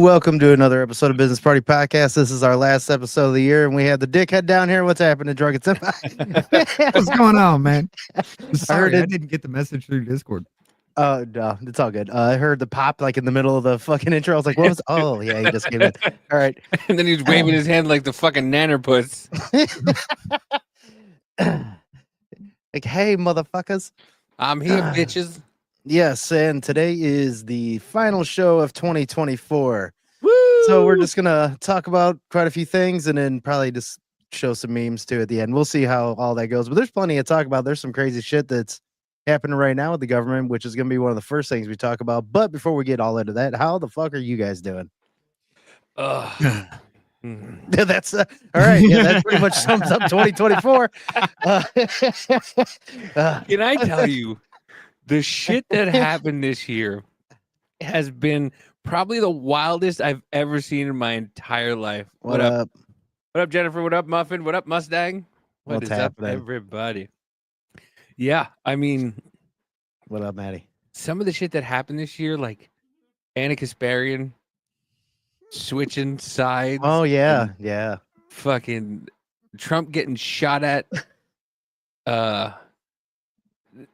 welcome to another episode of Business Party Podcast. This is our last episode of the year, and we have the dickhead down here. What's happening, Drunken Senpai? What's going on, man? Sorry, I didn't get the message through Discord. Oh, no, it's all good. I heard the pop like in the middle of the fucking intro. I was like, what was? Oh, yeah, he just came in. All right. And then he's waving his hand like the fucking nannerpuss. Like, hey, motherfuckers. I'm here, bitches. Yes, and today is the final show of 2024. Woo! So we're just gonna talk about quite a few things and then probably just show some memes too at the end. We'll see how all that goes. But there's plenty to talk about. There's some crazy shit that's happening right now with the government, which is gonna be one of the first things we talk about. But before we get all into that, how the fuck are you guys doing? That's all right. Yeah, that pretty much sums up 2024. Can I tell you, the shit that happened this year has been probably the wildest I've ever seen in my entire life. What up? What up, Jennifer? What up, Muffin? What up, Mustang? What's Up, happening? everybody? Yeah, I mean, What up, Maddie? some of the shit that happened this year, like Anna Kasparian switching sides. Oh yeah, and yeah. fucking Trump getting shot at.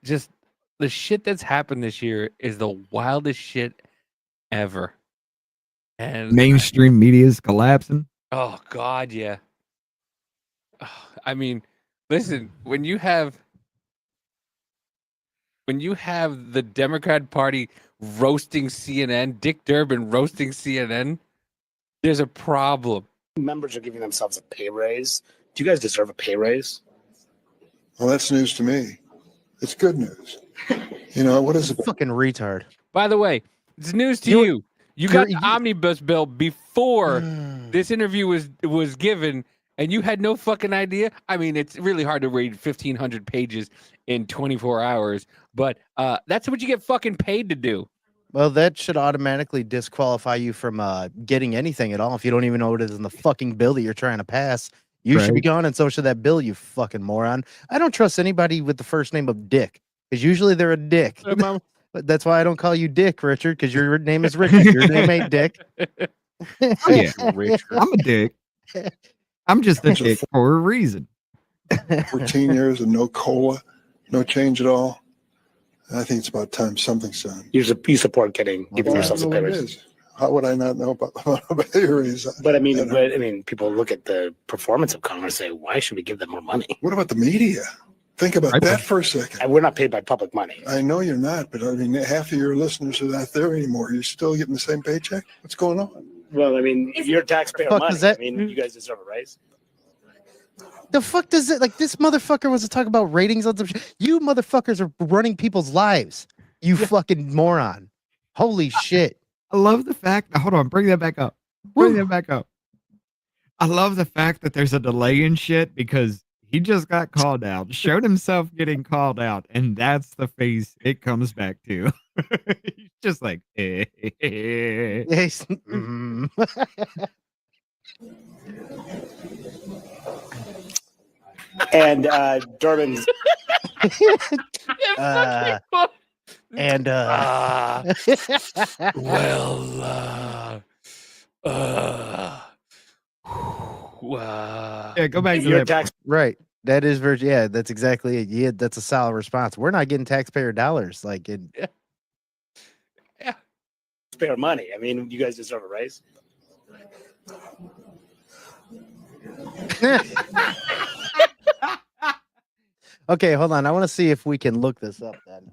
Just the shit that's happened this year is the wildest shit ever. And Mainstream media is collapsing. oh god, yeah. I mean, listen, when you have the Democrat Party roasting CNN, Dick Durbin roasting CNN, there's a problem. Members are giving themselves a pay raise. Do you guys deserve a pay raise? Well, that's news to me. It's good news. You know, what is it? Fucking retard. By the way, it's news to You- you. You got the you- omnibus bill before this interview was given, and you had no fucking idea. I mean, it's really hard to read 1,500 pages in 24 hours, but that's what you get fucking paid to do. Well, that should automatically disqualify you from getting anything at all if you don't even know what it is in the fucking bill that you're trying to pass. You should be Right. gone, and so should that bill, you fucking moron. I don't trust anybody with the first name of Dick, because usually they're a dick. But that's why I don't call you Dick, Richard, because your name is Richard. Your name ain't Dick. Oh, yeah. I'm a dick. I'm just a dick for a reason. 14 years and no COLA, no change at all. I think it's about time something's done. You support giving Well, I yourselves a know pay what it raise. is. How would I not know about a pay raise? But I mean, You know. people look at the performance of Congress and say, why should we give them more money? What about the media? Think about Right. that for a second. And we're not paid by public money. I know you're not, but I mean, half of your listeners are not there anymore. You're still getting the same paycheck? What's going on? Well, I mean, if you're taxpayer fuck money, is that? I mean, you guys deserve a raise. The fuck does it like? This motherfucker wants to talk about ratings on some shit. You motherfuckers are running people's lives. You fucking moron. Holy shit. I love the fact. Hold on, bring that back up. Bring that back up. I love the fact that there's a delay in shit because he just got called out, showed himself getting called out, and that's the face it comes back to. He's just like, Yes. Mm. And Durbin's Uh, and Well, yeah, go back if to you're that. tax right. That is very, yeah, that's exactly it. Yeah, that's a solid response. We're not getting taxpayer dollars. Like it. taxpayer money, I mean, you guys deserve a raise. Okay, hold on. I want to see if we can look this up then.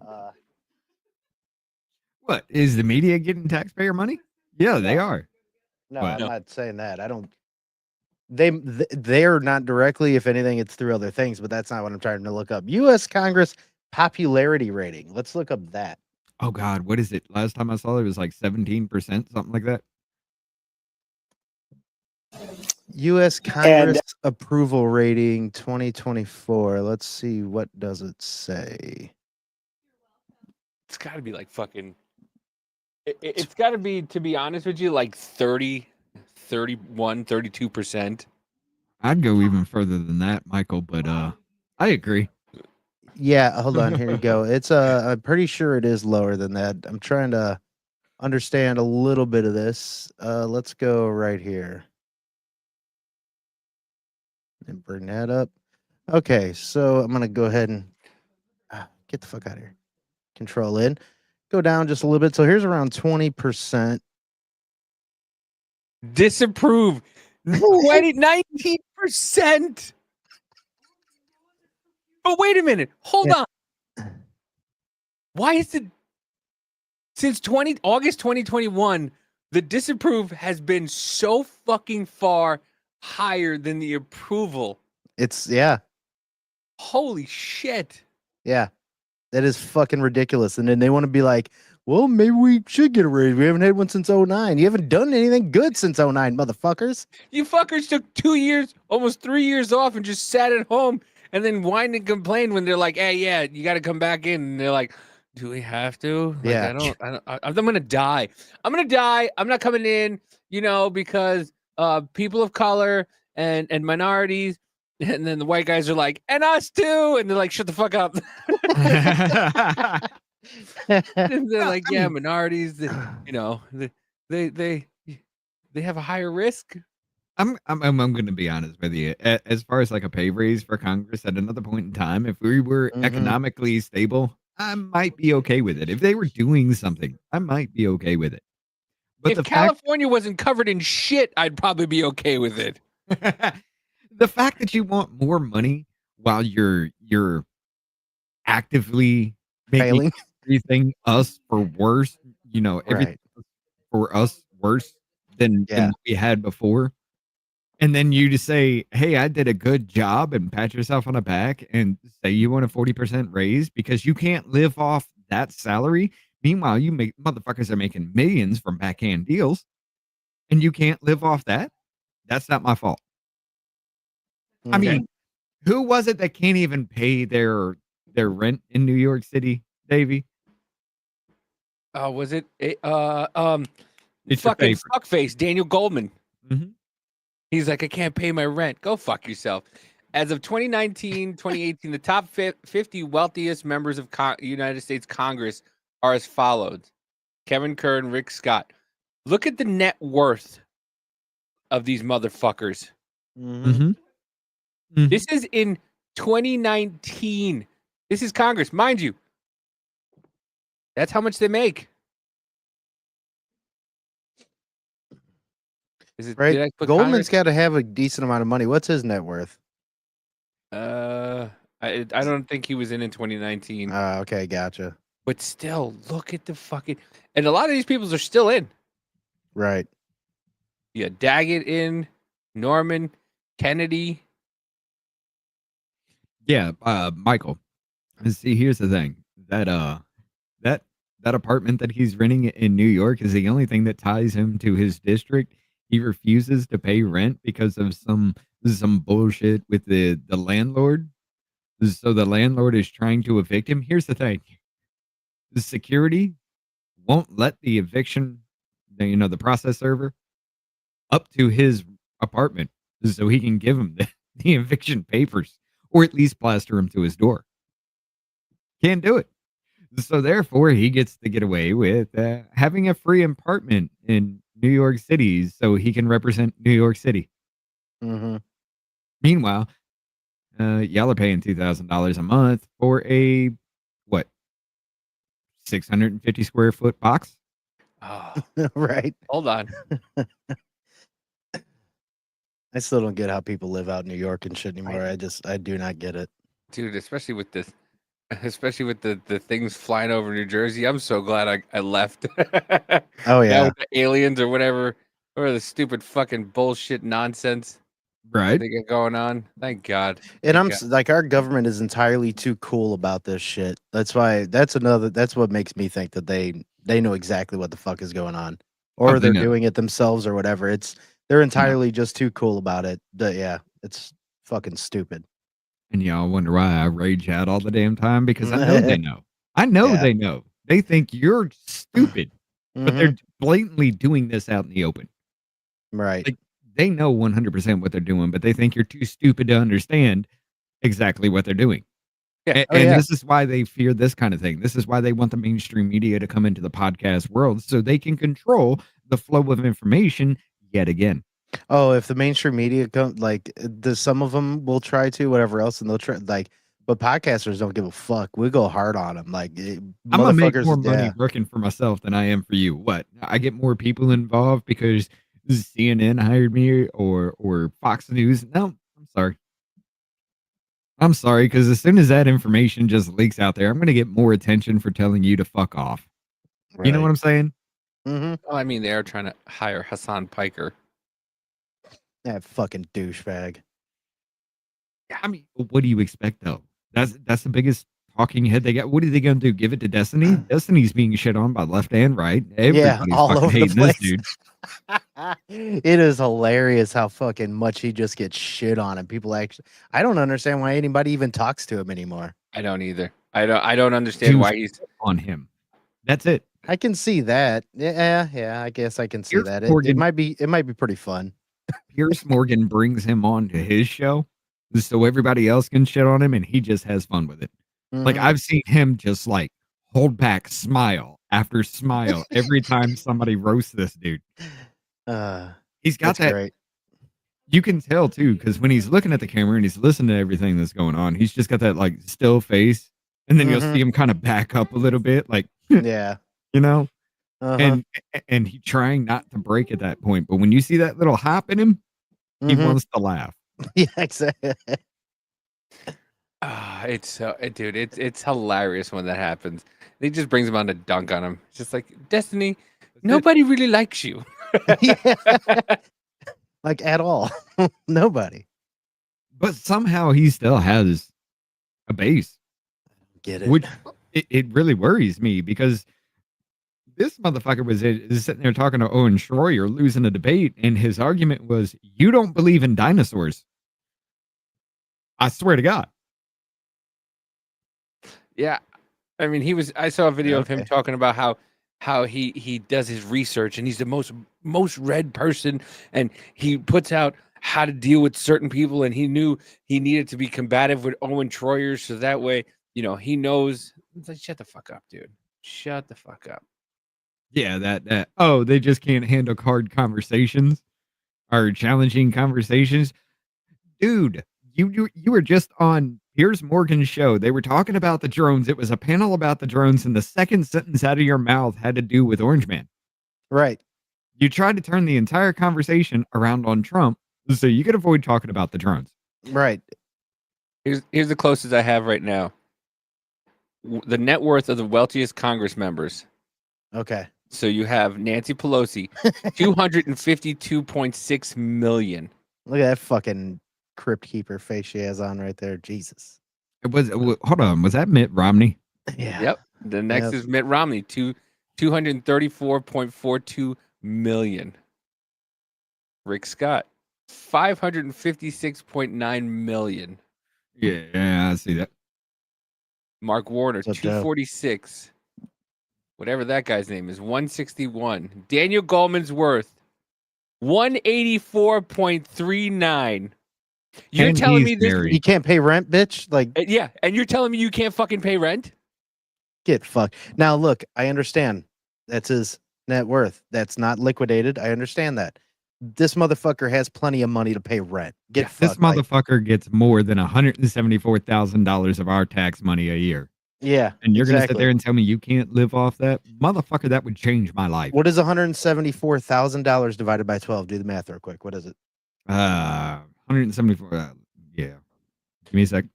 What is the media getting taxpayer money? Yeah, they are. No, What? I'm No. not saying that. I don't. They're not directly. If anything, it's through other things. But that's not what I'm trying to look up. U.S. Congress popularity rating. Let's look up that. Oh God, what is it? Last time I saw it was like 17%, something like that. U.S. Congress approval rating 2024. Let's see. What does it say? it's got to be like fucking. It's got to be, to be honest with you, like 30, 31, 32%. I'd go even further than that, Michael, but I agree. Yeah, hold on. Here you go. It's I'm pretty sure it is lower than that. I'm trying to understand a little bit of this, let's go right here and bring that up. Okay, so I'm gonna go ahead and get the fuck out of here. Control in, go down just a little bit. So here's around 20%. Disapprove. 19%. But wait a minute. Hold on. Why is it since August 2021, the disapprove has been so fucking far higher than the approval? It's yeah, Holy shit. yeah. That is fucking ridiculous. And then they want to be like, well, maybe we should get a raise. We haven't had one since 09. You haven't done anything good since 09, motherfuckers. You fuckers took 2 years, almost 3 years off and just sat at home and then whined and complained when they're like, hey, yeah, you got to come back in. And they're like, do we have to? Like, Yeah. I'm going to die. I'm going to die. I'm not coming in, because people of color and minorities. And then the white guys are like, and us too. And they're like, shut the fuck up. And they're like, yeah, minorities, they have a higher risk. I'm going to be honest with you. As far as like a pay raise for Congress at another point in time, if we were economically stable, I might be okay with it. If they were doing something, I might be okay with it. But if California wasn't covered in shit, I'd probably be okay with it. The fact that you want more money while you're actively making Failing. everything us for worse, everything for us worse than we had before. And then you just say, hey, I did a good job and pat yourself on the back and say you want a 40% raise because you can't live off that salary. Meanwhile, motherfuckers are making millions from backhand deals and you can't live off that. That's not my fault. I mean, who was it that can't even pay their rent in New York City, Davey? Was it It's fucking fuckface Daniel Goldman? Mm-hmm. He's like, I can't pay my rent. Go fuck yourself. As of 2018, the top 50 wealthiest members of United States Congress are as follows: Kevin Kerr and Rick Scott. Look at the net worth of these motherfuckers. Mm-hmm. This is in 2019. This is Congress, mind you. That's how much they make. Is it right? Goldman's got to have a decent amount of money. What's his net worth? I don't think he was in 2019. Okay, gotcha. But still, look at the fucking, and a lot of these people are still in. Right. Yeah, Daggett in, Norman, Kennedy. Yeah, Michael. See, here's the thing. That apartment that he's renting in New York is the only thing that ties him to his district. He refuses to pay rent because of some bullshit with the landlord. So the landlord is trying to evict him. Here's the thing. The security won't let the eviction, the process server up to his apartment so he can give him the eviction papers or at least plaster him to his door. Can't do it. So therefore, he gets to get away with having a free apartment in New York City so he can represent New York City. Mm-hmm. Meanwhile, y'all are paying $2,000 a month for a, 650 square foot box? Oh, right. Hold on. I still don't get how people live out in New York and shit anymore. I do not get it. Dude, especially with the things flying over New Jersey. I'm so glad I left. Oh yeah. With the aliens or whatever, or the stupid fucking bullshit nonsense Right. they got going on. Thank God. And Thank God. like, our government is entirely too cool about this shit. That's why that's what makes me think that they know exactly what the fuck is going on, or they're doing it themselves or whatever. They're entirely just too cool about it. Yeah, it's fucking stupid. And y'all wonder why I rage out all the damn time because I know they know. I know they know. They think you're stupid, but they're blatantly doing this out in the open. Right. Like, they know 100% what they're doing, but they think you're too stupid to understand exactly what they're doing. Yeah. And, Oh, yeah. this is why they fear this kind of thing. This is why they want the mainstream media to come into the podcast world so they can control the flow of information yet again. Oh, if the mainstream media come, like some of them will try to whatever else, and they'll try like, but podcasters don't give a fuck. We go hard on them, like I'm gonna make motherfuckers. more money Yeah, working for myself than I am for you. What? I get more people involved because CNN hired me or Fox News. No, I'm sorry. I'm sorry, because as soon as that information just leaks out there, I'm gonna get more attention for telling you to fuck off. You know what I'm saying? Mm-hmm. Well, I mean, they are trying to hire Hassan Piker. That fucking douchebag. I mean, what do you expect though? That's the biggest talking head they got. What are they gonna do? Give it to Destiny? Destiny's being shit on by left and right. Everybody's all fucking over the hating this place. dude. It is hilarious how fucking much he just gets shit on, and people actually. I don't understand why anybody even talks to him anymore. I don't either. I don't understand Dude. why he's. On him. That's it. I can see that. Yeah. I guess I can see Pierce that. Morgan- It might be pretty fun. Pierce Morgan brings him on to his show so everybody else can shit on him and he just has fun with it. Like Mhm. I've seen him just like hold back smile after smile every time somebody roasts this dude. He's got That's that. great. You can tell too, because when he's looking at the camera and he's listening to everything that's going on, he's just got that like still face. And then you'll Mhm. see him kind of back up a little bit, like, Yeah. you know, Uh-huh. and he trying not to break at that point. But when you see that little hop in him, he Mhm. wants to laugh. Yeah, exactly. Dude, it's hilarious when that happens. He just brings him on to dunk on him. It's just like Destiny. Nobody really likes you. Yeah. Like at all. Nobody. But somehow he still has a base, Get it. which it really worries me because this motherfucker is sitting there talking to Owen Schroyer, losing a debate, and his argument was, "You don't believe in dinosaurs." I swear to God. Yeah, I mean, I saw a video of him Okay. talking about how he does his research and he's the most read person, and he puts out how to deal with certain people, and he knew he needed to be combative with Owen Schroyer so that way, he knows. It's like, shut the fuck up, dude. Shut the fuck up. Yeah, that. Oh, they just can't handle hard conversations or challenging conversations, dude. You were just on Piers Morgan's show. They were talking about the drones. It was a panel about the drones, and the second sentence out of your mouth had to do with Orange Man. Right. You tried to turn the entire conversation around on Trump so you could avoid talking about the drones. Right. Here's the closest I have right now. The net worth of the wealthiest Congress members. Okay. So you have Nancy Pelosi, 252.6 million. Look at that fucking crypt keeper face she has on right there. Jesus. Hold on, was that Mitt Romney? Yeah. Yep. The next Yep. is Mitt Romney, 234.42 million. Rick Scott, 556.9 million. Yeah, I see that. Mark Warner, So dope. 246. Whatever that guy's name is, 161. Daniel Goldman's worth, 184.39. You're And telling he's me this? married. You can't pay rent, bitch? Like, Yeah, and you're telling me you can't fucking pay rent? get fucked. Now, look, I understand. That's his net worth. That's not liquidated. I understand that. This motherfucker has plenty of money to pay rent. Get Yeah, This fucked. like- motherfucker gets more than $174,000 of our tax money a year. yeah. And you're going to sit exactly. there and tell me you can't live off that? Motherfucker, that would change my life. What is $174,000 divided by 12? Do the math real quick. What is it? 174. Yeah. Give me a sec.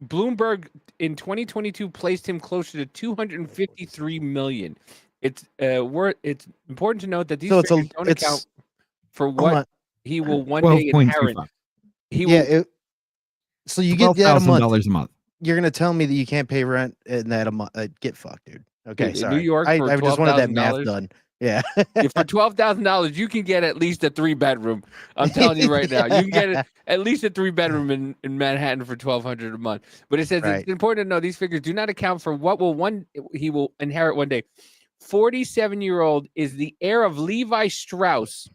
Bloomberg in 2022 placed him closer to 253 million. It's important to note that these So it's figures don't account for hold what on. he will one day inherit. 12.25. He Yeah. will, So you get that a month. $12,000 a month. You're gonna tell me that you can't pay rent in that a month? Get fucked, dude. Okay, Dude, in sorry. New York I for just wanted that math $12,000 done. Yeah. if for $12,000 you can get at least a 3-bedroom. I'm telling you right now, you can get at least a 3-bedroom in Manhattan for $1,200 a month. But it says Right. it's important to know these figures do not account for what he will inherit one day. 47-year-old is the heir of Levi Strauss,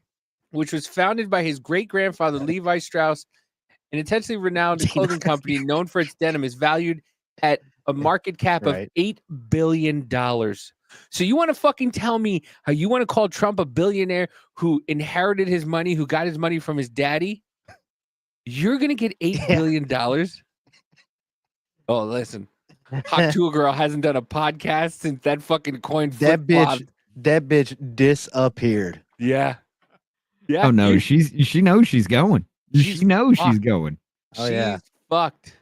which was founded by his great-grandfather Levi Strauss. An intensely renowned clothing company known for its denim is valued at a market cap of Right. $8 billion. So you want to fucking tell me how you want to call Trump a billionaire who inherited his money, who got his money from his daddy? You're going to get $8 billion? Oh, listen. Hot Tool Girl hasn't done a podcast since that fucking coin That flip-flopped. bitch disappeared. Yeah. Yeah. Oh no, dude. she knows she's going. She's She knows she's fucked. going. Oh, yeah. She's fucked.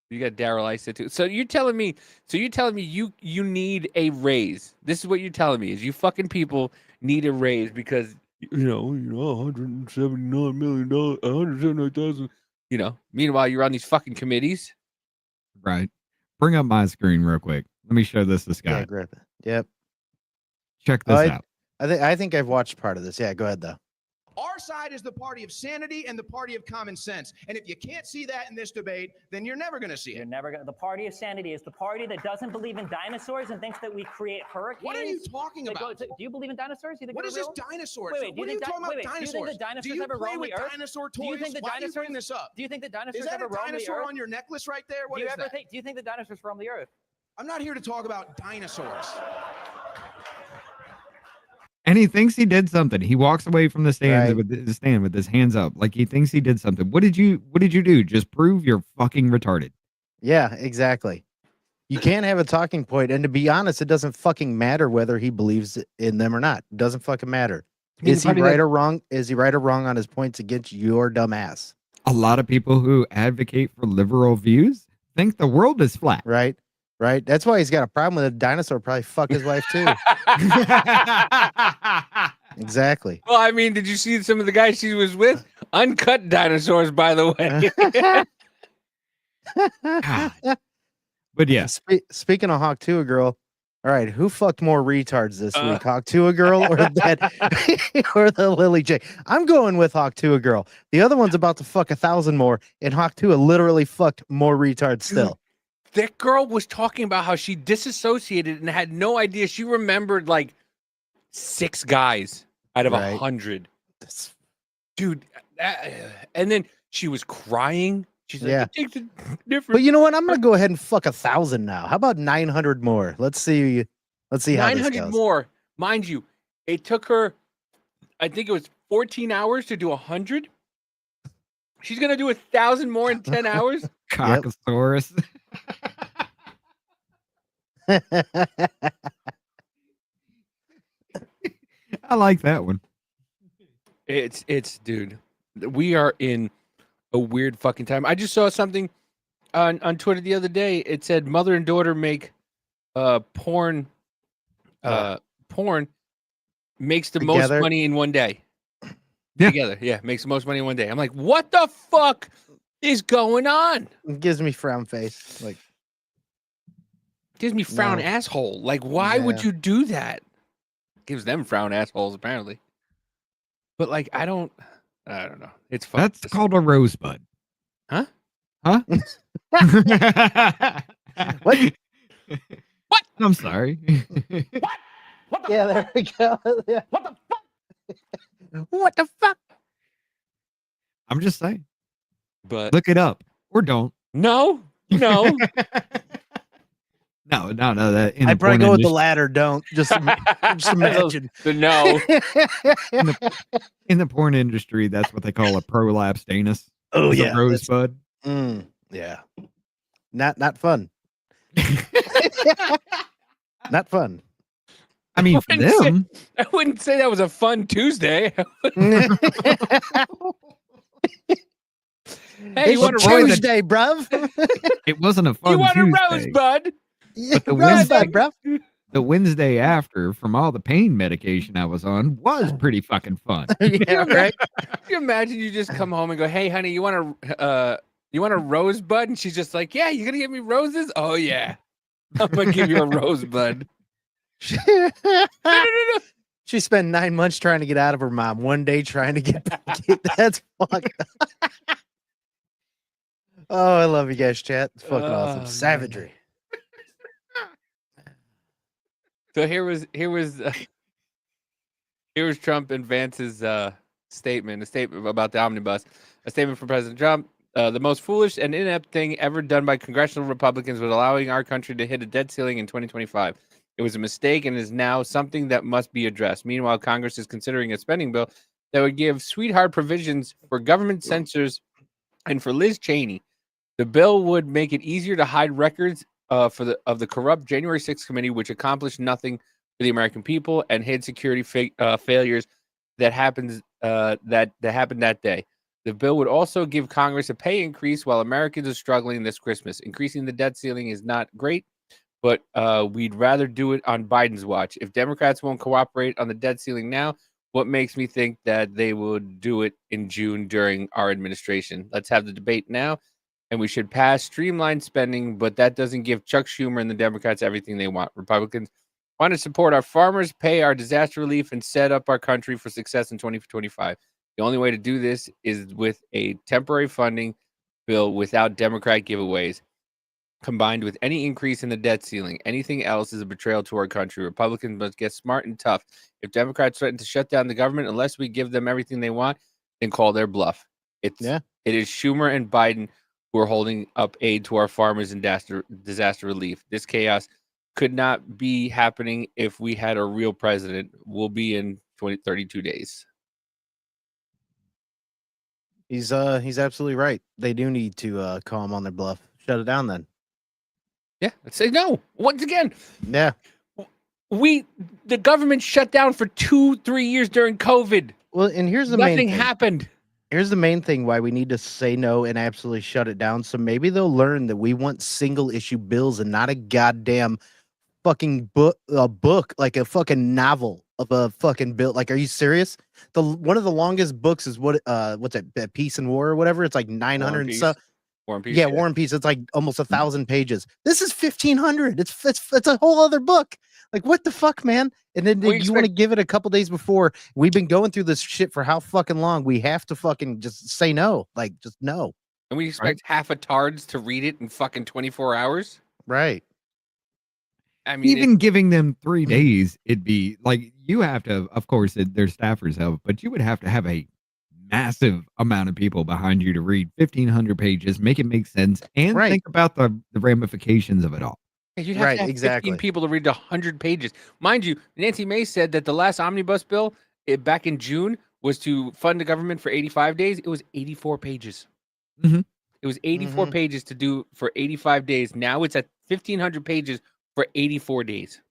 You got Daryl Issa too. So you're telling me you need a raise. This is what you're telling me is you fucking people need a raise because $179 million, 179,000. Meanwhile you're on these fucking committees. Right. Bring up my screen real quick. Let me show this to Yeah, Scott. great. Yep. Check this out. I think I've watched part of this. Yeah, go ahead though. Our side is the party of sanity and the party of common sense. And if you can't see that in this debate, then you're never going to see You're it. never gonna. The party of sanity is the party that doesn't believe in dinosaurs and thinks that we create hurricanes. What are you talking that go about? do you believe in dinosaurs? You think What they're is this real? dinosaurs? Wait, do What are you you think talking about do you think dinosaurs? the dinosaurs Do you ever play roam with the earth? dinosaur toys? Do you think the Why are you bring dinosaurs? this up? Do you think the Is dinosaurs that ever a roam the dinosaur earth? on your necklace right there? What Do you is ever that? think? Do you think the dinosaurs roam the earth? I'm not here to talk about dinosaurs. And he thinks he did something. He walks away from the stand Right. with his hands up, like he thinks he did something. What did you do? Just prove you're fucking retarded. Yeah, exactly. You can't have a talking point, and to be honest, it doesn't fucking matter whether he believes in them or not. It doesn't fucking matter. I mean, Is the he party right that- or wrong? Is he right or wrong on his points against your dumb ass? A lot of people who advocate for liberal views think the world is flat. Right? Right? That's why he's got a problem with a dinosaur. Probably fuck his wife too. Exactly. Well, I mean, did you see some of the guys she was with? Uncut dinosaurs, by the way. God. But yeah, Speaking of Hawk Tuah girl, all right, who fucked more retards this week? Hawk Tuah girl or that or the Lily J? I'm going with Hawk Tuah girl. The other one's about to fuck 1,000 more, and Hawk Tuah literally fucked more retards still. That girl was talking about how she disassociated and had no idea. She remembered like 6 guys out of Right. 100. That's- Dude, and then she was crying. She's like, Yeah. it takes a different. But you know what? I'm gonna go ahead and fuck 1,000 now. How about 900 more? Let's see. Let's see how this 900 goes. more. Mind you, it took her, I think it was 14 hours to do 100. She's going to do 1,000 more in 10 hours. Cockosaurus. I like that one. It's dude, we are in a weird fucking time. I just saw something on Twitter the other day. It said mother and daughter make porn makes the most Together? money in one day. Yeah. Together. Yeah, makes the most money in one day. I'm like, what the fuck is going on? It gives me frown face. Like, Gives me frown No. asshole. Like, why would Yeah. you do that? Gives them frown assholes, apparently. But like, I don't know. It's fun. That's called a rosebud. Huh? Huh? What? What? I'm sorry. yeah, there we go. Yeah. What the fuck? What the fuck? I'm just saying. But Look it up or don't. no. No. That in the I'd probably porn go with the industry- latter. Don't just imagine. The no. in the porn industry. That's what they call a prolapsed anus. Oh It's a yeah, that's- rosebud. yeah. Not fun. Not fun. I mean, for wouldn't say- them, I wouldn't say that was a fun Tuesday. Hey, you it's want a a rose? Tuesday, bruv. it wasn't a fun You want a Tuesday. rosebud? But the Rosebud, bruv. The Wednesday after, from all the pain medication I was on, was pretty fucking fun. Yeah, right. Can you imagine you just come home and go, "Hey, honey, you want a rosebud?" And she's just like, "Yeah, you gonna give me roses? Oh yeah, I'm gonna give you a rosebud." No. She spent 9 months trying to get out of her mom. One day trying to get back. That's fucked up. Oh, I love you guys, chat. It's fucking Oh, awesome. man. Savagery. So here was Trump and Vance's statement, a statement about the omnibus, a statement from President Trump. The most foolish and inept thing ever done by congressional Republicans was allowing our country to hit a debt ceiling in 2025. It was a mistake and is now something that must be addressed. Meanwhile, Congress is considering a spending bill that would give sweetheart provisions for government censors and for Liz Cheney. The bill would make it easier to hide records of the corrupt January 6th committee, which accomplished nothing for the American people and hid security failures that happened that day. The bill would also give Congress a pay increase while Americans are struggling this Christmas. Increasing the debt ceiling is not great, but we'd rather do it on Biden's watch. If Democrats won't cooperate on the debt ceiling now, what makes me think that they would do it in June during our administration? Let's have the debate now, and we should pass streamlined spending, but that doesn't give Chuck Schumer and the Democrats everything they want. Republicans want to support our farmers, pay our disaster relief, and set up our country for success in 2025. The only way to do this is with a temporary funding bill without Democrat giveaways, combined with any increase in the debt ceiling. Anything else is a betrayal to our country. Republicans must get smart and tough. If Democrats threaten to shut down the government unless we give them everything they want, then call their bluff. It is Schumer and Biden who are holding up aid to our farmers and disaster relief. This chaos could not be happening if we had a real president. We'll be in 32 days. He's absolutely right. They do need to call him on their bluff. Shut it down then. Yeah, let's say no. Once again, Yeah. the government shut down for 2-3 years during COVID. Well, and here's the main Nothing thing. happened. Here's the main thing why we need to say no and absolutely shut it down. So maybe they'll learn that we want single issue bills and not a goddamn fucking book, like a fucking novel of a fucking bill. Like, are you serious? One of the longest books is what's that? Peace and War or whatever. It's like 900 and stuff. War and Peace. Yeah, War and Peace. It's like almost 1,000 pages. This is 1,500. It's a whole other book. Like, what the fuck, man? And then you want to give it a couple days before. We've been going through this shit for how fucking long? We have to fucking just say no. Like, just no. And we expect half a tards to read it in fucking 24 hours? Right. I mean, even giving them 3 days, it'd be like you have to, of course, their staffers help, but you would have to have a massive amount of people behind you to read 1,500 pages, make it make sense, and think about the ramifications of it all. You'd have to have 15 people to read 100 pages. Mind you, Nancy Mace said that the last omnibus bill back in June was to fund the government for 85 days. It was 84 pages. Mm-hmm. It was 84 pages to do for 85 days. Now it's at 1,500 pages for 84 days.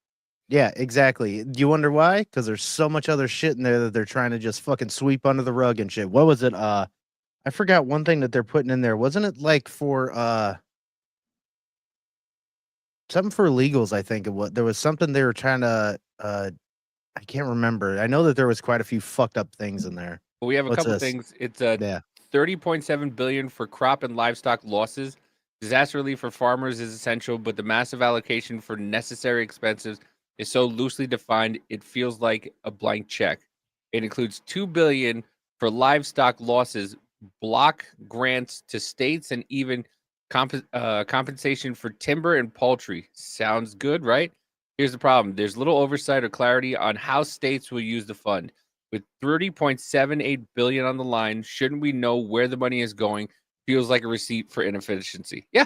Yeah, exactly. Do you wonder why? Because there's so much other shit in there that they're trying to just fucking sweep under the rug and shit. What was it? I forgot one thing that they're putting in there. Wasn't it like for something for illegals? I think there was something they were trying to I can't remember. I know that there was quite a few fucked up things in there. Well, we have a couple things. It's $30.7 billion for crop and livestock losses. Disaster relief for farmers is essential, but the massive allocation for necessary expenses is so loosely defined it feels like a blank check. It includes $2 billion for livestock losses, block grants to states, and even compensation for timber and poultry. Sounds good, right? Here's the problem. There's little oversight or clarity on how states will use the fund. With $30.78 billion on the line, shouldn't we know where the money is going? Feels like a receipt for inefficiency. Yeah.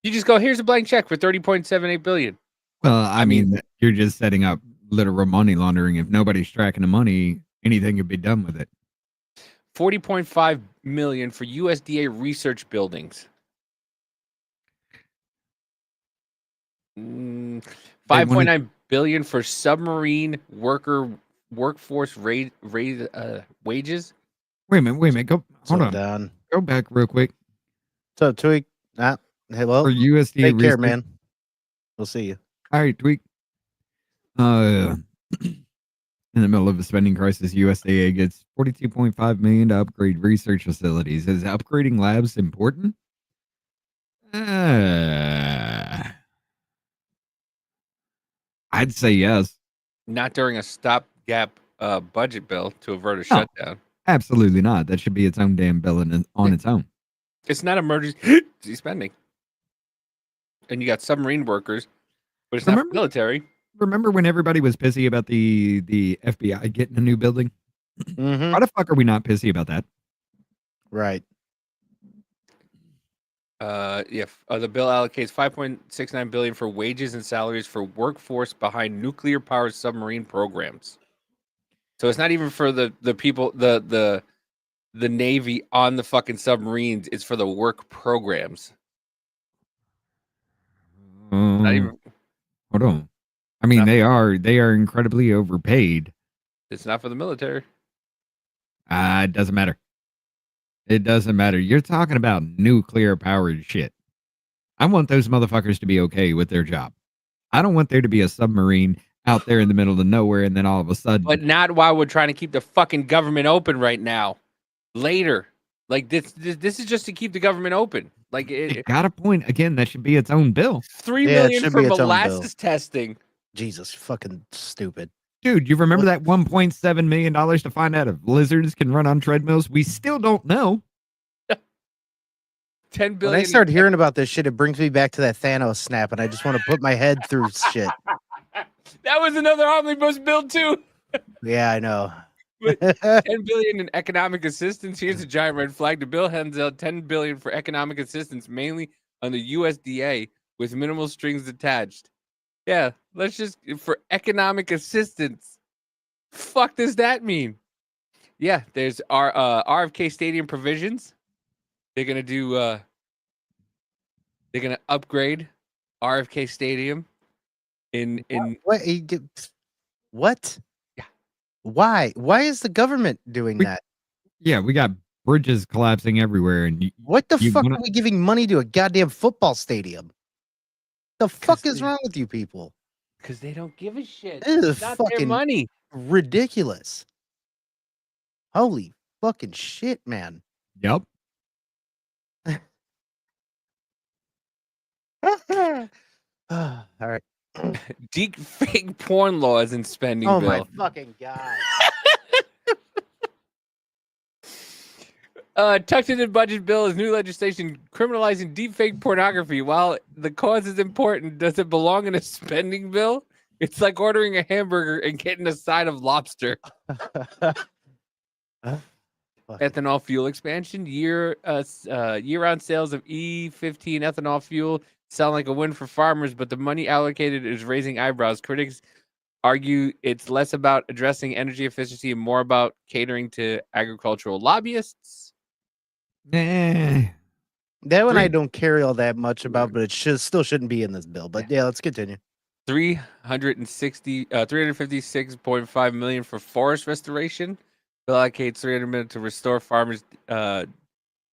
You just go, here's a blank check for $30.78 billion. Well, I mean, you're just setting up literal money laundering. If nobody's tracking the money, anything could be done with it. $40.5 million for USDA research buildings. $5.9 billion for submarine workforce wages. Wait a minute. Hold on. Down. Go back real quick. So Tweak, hey, well, For USDA take care, research- man. We'll see you. All right, Tweak. In the middle of a spending crisis, USDA gets $42.5 million to upgrade research facilities. Is upgrading labs important? I'd say yes. Not during a stopgap budget bill to avert a shutdown. Absolutely not. That should be its own damn bill on its own. It's not emergency spending. And you got submarine workers, but it's not military. Remember when everybody was pissy about the FBI getting a new building? Why the fuck are we not pissy about that? Right. The bill allocates 5.69 billion for wages and salaries for workforce behind nuclear-powered submarine programs. So it's not even for the people, the Navy on the fucking submarines. It's for the work programs. Not even. Hold on. I mean, Not- they are incredibly overpaid. It's not for the military. It doesn't matter. It doesn't matter. You're talking about nuclear powered shit. I want those motherfuckers to be okay with their job. I don't want there to be a submarine out there in the middle of nowhere and then all of a sudden. But not while we're trying to keep the fucking government open right now. Later. Like this is just to keep the government open. Like it got a point. Again, that should be its own bill. 3 Yeah, it million should for be its own bill. molasses testing. Jesus, fucking stupid. Dude, you remember that $1.7 million to find out if lizards can run on treadmills? We still don't know. 10 billion. When I start hearing about this shit, it brings me back to that Thanos snap, and I just want to put my head through shit. That was another omnibus bill too. Yeah, I know. 10 billion in economic assistance. Here's a giant red flag. The bill hands out 10 billion for economic assistance, mainly on the USDA, with minimal strings attached. Yeah, let's just for economic assistance. Fuck does that mean? Yeah, there's our RFK Stadium provisions. They're gonna do. They're gonna upgrade RFK Stadium. In What? What? Yeah. Why? Why is the government doing that? Yeah, we got bridges collapsing everywhere. And What the you fuck wanna- are we giving money to a goddamn football stadium? The fuck is they- wrong with you people? because they don't give a shit. This is It's not their fucking money. ridiculous. Holy fucking shit, man. Yep. All right. Deep fake porn laws and spending Oh bill. my fucking god. Tucked into the budget bill is new legislation criminalizing deepfake pornography. While the cause is important, does it belong in a spending bill? It's like ordering a hamburger and getting a side of lobster. Ethanol fuel expansion. Year-round sales of E15 ethanol fuel sound like a win for farmers, but the money allocated is raising eyebrows. Critics argue it's less about addressing energy efficiency and more about catering to agricultural lobbyists. Nah. That one I Agreed. don't care all that much about, but it still shouldn't be in this bill. But yeah, let's continue. 356.5 million for forest restoration. Bill allocates 300 million to restore farmers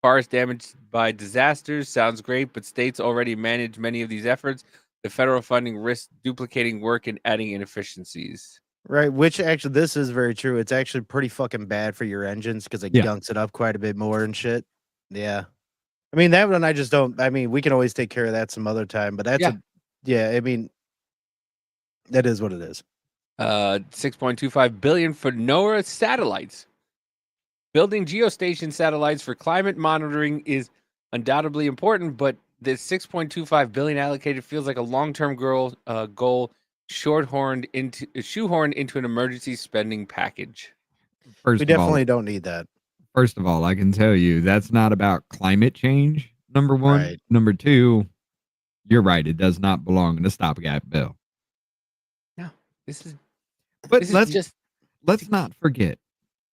forest damaged by disasters. Sounds great, but states already manage many of these efforts. The federal funding risks duplicating work and adding inefficiencies. Right, which actually this is very true. It's actually pretty fucking bad for your engines because it Yeah. gunks it up quite a bit more and shit. Yeah. I mean, that one I just don't. I mean, we can always take care of that some other time, but that's I mean, that is what it is. 6.25 billion for NOAA satellites. Building geostation satellites for climate monitoring is undoubtedly important, but this 6.25 billion allocated feels like a long-term goal shoehorned into an emergency spending package. First We of all, definitely don't need that. First of all, I can tell you that's not about climate change. Number one. Right. Number two, you're right. It does not belong in a stopgap bill. This is But this is let's just let's not forget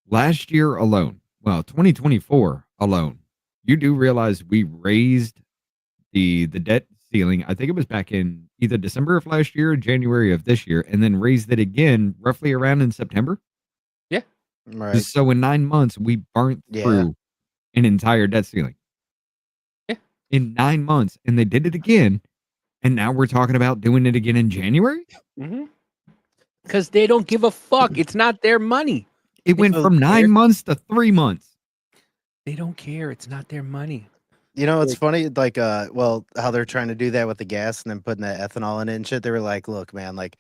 last year alone. Well, 2024 alone. You do realize we raised the debt ceiling. I think it was back in either December of last year or January of this year, and then raised it again roughly around in September. Right. So in 9 months, we burnt Yeah. through an entire debt ceiling. Yeah. In 9 months, and they did it again, and now we're talking about doing it again in January. because they don't give a fuck. It's not their money. It went don't from 9 care. months to 3 months. They don't care. It's not their money. You know, it's funny, like, well, how they're trying to do that with the gas and then putting that ethanol in it and shit. They were like, look, man, like,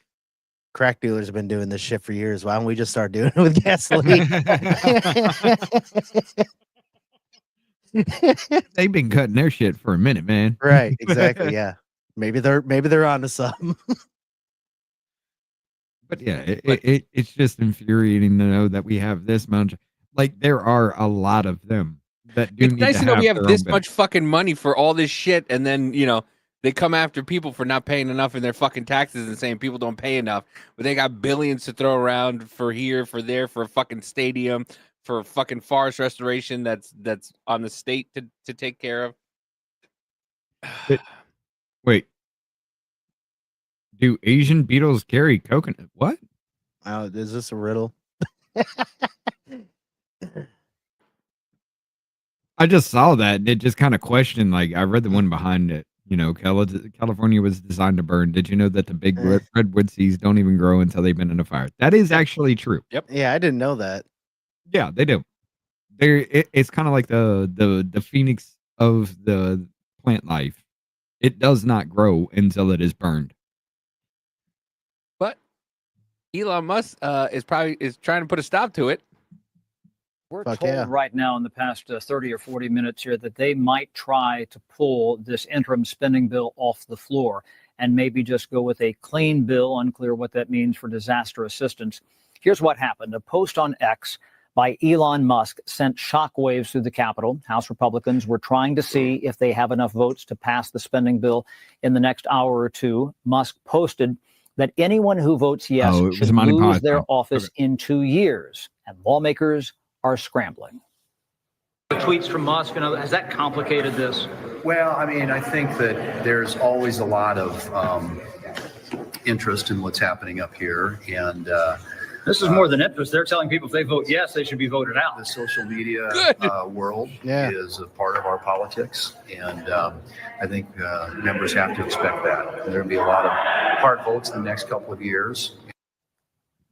crack dealers have been doing this shit for years. Why don't we just start doing it with gasoline? They've been cutting their shit for a minute, man. Right, exactly. Yeah. Maybe they're onto something. But yeah, it's just infuriating to know that we have this much. Like, there are a lot of them. that do It's need nice to know have we have their own this bill. much fucking money for all this shit, and then they come after people for not paying enough in their fucking taxes and saying people don't pay enough, but they got billions to throw around for here, for there, for a fucking stadium, for fucking forest restoration that's on the state to take care of. Wait, do Asian beetles carry coconut? What? Oh, is this a riddle? I just saw that and it just kind of questioned. Like, I read the one behind it. California was designed to burn. Did you know that the big redwood seeds don't even grow until they've been in a fire? That is actually true. Yeah, I didn't know that. Yeah, they do. It's kind of like the phoenix of the plant life. It does not grow until it is burned. But Elon Musk is trying to put a stop to it. We're Fuck told yeah. right now in the past 30 or 40 minutes here that they might try to pull this interim spending bill off the floor and maybe just go with a clean bill. Unclear what that means for disaster assistance. Here's what happened. A post on X by Elon Musk sent shockwaves through the Capitol. House Republicans were trying to see if they have enough votes to pass the spending bill in the next hour or two. Musk posted that anyone who votes yes Oh, it was should Monty lose Python. their office Okay. in 2 years. And lawmakers are scrambling. The tweets from Musk and others, has that complicated this? Well, I mean, I think that there's always a lot of interest in what's happening up here. And This is more than interest. They're telling people if they vote yes, they should be voted out. the social media world Yeah. is a part of our politics. And I think members have to expect that. There'll be a lot of hard votes in the next couple of years.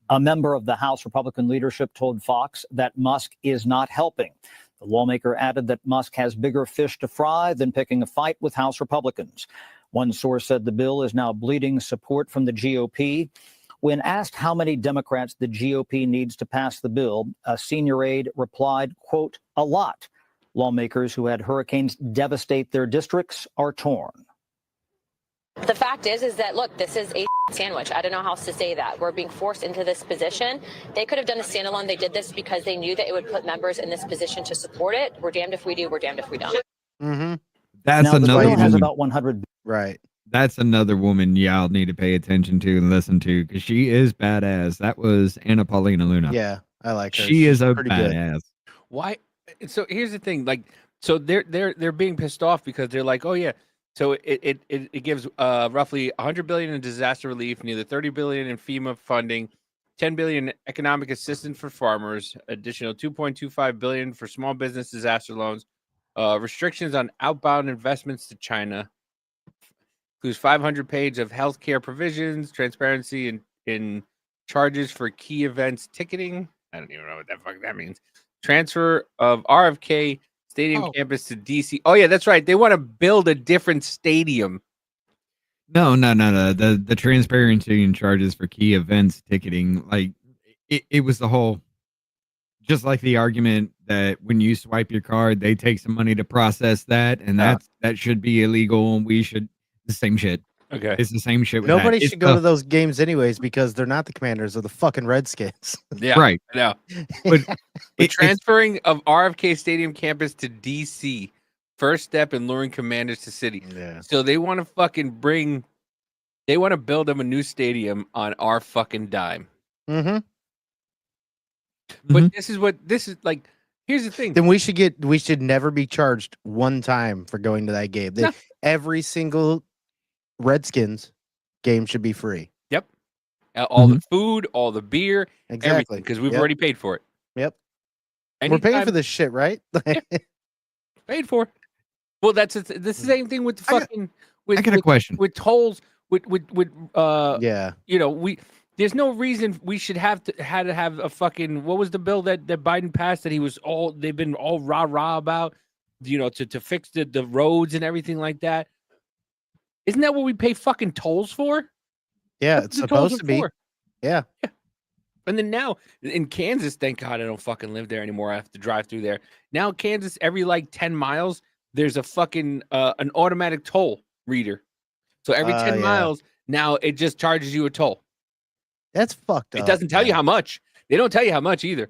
A member of the House Republican leadership told Fox that Musk is not helping. The lawmaker added that Musk has bigger fish to fry than picking a fight with House Republicans. One source said the bill is now bleeding support from the GOP. When asked how many Democrats the GOP needs to pass the bill, a senior aide replied, quote, a lot. Lawmakers who had hurricanes devastate their districts are torn. The fact is that, look, this is a sandwich. I don't know how else to say that. We're being forced into this position. They could have done a standalone. They did this because they knew that it would put members in this position to support it. We're damned if we do. We're damned if we don't. Mm-hmm. That's Now, the another bill has woman. about 100 Right. That's another woman y'all need to pay attention to and listen to because she is badass. That was Anna Paulina Luna. Yeah, I like her. She is a pretty good. badass. Why? So here's the thing. Like, so they're being pissed off because they're like, oh yeah. So it gives roughly 100 billion in disaster relief, nearly 30 billion in FEMA funding, 10 billion economic assistance for farmers, additional 2.25 billion for small business disaster loans, restrictions on outbound investments to China, includes 500 pages of healthcare provisions, transparency in charges for key events ticketing. I don't even know what the fuck that means. Transfer of RFK Stadium campus to DC. Oh yeah, that's right. They want to build a different stadium. No. The transparency and charges for key events ticketing, like it was the whole, just like the argument that when you swipe your card, they take some money to process that, and that should be illegal, and we should the same shit. Okay, It's the same shit. With Nobody that. should go to those games anyways because they're not the Commanders of the fucking Redskins. yeah, Right. I know. But The transferring of RFK Stadium campus to DC, first step in luring Commanders to city. Yeah. So they want to they want to build them a new stadium on our fucking dime. Mm-hmm. But this is like. Here's the thing. Then we should never be charged one time for going to that game. No. Every single Redskins game should be free. Yep. All the food, all the beer, Exactly. everything, because we've Yep. already paid for it. Yep. We're paying Anytime- for this shit, right? paid for. Well, that's the same thing with the fucking. I got a question. With tolls. With yeah. You know, there's no reason we should have to have a fucking, what was the bill that Biden passed that they've been all rah about, you know, to fix the roads and everything like that. Isn't that what we pay fucking tolls for? Yeah, That's it's what the tolls supposed to are be. for. Yeah. And then now in Kansas, thank God I don't fucking live there anymore. I have to drive through there. Now Kansas, every like 10 miles, there's a fucking an automatic toll reader. So every 10 yeah. miles, now it just charges you a toll. That's fucked up. It doesn't tell you man. how much. They don't tell you how much either.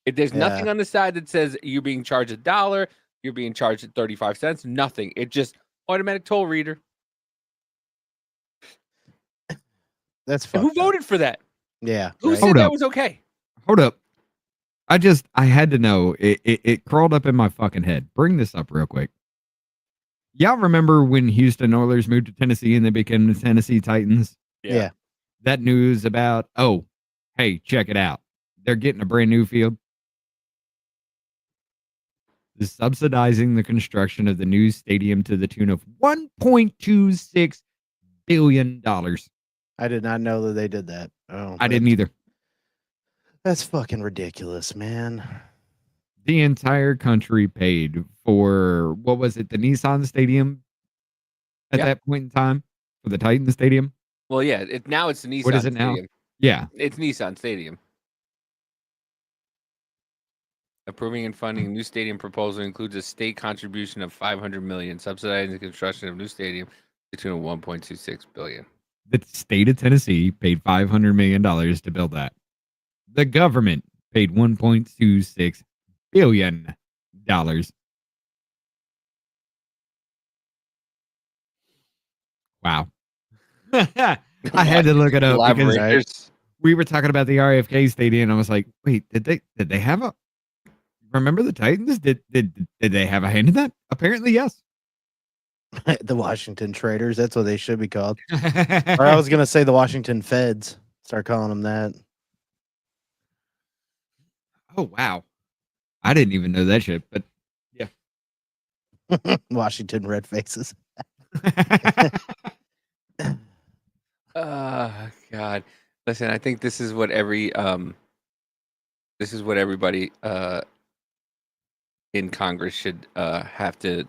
There's nothing Yeah. on the side that says you're being charged $1. you're being charged at 35 cents. Nothing. It just automatic toll reader. That's And who fucked up. voted for that? Yeah. Who right? said Hold that up. was okay? Hold up. I had to know. It crawled up in my fucking head. Bring this up real quick. Y'all remember when Houston Oilers moved to Tennessee and they became the Tennessee Titans? Yeah. That news about, oh, hey, check it out. They're getting a brand new field. Is subsidizing the construction of the new stadium to the tune of $1.26 billion. I did not know that they did that. Oh, I didn't either. That's fucking ridiculous, man. The entire country paid for, what was it, the Nissan Stadium at Yeah. that point in time? For the Titan Stadium? Well, yeah. Now it's the Nissan What is it now? Stadium. Yeah. It's Nissan Stadium. Approving and funding a new stadium proposal includes a state contribution of $500 million, subsidizing the construction of a new stadium to the tune of $1.26 billion. The state of Tennessee paid $500 million to build that. The government paid $1.26 billion. Wow. I had to look it up because Collaborators. we were talking about the RFK Stadium, and I was like, wait, did they have a? Remember the Titans? Did they have a hand in that? Apparently, yes. The Washington Traders. That's what they should be called. Or I was gonna say the Washington Feds. Start calling them that. Oh wow, I didn't even know that shit. But Washington Red Faces. God. Listen, I think this is what everybody in Congress should have to.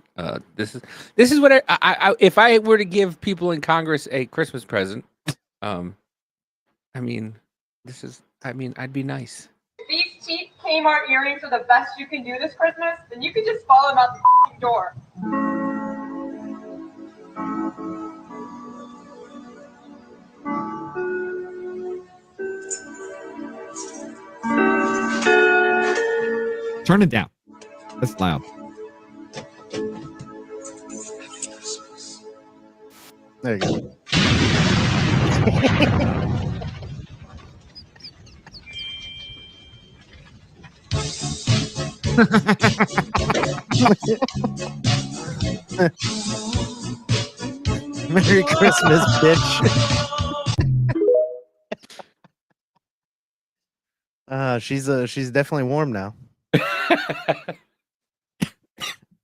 This is what I if I were to give people in Congress a Christmas present, I mean, I'd be nice. If these cheap Kmart earrings are the best you can do this Christmas, then you can just follow them out the door. turn it down. That's loud. There you go. Merry Christmas, bitch. She's definitely warm now.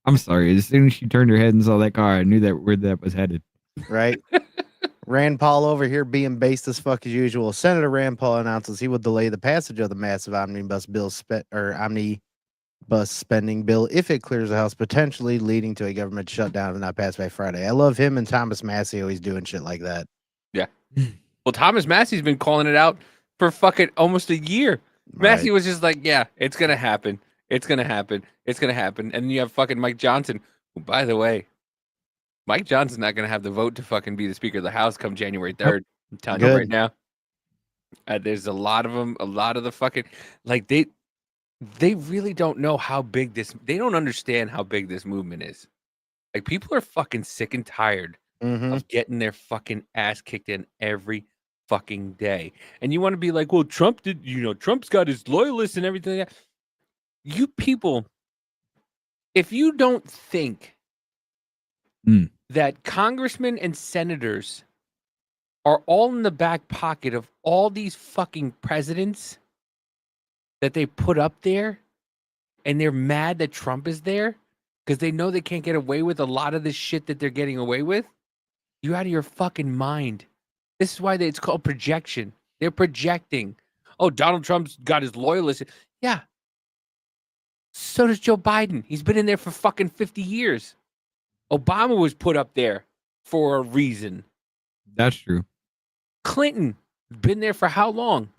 I'm sorry. As soon as she turned her head and saw that car, I knew that where that was headed. Right? Rand Paul over here being based as fuck as usual. Senator Rand Paul announces he would delay the passage of the massive omnibus spending bill if it clears the House, potentially leading to a government shutdown and not passed by Friday. I love him and Thomas Massey always doing shit like that. Yeah. Well, Thomas Massey's been calling it out for fucking almost a year. Massey was just like, yeah, it's going to happen. It's going to happen. It's going to happen. And then you have fucking Mike Johnson, who, by the way, Mike Johnson's not going to have the vote to fucking be the Speaker of the House come January 3rd. I'm telling you right now. There's a lot of them, a lot of the fucking, like, they really don't know how big this, they don't understand how big this movement is. Like, people are fucking sick and tired of getting their fucking ass kicked in every fucking day. And you want to be like, well, Trump did, Trump's got his loyalists and everything like that. You people, if you don't think that congressmen and senators are all in the back pocket of all these fucking presidents that they put up there, and they're mad that Trump is there because they know they can't get away with a lot of this shit that they're getting away with, you're out of your fucking mind. This is why it's called projection. They're projecting. Oh, Donald Trump's got his loyalists. Yeah. So does Joe Biden. He's been in there for fucking 50 years. Obama was put up there for a reason. That's true. Clinton, been there for how long?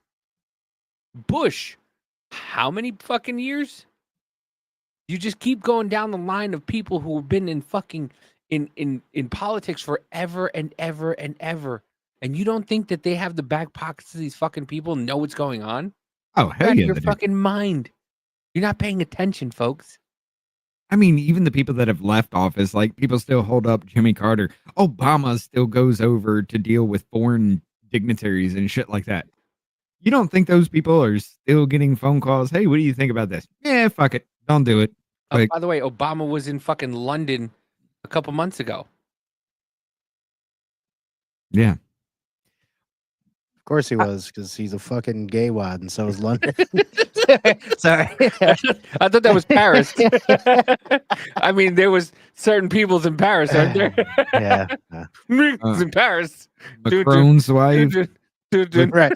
Bush, how many fucking years? You just keep going down the line of people who have been in fucking in politics forever and ever and ever. And you don't think that they have the back pockets of these fucking people and know what's going on? Oh, hell Out of yeah. your they do. fucking mind. You're not paying attention, folks. I mean, even the people that have left office, like people still hold up Jimmy Carter. Obama still goes over to deal with foreign dignitaries and shit like that. You don't think those people are still getting phone calls? Hey, what do you think about this? Yeah, fuck it. Don't do it. Like, By the way, Obama was in fucking London a couple months ago. yeah. Of course he was, because he's a fucking gay wad, and so is London. Sorry. I thought that was Paris. I mean, there was certain peoples in Paris, aren't there? Yeah. It's in Paris. Macron's wife. Right.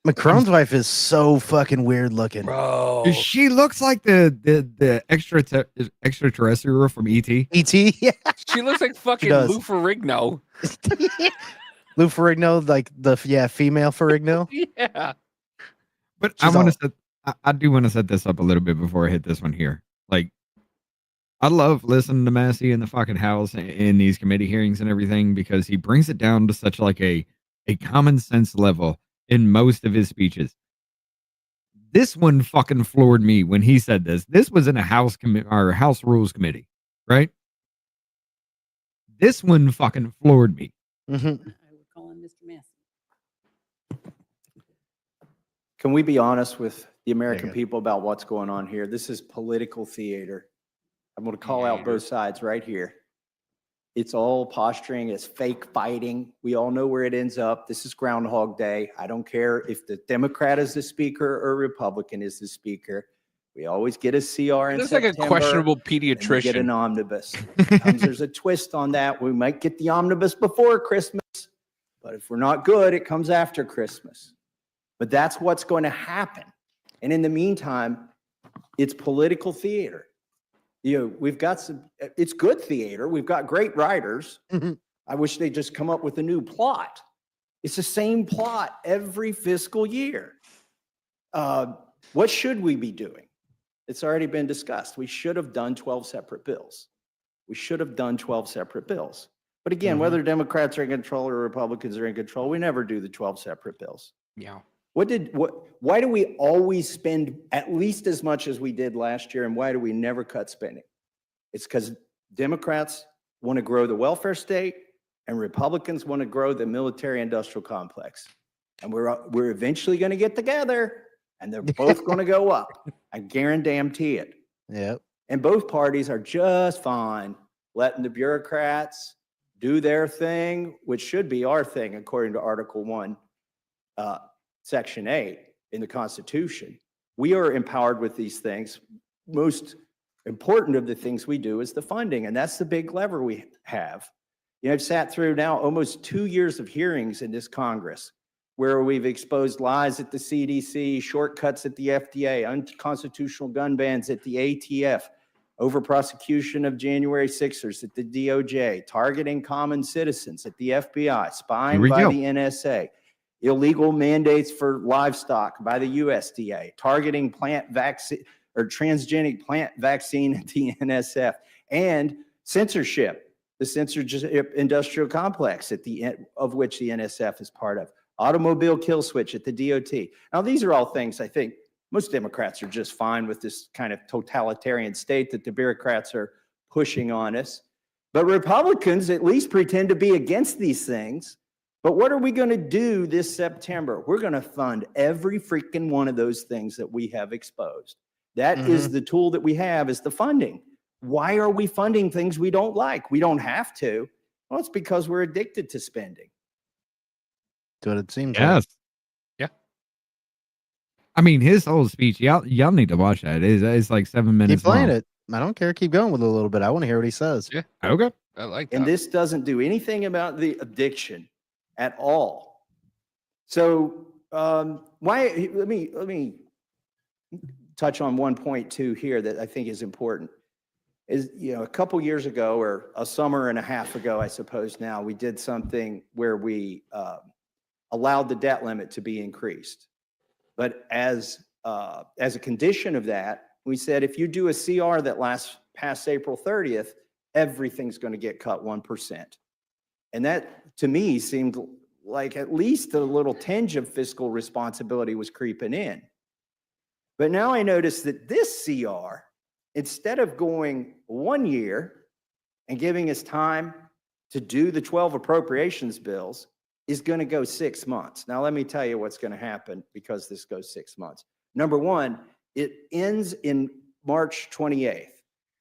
Macron's wife is so fucking weird looking. Bro. She looks like the extraterrestrial from E.T. E.T. Yeah. She looks like fucking does. Lou Ferrigno. Lou Ferrigno, like the female Ferrigno. Yeah. But She's I do want to set this up a little bit before I hit this one here. Like, I love listening to Massey in the fucking House in these committee hearings and everything, because he brings it down to such like a common sense level in most of his speeches. This one fucking floored me when he said this. This was in a House Rules Committee, right? This one fucking floored me. Mm-hmm. I would call him Mr. Massey. Can we be honest with the American go. people about what's going on here? This is political theater. I'm going to call out both sides right here. It's all posturing. It's fake fighting. We all know where it ends up. This is Groundhog Day. I don't care if the Democrat is the speaker or Republican is the speaker. We always get a CR in Looks like September. a questionable and we get pediatrician. an omnibus. Sometimes there's a twist on that. We might get the omnibus before Christmas, but if we're not good, it comes after Christmas. But that's what's going to happen. And in the meantime, it's political theater. You know, we've got it's good theater. We've got great writers. I wish they'd just come up with a new plot. It's the same plot every fiscal year. What should we be doing? It's already been discussed. We should have done 12 separate bills. We should have done 12 separate bills. But again, whether Democrats are in control or Republicans are in control, we never do the 12 separate bills. Yeah. Why do we always spend at least as much as we did last year, and why do we never cut spending? It's because Democrats want to grow the welfare state and Republicans want to grow the military industrial complex. And we're eventually going to get together and they're both going to go up. I guarantee it. Yep. And both parties are just fine letting the bureaucrats do their thing, which should be our thing according to Article 1. Section 8 in the Constitution. We are empowered with these things. Most important of the things we do is the funding, and that's the big lever we have. You know, I've sat through now almost 2 years of hearings in this Congress where we've exposed lies at the CDC, shortcuts at the FDA, unconstitutional gun bans at the ATF, over prosecution of January 6ers at the DOJ, targeting common citizens at the FBI, spying by the NSA, illegal mandates for livestock by the USDA, targeting plant vaccine or transgenic plant vaccine at the NSF, and censorship, the censorship industrial complex at the end of which the NSF is part of, automobile kill switch at the DOT. Now, these are all things I think most Democrats are just fine with, this kind of totalitarian state that the bureaucrats are pushing on us. But Republicans at least pretend to be against these things. But what are we going to do this September? We're going to fund every freaking one of those things that we have exposed. That is the tool that we have, is the funding. Why are we funding things we don't like? We don't have to. Well, it's because we're addicted to spending. That's what it seems Yes. like. Yeah. I mean, his whole speech, y'all need to watch that. It's like 7 minutes Keep playing long. it. I don't care. Keep going with it a little bit. I want to hear what he says. Yeah. Okay. I like that. And this doesn't do anything about the addiction at all. So let me touch on one point too here that I think is important. Is, you know, a couple years ago, or a summer and a half ago, I suppose now, we did something where we allowed the debt limit to be increased. But as a condition of that, we said if you do a CR that lasts past April 30th, everything's going to get cut 1%. And that, to me, seemed like at least a little tinge of fiscal responsibility was creeping in. But now I notice that this CR instead of going 1 year and giving us time to do the 12 appropriations bills, is going to go 6 months. Now, let me tell you what's going to happen because this goes 6 months. Number one, it ends in March 28th,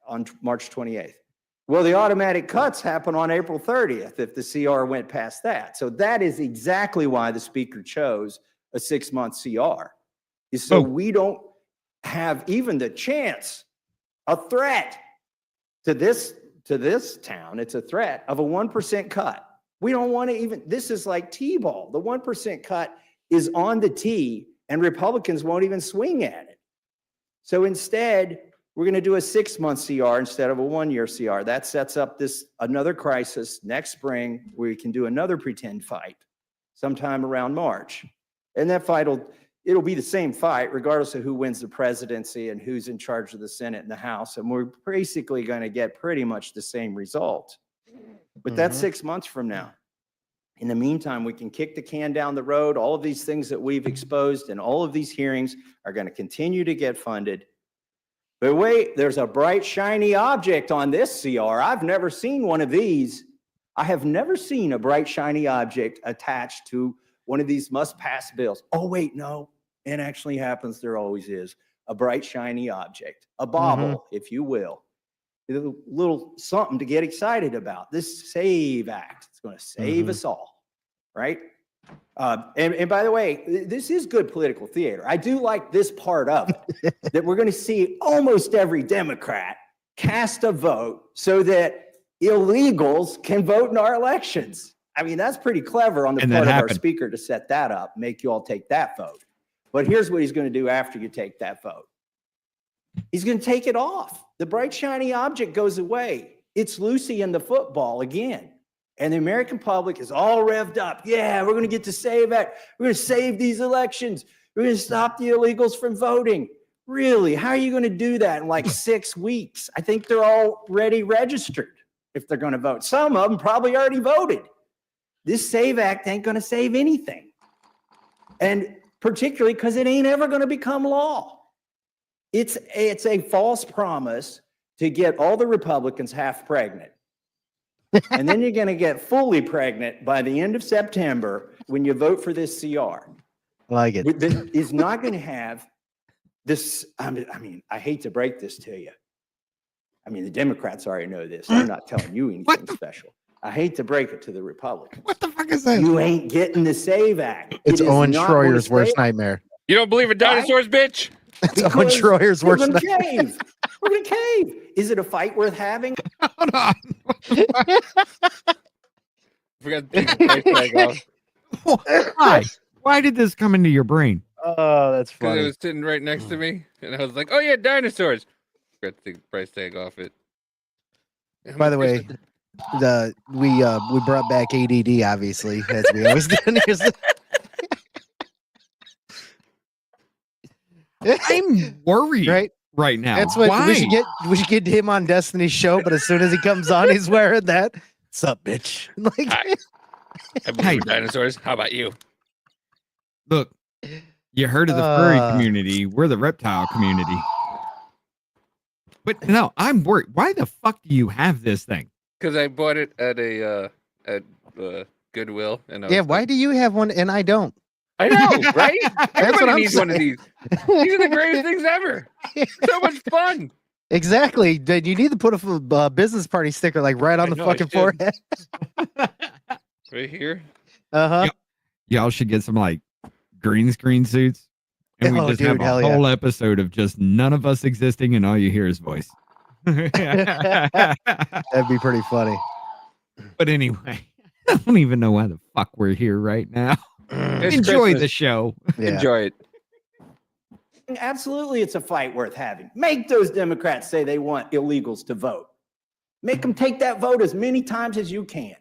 on March 28th. Well, the automatic cuts happen on April 30th if the CR went past that. So that is exactly why the speaker chose a 6-month CR. Is so we don't have even the chance, a threat to this town. It's a threat of a 1% cut. We don't want to even, this is like T-ball. The 1% cut is on the tee and Republicans won't even swing at it. So instead, we're going to do a 6-month CR instead of a 1-year CR. That sets up another crisis next spring where we can do another pretend fight sometime around March. And that fight it'll be the same fight regardless of who wins the presidency and who's in charge of the Senate and the House. And we're basically going to get pretty much the same result. But that's 6 months from now. In the meantime, we can kick the can down the road. All of these things that we've exposed and all of these hearings are going to continue to get funded. But wait, there's a bright, shiny object on this CR. I've never seen one of these. I have never seen a bright, shiny object attached to one of these must-pass bills. Oh, wait, no. It actually happens. There always is a bright, shiny object, a bauble, if you will. A little something to get excited about. This SAVE Act. It's going to save us all, right? And by the way, this is good political theater. I do like this part of it, that we're going to see almost every Democrat cast a vote so that illegals can vote in our elections. I mean, that's pretty clever on the part of our speaker to set that up, make you all take that vote. But here's what he's going to do after you take that vote. He's going to take it off. The bright, shiny object goes away. It's Lucy and the football again. And the American public is all revved up. Yeah, we're going to get to SAVE Act. We're going to save these elections. We're going to stop the illegals from voting. Really? How are you going to do that in like 6 weeks? I think they're already registered if they're going to vote. Some of them probably already voted. This SAVE Act ain't going to save anything. And particularly because it ain't ever going to become law. It's a false promise to get all the Republicans half pregnant. And then you're going to get fully pregnant by the end of September when you vote for this CR. Like it. Is not going to have this. I mean, I hate to break this to you. I mean, the Democrats already know this. I'm not telling you anything special. I hate to break it to the Republicans. What the fuck is that? You ain't getting the SAVE Act. It's Owen Schroyer's worst nightmare. You don't believe in dinosaurs, bitch? It's Owen Schroyer's worst We're going to nightmare. cave. We're going to cave. Is it a fight worth having? Hold on. Forgot to take the price tag off. Why? Why did this come into your brain? Oh, that's Because it funny. was sitting right next to me, and I was like, "Oh yeah, dinosaurs." Forgot to take the price tag off it. By the way, we brought back ADD, obviously, as we always do. I'm worried right now. That's what Why? we should get him on Destiny's show, but as soon as he comes on, he's wearing that. What's up, bitch? Like, I believe in dinosaurs. How about you? Look, you heard of the furry community. We're the reptile community. But no, I'm worried. Why the fuck do you have this thing? Because I bought it at a Goodwill, and I yeah, was why like, do you have one and I don't? I know, right? what Everybody I'm needs one of saying. these. These are the greatest things ever. So much fun. Exactly. Did you need to put a business party sticker like right on I the know, I fucking should. forehead? Right here. Uh-huh. Y'all should get some like green screen suits. And we Oh, just dude, have a hell yeah. whole episode of just none of us existing and all you hear is voice. That'd be pretty funny. But anyway, I don't even know why the fuck we're here right now. It's Enjoy Christmas. the show. Yeah. Enjoy it. Absolutely, it's a fight worth having. Make those Democrats say they want illegals to vote. Make them take that vote as many times as you can,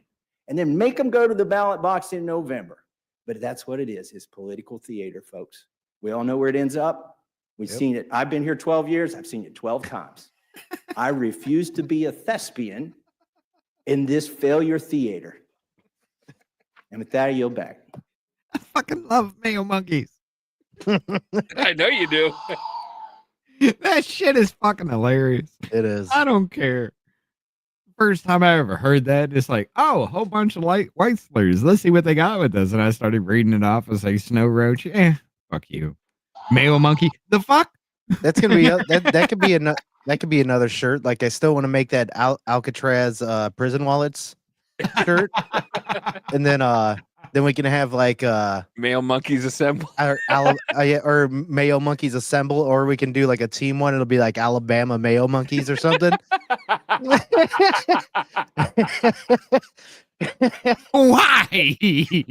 and then make them go to the ballot box in November. But that's what it is political theater, folks. We all know where it ends up. We've seen it. I've been here 12 years. I've seen it 12 times. I refuse to be a thespian in this failure theater. And with that, I yield back. I fucking love male monkeys. I know you do. That shit is fucking hilarious. It is. I don't care. First time I ever heard that, it's like, oh, a whole bunch of white slurs. Let's see what they got with this. And I started reading it off. It's like snow roach. Fuck you. Male monkey. The fuck? That's gonna be that could be another shirt. Like I still want to make that Alcatraz prison wallets shirt, and then we can have like Male monkeys assemble. or Mayo Monkeys Assemble, or we can do like a team one. It'll be like Alabama Mayo Monkeys or something. Why?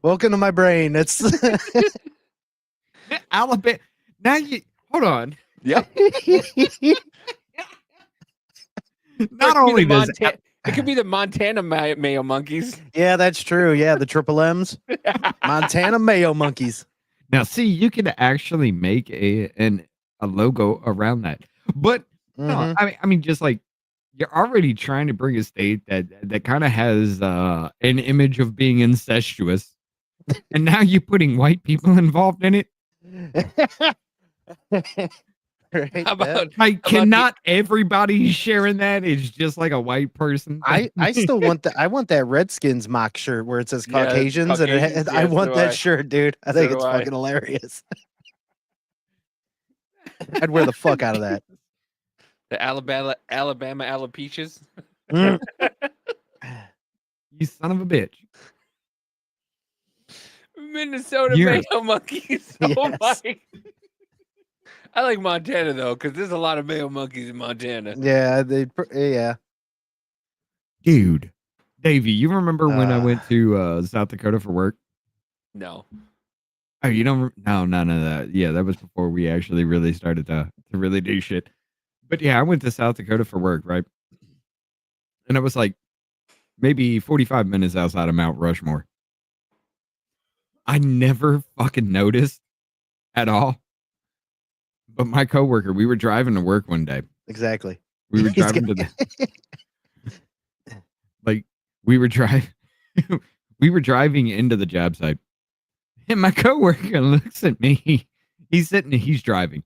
Welcome to my brain. It's Alabama. Now you hold on. Yep. Not only does it could be the Montana Mayo monkeys. Yeah, that's true. Yeah, the triple M's, Montana Mayo Monkeys. now see, you can actually make a logo around that, but no, I mean, just like you're already trying to bring a state that kind of has an image of being incestuous, and now you're putting white people involved in it. Right, How about Like, cannot everybody sharing that is just like a white person? I still want that. I want that Redskins mock shirt where it says Yeah, Caucasians, and Caucasians, I yeah, so want do that I. shirt, dude. I So think do it's I. fucking hilarious. I'd wear the fuck out of that. the Alabama alopecias? Mm. You son of a bitch. Minnesota You're- Mayo monkeys. Oh Yes. my! I like Montana though, because there's a lot of Mayo monkeys in Montana. Yeah, yeah. Dude, Davey, you remember when I went to South Dakota for work? No. Oh, you don't? No, none of that. Yeah, that was before we actually really started to really do shit. But yeah, I went to South Dakota for work, right? And I was like maybe 45 minutes outside of Mount Rushmore. I never fucking noticed at all. But my coworker, we were driving to work one day. Exactly. We were He's driving to the we were driving we were driving into the job site. And my coworker looks at me. He's driving.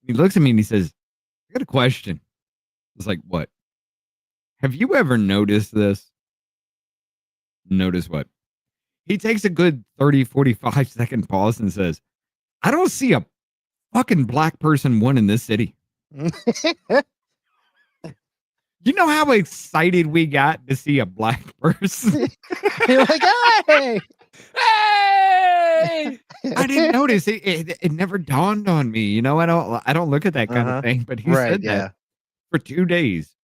He looks at me and he says, I got a question. I was like, what? Have you ever noticed this? Notice what? He takes a good 30, 45 second pause and says, I don't see a fucking black person one in this city. You know how excited we got to see a black person? You're like, hey! Hey! I didn't notice it. It never dawned on me. You know, I don't look at that kind of thing. But he Right, said yeah. that for 2 days.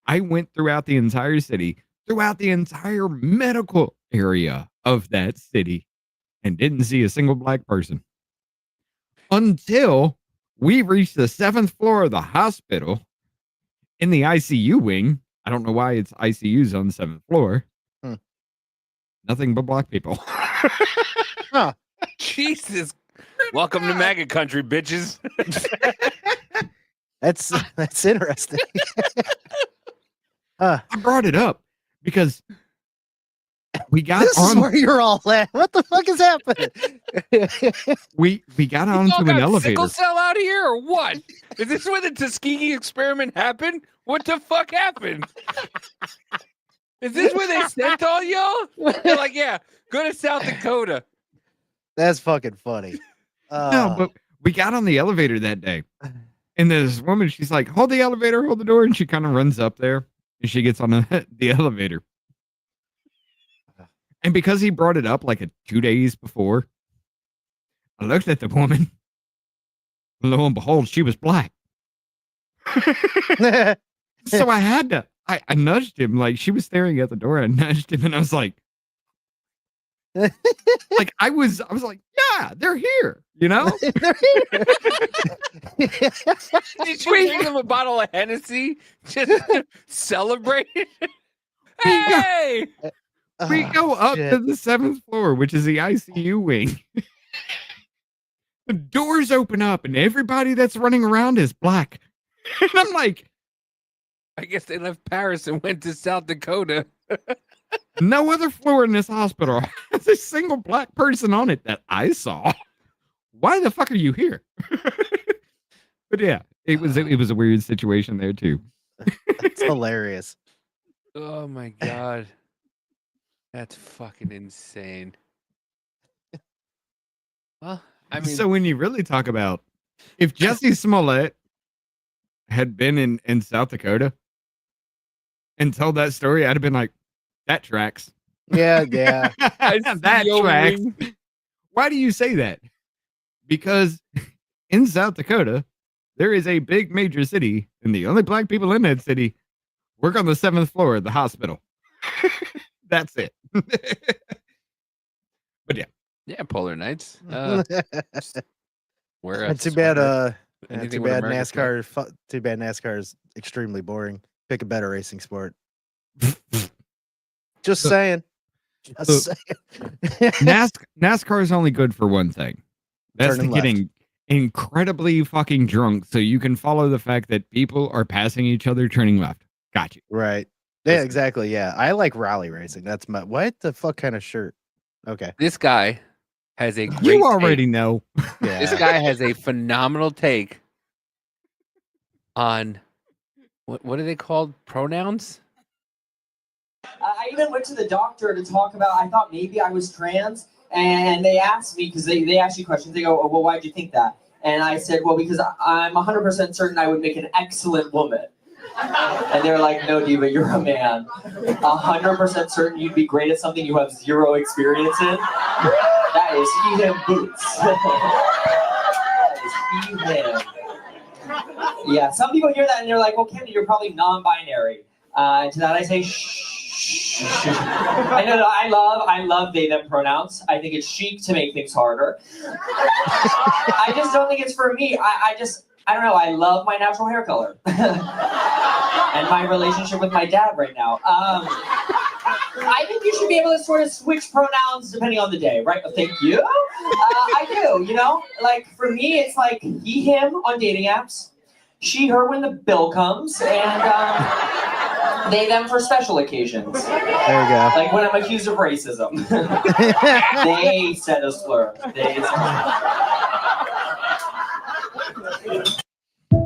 I went throughout the entire city, throughout the entire medical area of that city, and didn't see a single black person until we reached the 7th floor of the hospital in the ICU wing. I don't know why it's ICUs on the 7th floor. Nothing but black people. Huh. Jesus. Welcome to MAGA country, bitches. That's interesting. I brought it up because we got This is on. where you're all at. What the fuck is happening? We got Y'all onto an got elevator. sickle cell out here or what? Is this where the Tuskegee experiment happened? What the fuck happened? Is this where they sent all y'all? They're like, yeah, go to South Dakota. That's fucking funny. No, but we got on the elevator that day, and this woman, she's like, "Hold the elevator, hold the door," and she kind of runs up there, and she gets on the elevator. And because he brought it up like 2 days before, I looked at the woman. Lo and behold, she was black. So I had to. I nudged him, like she was staring at the door. I nudged him, and I was like, I was like, yeah, they're here. You know? Did you bring them a bottle of Hennessy just to celebrate? Hey! We go up shit. to the 7th floor, which is the ICU wing. The doors open up, and everybody that's running around is black. And I'm like, I guess they left Paris and went to South Dakota. no other floor in this hospital has a single black person on it that I saw. Why the fuck are you here? But yeah, it was a weird situation there too. It's hilarious. Oh my god. That's fucking insane. Well, I mean, So when you really talk about if Jesse Smollett had been in South Dakota and told that story, I'd have been like, that tracks. Yeah. That tracks. Why do you say that? Because in South Dakota, there is a big major city, and the only black people in that city work on the 7th floor of the hospital. That's it. But yeah. Yeah, Polar Nights. Where else? Too bad. Anything Too with bad American flag? NASCAR. Too bad NASCAR is extremely boring. Pick a better racing sport. Just saying. Just saying. NASCAR is only good for one thing. That's Turning the left. getting incredibly fucking drunk so you can follow the fact that people are passing each other turning left. Got you. Right. Yeah, exactly. Yeah. I like rally racing. That's my what the fuck kind of shirt? Okay. This guy has a great You already take. know. Yeah. This guy has a phenomenal take on what are they called? Pronouns? I even went to the doctor to talk about, I thought maybe I was trans, and they asked me, because they ask you questions, they go, oh, well, why'd you think that? And I said, well, because I'm 100% certain I would make an excellent woman. And they're like, no, Diva, you're a man. 100% certain you'd be great at something you have zero experience in. That is he, him, boots. That is he, him. Yeah, some people hear that and they're like, well, Kennedy, you're probably non-binary. To that I say, shh. I know, I love they, them pronouns. I think it's chic to make things harder. I just don't think it's for me. I don't know, I love my natural hair color. And my relationship with my dad right now. I think you should be able to sort of switch pronouns depending on the day, right? Thank you. I do, you know? Like, for me, it's like he, him on dating apps, she, her when the bill comes, and they, them for special occasions. There you go. Like when I'm accused of racism. They said a slur.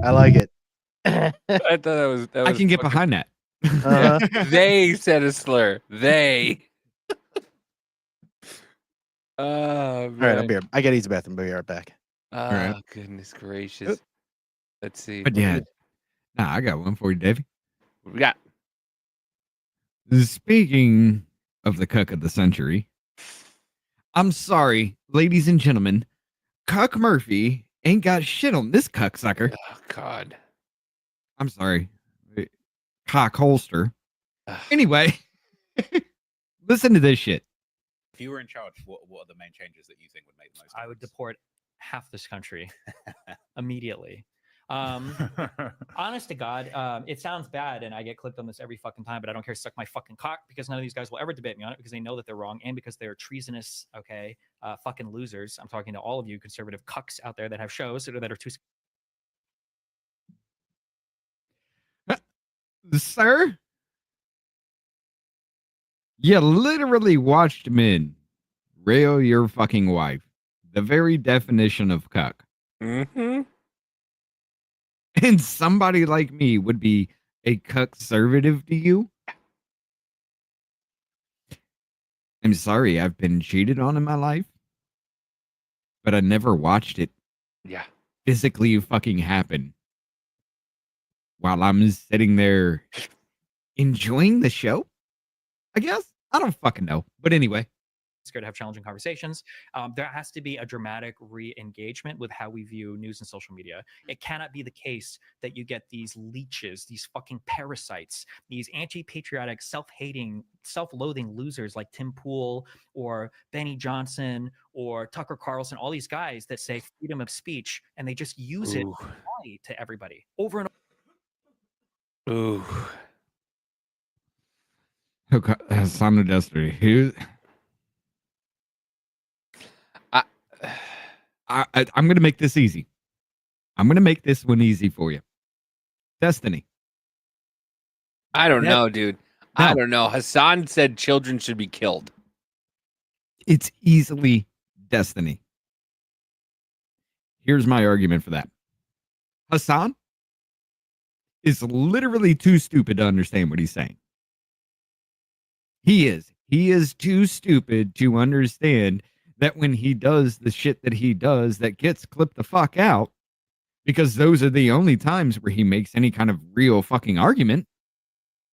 I like it. I thought that was I can get behind that. Uh-huh. They said a slur. They. All right, I'll be. I gotta use the bathroom. I'll be right back. Oh, right. goodness gracious. Let's see. But yeah, nah, I got one for you, Davey. What we got? Speaking of the cuck of the century, I'm sorry, ladies and gentlemen, Cuck Murphy ain't got shit on this cucksucker. Oh, God. I'm sorry. Cock holster. Anyway, listen to this shit. If you were in charge, what are the main changes that you think would make the most difference? I would deport half this country immediately. Honest to God, it sounds bad, and I get clipped on this every fucking time, but I don't care. Suck my fucking cock, because none of these guys will ever debate me on it, because they know that they're wrong, and because they're treasonous, okay, fucking losers. I'm talking to all of you conservative cucks out there that have shows that are too. Sir, you literally watched men rail your fucking wife. The very definition of cuck. Mm-hmm. And somebody like me would be a cuck-servative to you? I'm sorry, I've been cheated on in my life, but I never watched it physically fucking happen while I'm sitting there enjoying the show, I guess? I don't fucking know. But anyway. Scared to have challenging conversations. There has to be a dramatic re-engagement with how we view news and social media. It cannot be the case that you get these leeches, these fucking parasites, these anti-patriotic, self-hating, self-loathing losers like Tim Pool or Benny Johnson or Tucker Carlson, all these guys that say freedom of speech, and they just use it to everybody over and over. Ooh. Okay, Hassan Destiny. Who? I'm going to make this easy. I'm going to make this one easy for you. Destiny. I don't know, dude. I don't know. Hassan said children should be killed. It's easily Destiny. Here's my argument for that. Hassan is literally too stupid to understand what he's saying. He is. He is too stupid to understand that when he does the shit that he does that gets clipped the fuck out, because those are the only times where he makes any kind of real fucking argument,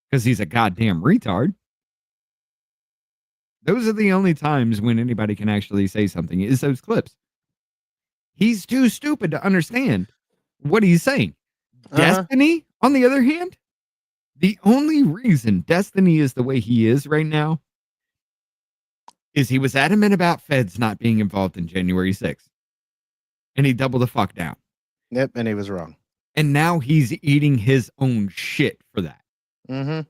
because he's a goddamn retard. Those are the only times when anybody can actually say something, is those clips. He's too stupid to understand what he's saying. Destiny, on the other hand, the only reason Destiny is the way he is right now is he was adamant about feds not being involved in January 6th. And he doubled the fuck down. Yep, and he was wrong. And now he's eating his own shit for that. Mm-hmm.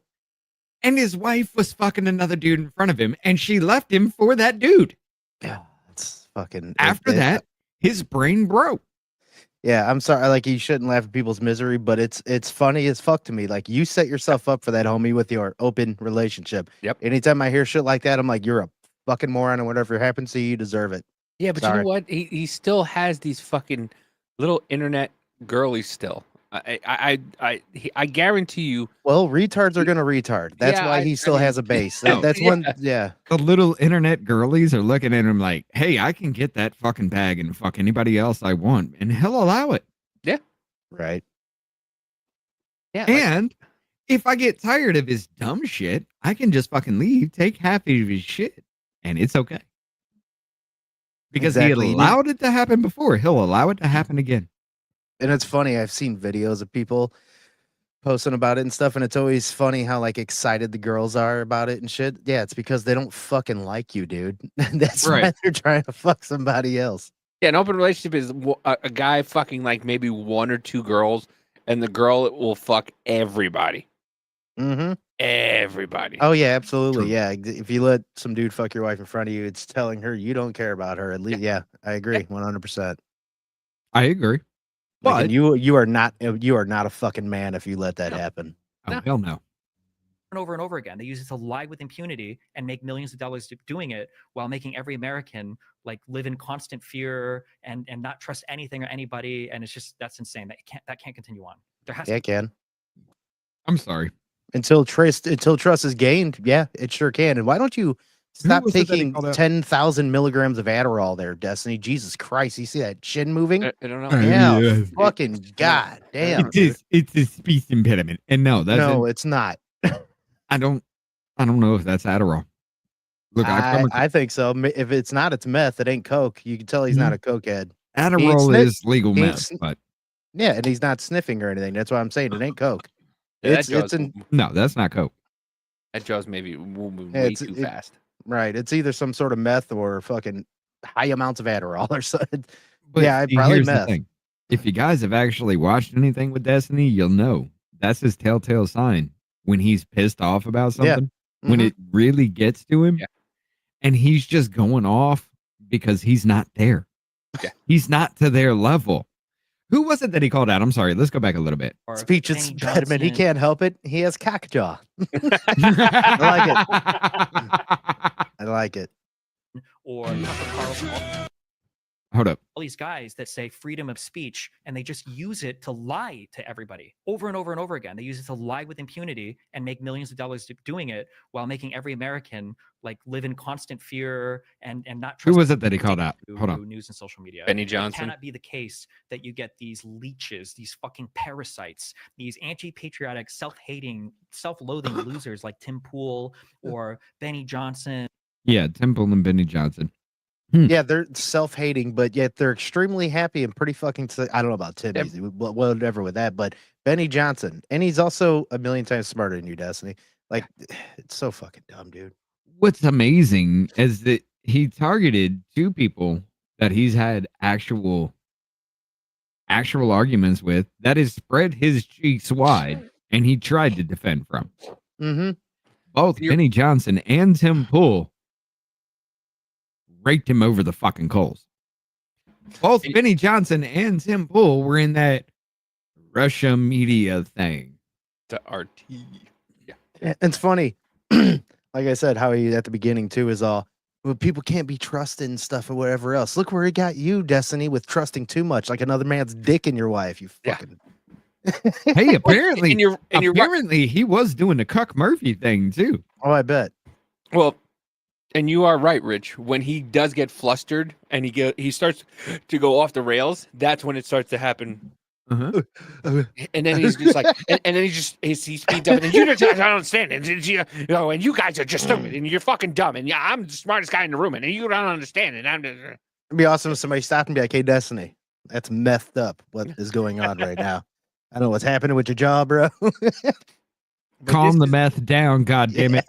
And his wife was fucking another dude in front of him, and she left him for that dude. Yeah, it's fucking. After that, his brain broke. Yeah, I'm sorry. Like, you shouldn't laugh at people's misery, but it's funny as fuck to me. Like, you set yourself up for that, homie, with your open relationship. Yep. Anytime I hear shit like that, I'm like, you're a fucking moron, and whatever happens to you, you deserve it. Yeah, but you know what? He still has these fucking little internet girlies still. I guarantee you. Well, retards are gonna retard. That's Yeah, why he still has a base. That's one. Yeah. The little internet girlies are looking at him like, hey, I can get that fucking bag and fuck anybody else I want, and he'll allow it. Yeah. Right. Yeah. And if I get tired of his dumb shit, I can just fucking leave, take half of his shit, and it's okay. Because Exactly. he allowed it to happen before, he'll allow it to happen again. And it's funny. I've seen videos of people posting about it and stuff, and it's always funny how like excited the girls are about it and shit. Yeah, it's because they don't fucking like you, dude. That's why Right. they're trying to fuck somebody else. Yeah, an open relationship is a guy fucking like maybe one or two girls, and the girl will fuck everybody. Mm-hmm. Everybody. Oh yeah, absolutely. Yeah, if you let some dude fuck your wife in front of you, it's telling her you don't care about her. At least, yeah, I agree, 100%. I agree. Like, But and you are not a fucking man if you let that happen. Oh, hell no. Over and over again. They use it to lie with impunity and make millions of dollars doing it, while making every American like live in constant fear and not trust anything or anybody. And it's just, that's insane. That can't continue on. There has Yeah, to it can. I'm sorry. Until trust is gained, yeah, it sure can. And why don't you stop was it that he taking called out? 10,000 milligrams of Adderall there, Destiny? Jesus Christ, you see that chin moving? I don't know. Yeah, Yeah. fucking god damn. It's a speech impediment. And no, that's No, it's not. I don't know if that's Adderall. Look, I think so. If it's not, it's meth. It ain't coke. You can tell he's not a cokehead. He ain't Adderall is legal he ain't meth, but yeah, and he's not sniffing or anything. That's why I'm saying it ain't coke. Yeah, It's in no, that's not coke. That Joe's maybe moving Yeah, way it's- too it- fast. right. It's either some sort of meth or fucking high amounts of Adderall or something. But Yeah, see, probably here's the meth. thing. If you guys have actually watched anything with Destiny, you'll know that's his telltale sign when he's pissed off about Yeah. something, when Mhm. it really gets to him, and he's just going off because he's not there. Yeah. He's not to their level. Who was it that he called out? I'm sorry. Let's go back a little bit. Speech Benny impediment. He Johnson. can't help it. He has cockjaw. I like it. Or Tucker Carlson. Hold up. All these guys that say freedom of speech, and they just use it to lie to everybody over and over and over again. They use it to lie with impunity and make millions of dollars doing it, while making every American like live in constant fear and not trust. Who was it that he called out? through Hold on. news and social media. Benny It Johnson. cannot be the case that you get these leeches, these fucking parasites, these anti-patriotic, self-hating, self-loathing losers like Tim Pool or Benny Johnson. Yeah, Temple and Benny Johnson. Yeah, they're self-hating, but yet they're extremely happy and pretty fucking. I don't know about Tim, Easy, whatever with that, but Benny Johnson, and he's also a million times smarter than you, Destiny. Like, it's so fucking dumb, dude. What's amazing is that he targeted two people that he's had actual arguments with, that has spread his cheeks wide, and he tried to defend from. Mm-hmm. Both Benny Johnson and Tim Pool raked him over the fucking coals. Both Benny Johnson and Tim Pool were in that Russia media thing. To RT. Yeah. It's funny, like I said, how he at the beginning too is all, well, people can't be trusted and stuff or whatever else. Look where he got you, Destiny, with trusting too much, like another man's dick in your wife. You fucking. Hey, apparently, And you're right. apparently he was doing the Cuck Murphy thing too. Oh, I bet. Well, and you are right, Rich. When he does get flustered and he starts to go off the rails, that's when it starts to happen. And then he's just like, and then he speeds up, and you just don't understand, and and you guys are just stupid, and you're fucking dumb, and yeah, I'm the smartest guy in the room, and you don't understand, and I'm. It'd be awesome if somebody stopped and be like, "Hey, Destiny, that's messed up. What is going on right now? I don't know what's happening with your jaw, bro." Calm the meth down, goddammit.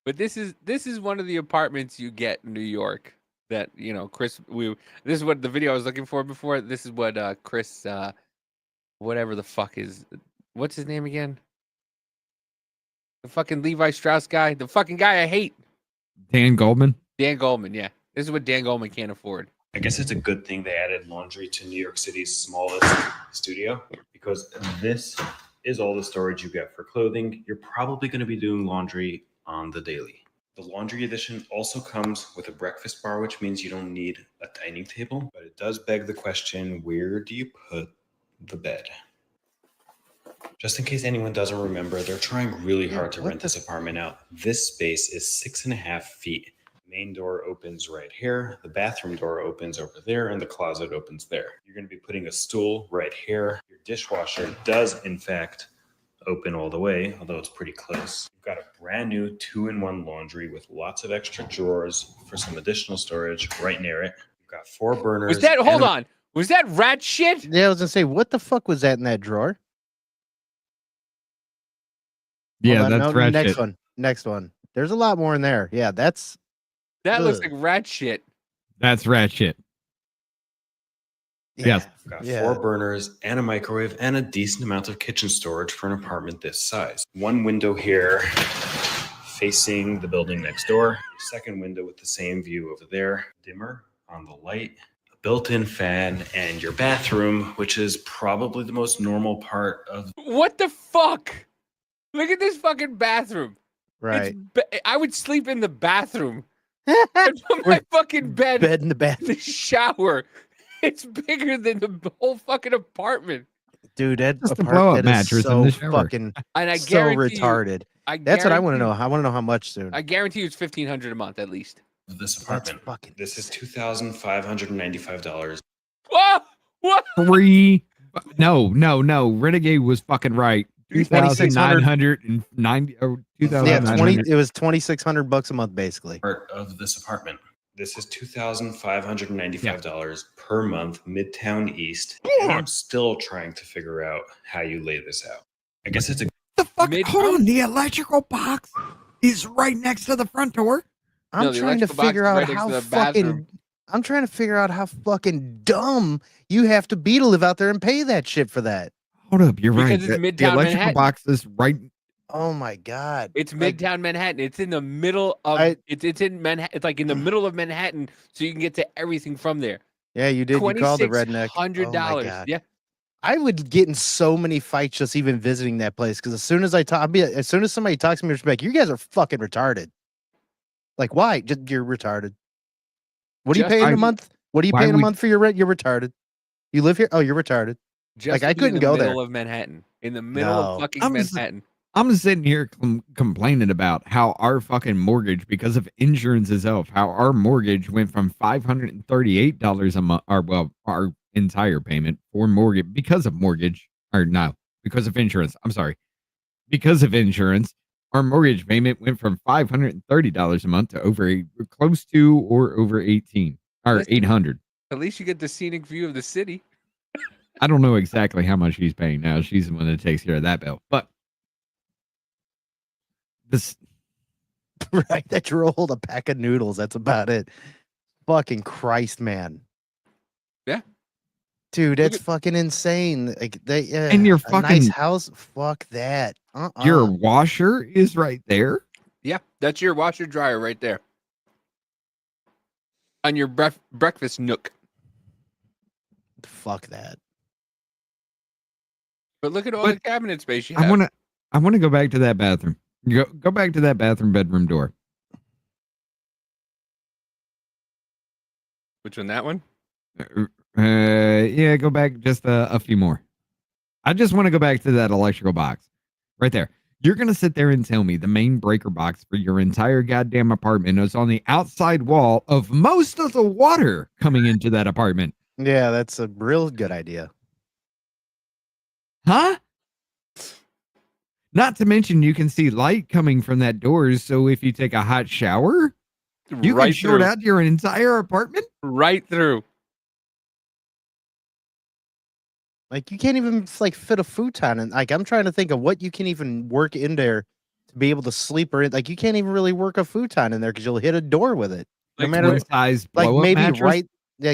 But this is one of the apartments you get in New York that, Chris, this is what the video I was looking for before. This is what Chris, whatever the fuck what's his name again? The fucking Levi Strauss guy, the fucking guy I hate. Dan Goldman. Dan Goldman, yeah. This is what Dan Goldman can't afford. I guess it's a good thing they added laundry to New York City's smallest studio, because this is all the storage you get for clothing. You're probably going to be doing laundry on the daily. The laundry edition also comes with a breakfast bar, which means you don't need a dining table, but it does beg the question, where do you put the bed? Just in case anyone doesn't remember, they're trying really hard to rent this apartment out. This space is 6.5 feet. Main door opens right here, the bathroom door opens over there, and the closet opens there. You're going to be putting a stool right here. Your dishwasher does, in fact, open all the way, although it's pretty close. You've got a brand new 2-in-1 laundry with lots of extra drawers for some additional storage right near it. You've got 4 burners. Hold on. Was that rat shit? Yeah, I was gonna say, what the fuck was that in that drawer? Yeah, Hold on, that's no, rat next shit. one. Next one. There's a lot more in there. Yeah, That looks Ugh. like rat shit. That's rat shit. Yes. Got 4 burners and a microwave and a decent amount of kitchen storage for an apartment this size. One window here facing the building next door. Second window with the same view over there. Dimmer on the light. A built-in fan, and your bathroom, which is probably the most normal part of. What the fuck? Look at this fucking bathroom. Right. I would sleep in the bathroom. I'd put my fucking bed in the bathroom. The shower. It's bigger than the whole fucking apartment. Dude, that Just a blow-up apartment is mattress in so the shower. fucking And I so guarantee you- retarded. I That's what I want to guarantee- know. I want to know how much soon. I guarantee you it's $1,500 a month at least. This apartment. This is $2,595. What? What? No. Renegade was fucking right. 2,990 or 2,900. It was $2,600 a month, basically. Part of this apartment. This is $2,595 per month, Midtown East. And I'm still trying to figure out how you lay this out. I guess it's a Hold on, the electrical box is right next to the front door. I'm No, the trying to electrical box figure is out right next how to the fucking. bathroom. I'm trying to figure out how fucking dumb you have to be to live out there and pay that shit for that. Hold up, you're Because right. it's The Midtown electrical Manhattan. box is right. Oh my god! It's Midtown Manhattan. It's in the middle of it's in Manhattan. It's like in the middle of Manhattan, so you can get to everything from there. Yeah, you did. You called the redneck. $2,600. Oh my God. Yeah. I would get in so many fights just even visiting that place because as soon as I talk, as soon as somebody talks to me, respect, you guys are fucking retarded. Like, why? Just you're retarded. What are you Just paying to a be- month? What are you Why paying a would- month for your rent? You're retarded. You live here? Oh, you're retarded. Just Like, to I be couldn't in the go there. middle of Manhattan. In the middle No. of fucking I'm just- Manhattan. I'm sitting here complaining about how our fucking mortgage, because of insurance itself, how our mortgage went from $538 a month, or well, our entire payment for mortgage because of mortgage, or no, because of insurance. I'm sorry, because of insurance, our mortgage payment went from $530 a month to close to or over 18 or Listen. 800. At least you get the scenic view of the city. I don't know exactly how much she's paying now. She's the one that takes care of that bill, but this. Right, that you rolled a pack of noodles. That's about it. Fucking Christ, man. Yeah. Dude, that's fucking insane. Like they And your a nice fucking- house. Fuck that. Your washer is right there. Yeah, that's your washer dryer right there. On your breakfast nook. Fuck that. But look at all the cabinet space you have. I want to go back to that bathroom. Go back to that bathroom bedroom door. Which one? That one? Yeah, go back just a few more. I just want to go back to that electrical box right there. You're going to sit there and tell me the main breaker box for your entire goddamn apartment is on the outside wall of most of the water coming into that apartment. Yeah, that's a real good idea. Huh? Not to mention you can see light coming from that door, so if you take a hot shower, you Right can short through. out your entire apartment? Right through. Like you can't even like fit a futon, and like I'm trying to think of what you can even work in there to be able to sleep or like you can't even really work a futon in there because you'll hit a door with it. No Like matter Twin size like blow-up maybe mattress?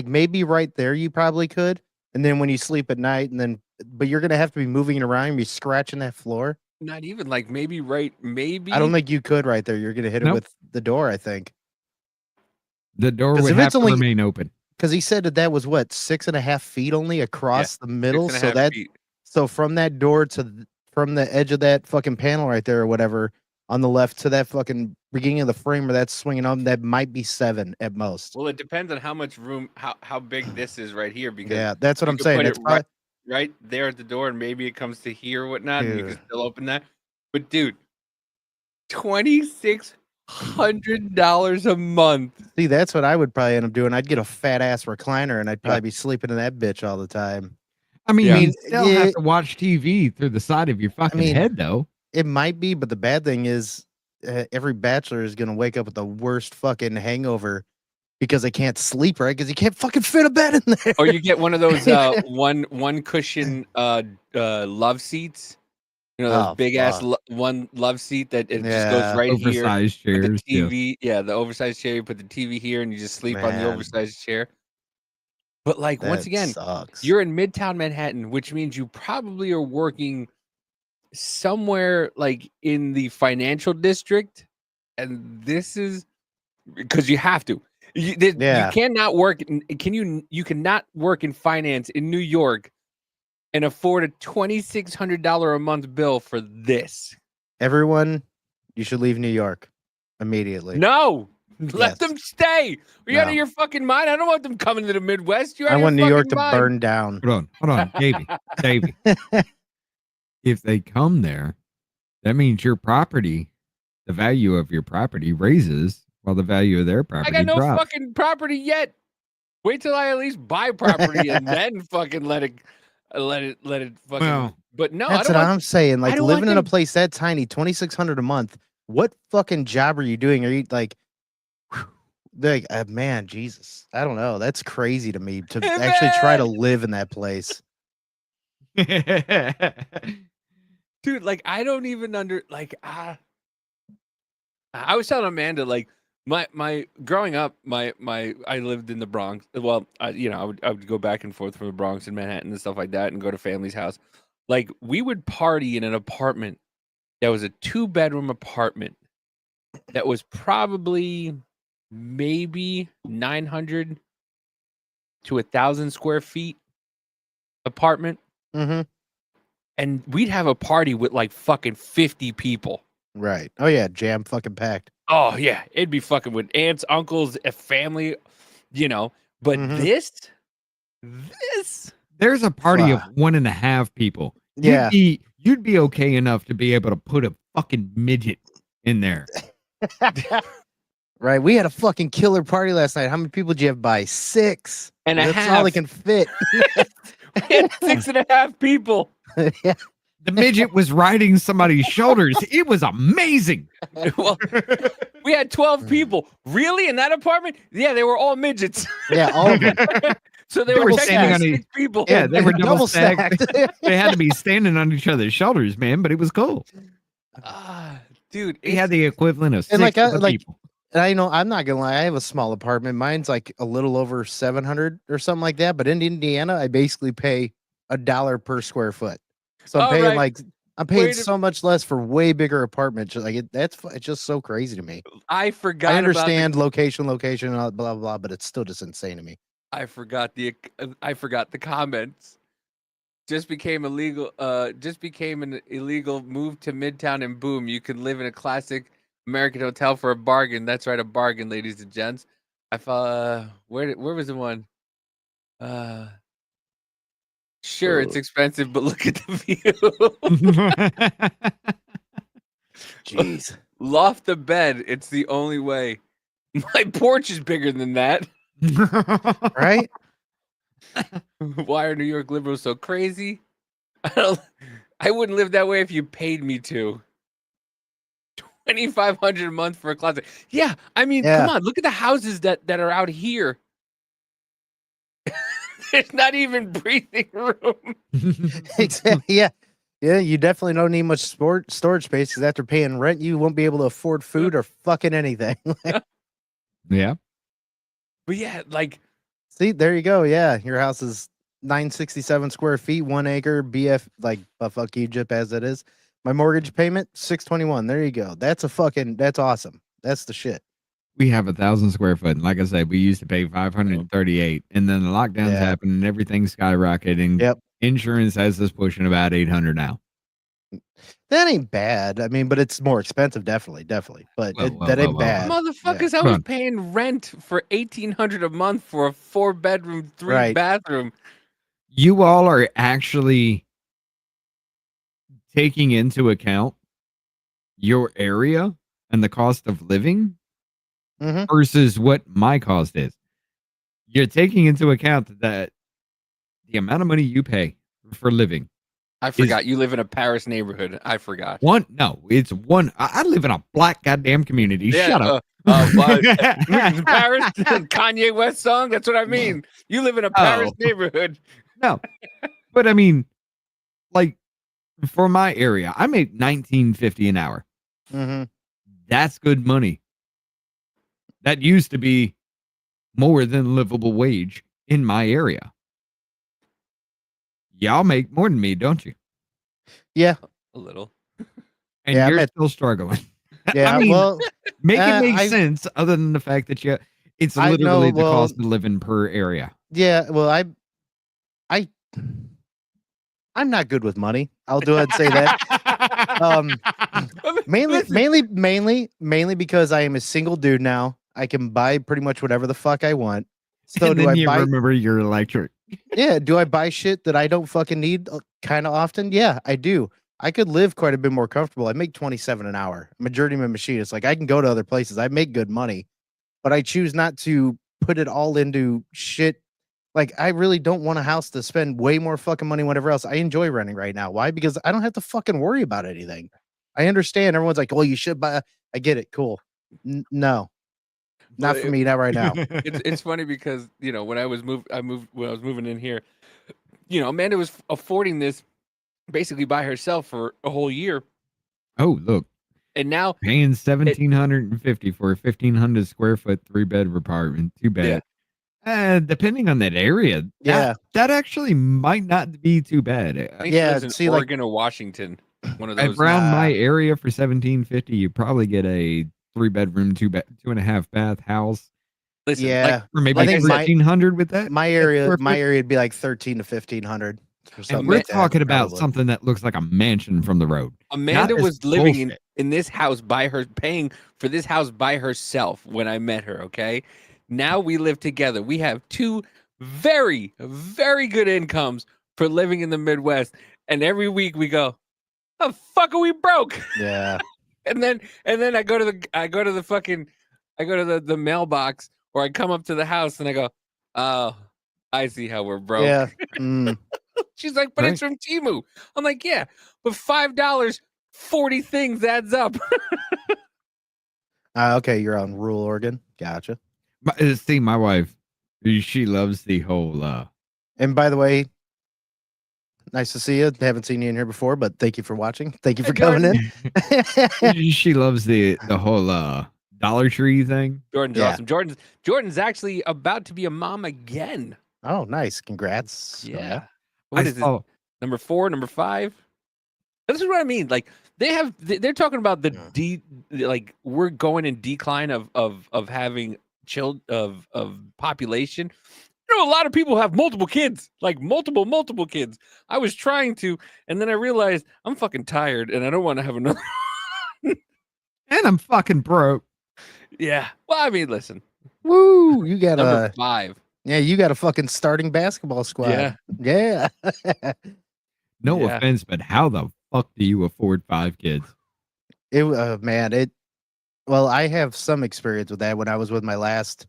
maybe right there you probably could, and then when you sleep at night, and then but you're gonna have to be moving it around and be scratching that floor. Not even like maybe maybe. I don't think you could right there. You're gonna hit it Nope. with the door. I think The door 'Cause would if have it's to only- remain open. because he said that was what 6.5 feet only across the middle. 6.5 So that feet. so from that door to from the edge of that fucking panel right there or whatever on the left to that fucking beginning of the frame where that's swinging on, that might be 7 at most. Well, it depends on how much room, how big this is right here. Because Yeah, that's what you I'm could saying. put That's it probably, right there at the door, and maybe it comes to here or whatnot, and you can Dude. still open that. But dude, $2,600 a month. see, that's what I would probably end up doing. I'd get a fat ass recliner and I'd probably be sleeping in that bitch all the time. I mean, Yeah. you still Yeah. have to watch TV through the side of your fucking mean, head, though. It might be, but the bad thing is every bachelor is going to wake up with the worst fucking hangover because they can't sleep right because you can't fucking fit a bed in there. Or you get one of those one cushion love seats. You know, those Oh, big ass fuck. one love seat that it just Yeah. goes right here. Oversized Put the chairs. Yeah. TV, yeah, the oversized chair. You put the TV here, and you just sleep on the Man. oversized chair. But like once That again, sucks. you're in Midtown Manhattan, which means you probably are working somewhere like in the financial district, and this is because you have to. You Yeah. cannot work. You cannot work in finance in New York and afford a $2,600 a month bill for this. Everyone, you should leave New York immediately. No, Yes. let them stay. Are you out No. of your fucking mind? I don't want them coming to the Midwest. You're out I of want your New York fucking to mind. burn down. Hold on, Davey. If they come there, that means your property, the value of your property raises while the value of their I property got no drops. fucking property yet. Wait till I at least buy property and then fucking let it fucking. Well, but no, That's I what don't want. I'm saying. Like don't want living in a them- place that tiny, 2,600 a month. What fucking job are you doing? Are you like, man, Jesus, I don't know. That's crazy to me to actually try to live in that place. Dude, like I don't even I was telling Amanda like my growing up I lived in the Bronx. Well, I would go back and forth from the Bronx and Manhattan and stuff like that and go to family's house. Like we would party in an apartment that was a 2-bedroom apartment that was probably maybe 900 to 1,000 square feet apartment. Mm-hmm. And we'd have a party with like fucking 50 people. Right. Oh yeah, jam fucking packed. Oh yeah, it'd be fucking with aunts, uncles, a family, But Mhm. this, There's a party of Wow. 1.5 people. Yeah. You'd be okay enough to be able to put a fucking midget in there. Right. We had a fucking killer party last night. How many people did you have by? 6. And a That's half. all they can fit. We had 6.5 people. Yeah. The midget was riding somebody's shoulders. It was amazing. Well, we had 12 people. Really? In that apartment? Yeah, they were all midgets. Yeah, all of them. So they They were were technically standing on 6 people. Yeah, they were double double stacked. stacked. They had to be standing on each other's shoulders, man, but it was cool. Dude, He had the equivalent of 6 And like, other people. and I know I'm not gonna lie, I have a small apartment. Mine's like a little over 700 or something like that. But in Indiana, I basically pay $1 per square foot. So I'm All paying right. I'm paying Wait a- so much less for way bigger apartments. It's just so crazy to me. I forgot. I about the- understand location, and all, blah blah, but it's still just insane to me. I forgot the comments. Just became illegal. Just became an illegal. Move to Midtown and boom, you can live in a classic American hotel for a bargain. That's right, a bargain, ladies and gents. Where was the one? Sure, it's expensive, but look at the view. Jeez. Loft the bed. It's the only way. My porch is bigger than that. Right? Why are New York liberals so crazy? I wouldn't live that way if you paid me to. $2,500 a month for a closet. Yeah, I mean, come on, look at the houses that are out here. There's not even breathing room. Exactly. Yeah. Yeah, you definitely don't need much storage space because after paying rent, you won't be able to afford food or fucking anything. Yeah. But yeah, like, see, there you go. Yeah, your house is 967 square feet, 1 acre, BF, like fuck Egypt as it is. My mortgage payment, 621. There you go. That's awesome. That's the shit. We have 1,000 square foot. And like I said, we used to pay 538, and then the lockdowns happened and everything skyrocketed. Yep. Insurance has us pushing about 800 now. That ain't bad. I mean, but it's more expensive, definitely. But that ain't bad. Motherfuckers, I was paying rent for $1,800 a month for a 4-bedroom, 3-bathroom. You all are actually taking into account your area and the cost of living versus what my cost is. You're taking into account that the amount of money you pay for living. I forgot you live in a Paris neighborhood. I forgot. It's one. I live in a black goddamn community. Shut up. Paris, Kanye West song. That's what I mean. You live in a Paris neighborhood. No, but I mean, like for my area, I make $19.50 an hour. That's good money. That used to be more than livable wage in my area. Y'all make more than me, don't you? Yeah, a little. And you're still struggling. Yeah, I mean, well, make it make sense other than the fact that it's literally the cost of living per area. Yeah, well, I'm not good with money. I'll do it and say that. Mainly because I am a single dude now. I can buy pretty much whatever the fuck I want. So and then you remember your electric. Yeah, do I buy shit that I don't fucking need kind of often? Yeah, I do. I could live quite a bit more comfortable. I make $27 an hour. I'm a journeyman machinist. Like I can go to other places. I make good money, but I choose not to put it all into shit. Like I really don't want a house to spend way more fucking money whatever else. I enjoy renting right now. Why? Because I don't have to fucking worry about anything. I understand everyone's like, "Oh, you should buy." I get it. Cool. No. Not for me, not right now. It's funny because when I was moving in here, Amanda was affording this basically by herself for a whole year. Oh, look. And now paying $1,750 for a 1,500 square foot 3-bed apartment, 2-bed. Yeah. Depending on that area, that actually might not be too bad. In Oregon or Washington, one of those around my area for $1,750, you probably get a 3-bedroom, 2.5 bath house. Listen, yeah, or maybe like 1,300 with that. My area would be like 1,300 to 1,500. And we're talking about something that looks like a mansion from the road. Amanda was living in this house paying for this house by herself when I met her. Okay, now we live together. We have 2 very, very good incomes for living in the Midwest, and every week we go, "Oh fuck, are we broke?" Yeah. And then I go to the mailbox, or I come up to the house and I go, "Oh, I see how we're broke." Yeah. She's like, "But it's from Temu." I'm like, "Yeah, but $5, 40 things adds up." Okay, you're on rural Oregon. Gotcha. See, my wife, she loves the whole. And by the way, nice to see you. Haven't seen you in here before, but thank you for watching. Thank you for coming in. She loves the whole Dollar Tree thing. Jordan's awesome. Jordan's actually about to be a mom again. Oh, nice. Congrats. Yeah. What is it? Number 4, number 5? This is what I mean. Like they're talking about like we're going in decline of having of population. A lot of people have multiple kids, like multiple kids. I was trying to, and then I realized I'm fucking tired and I don't want to have another. And I'm fucking broke. Yeah. Well, I mean, listen, Woo! You got Number 5. Yeah, you got a fucking starting basketball squad. Yeah. No Yeah. offense, but how the fuck do you afford 5 kids? Well, I have some experience with that. When I was with my last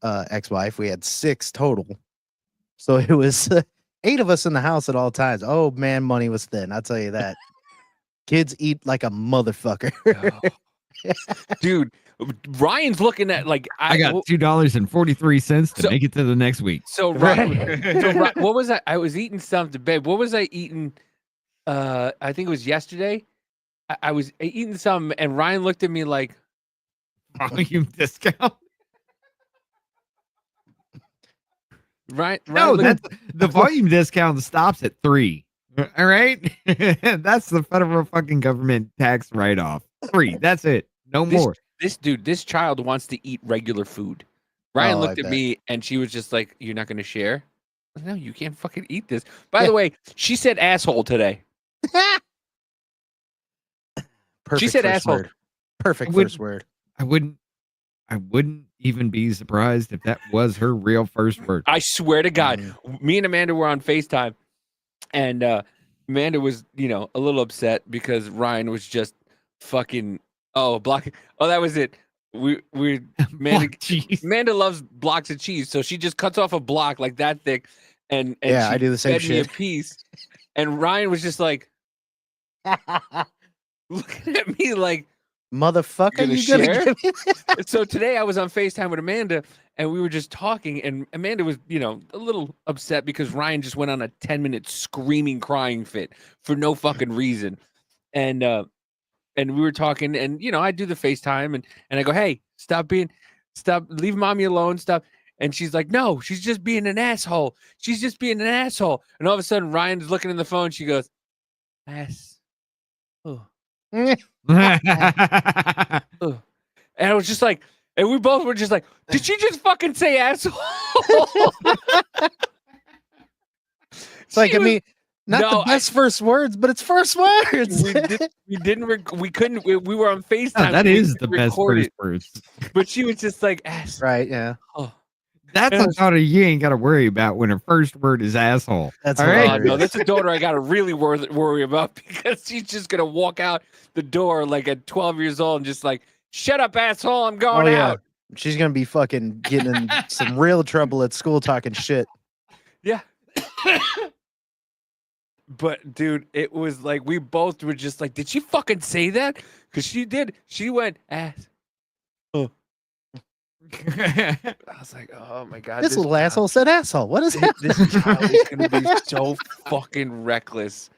ex-wife, we had 6 total. So it was 8 of us in the house at all times. Oh man, money was thin. I'll tell you that. Kids eat like a motherfucker. Dude, Ryan's looking at like I got $2.43 to So- make it to the next week. So, what was I? I was eating something, babe. What was I eating? I think it was yesterday. I was eating something, and Ryan looked at me like, Volume discount. Ryan No, looked- that's the volume discount stops at 3. All right, that's the federal fucking government tax write-off. 3. That's it. No more. This child wants to eat regular food. Ryan Oh, looked I at bet. me, and she was just like, "You're not going to share." I was like, no, you can't fucking eat this. By the way, she said asshole today. Perfect said first asshole. word. Perfect Would- first word. I wouldn't even be surprised if that was her real first word. I swear to God, me and Amanda were on FaceTime, and Amanda was, a little upset because Ryan was just fucking blocking. Oh, that was it. We Amanda, Amanda loves blocks of cheese, so she just cuts off a block like that thick, and Yeah, she I do the same fed me a shit. piece, and Ryan was just like looking at me like, Motherfucker, gonna you gonna share? give me so today I was on FaceTime with Amanda, and we were just talking, and Amanda was, a little upset because Ryan just went on a 10-minute screaming, crying fit for no fucking reason. And we were talking, and I do the FaceTime, and I go, hey, stop, leave mommy alone, stop. And she's like, no, she's just being an asshole. She's just being an asshole. And all of a sudden, Ryan's looking in the phone. She goes, ass. Oh. And I was just like, and we both were just like, did she just fucking say asshole? It's like, She I was- mean, not No, the best first words, but it's first words. we couldn't, we were on FaceTime. that we is the couldn't best record first it, words. But she was just like, ass. Right, yeah. Oh. That's And I a was- daughter you ain't got to worry about when her first word is asshole. That's all right. No, that's a daughter I got to really worry about because she's just going to walk out the door like at 12 years old and just like, shut up, asshole. I'm going out. She's gonna be fucking getting in some real trouble at school talking shit. Yeah. But dude, it was like we both were just like, did she fucking say that? Because she did. She went ass. Oh. I was like, oh my god, This little asshole said asshole. What is that? This child is gonna be so fucking reckless.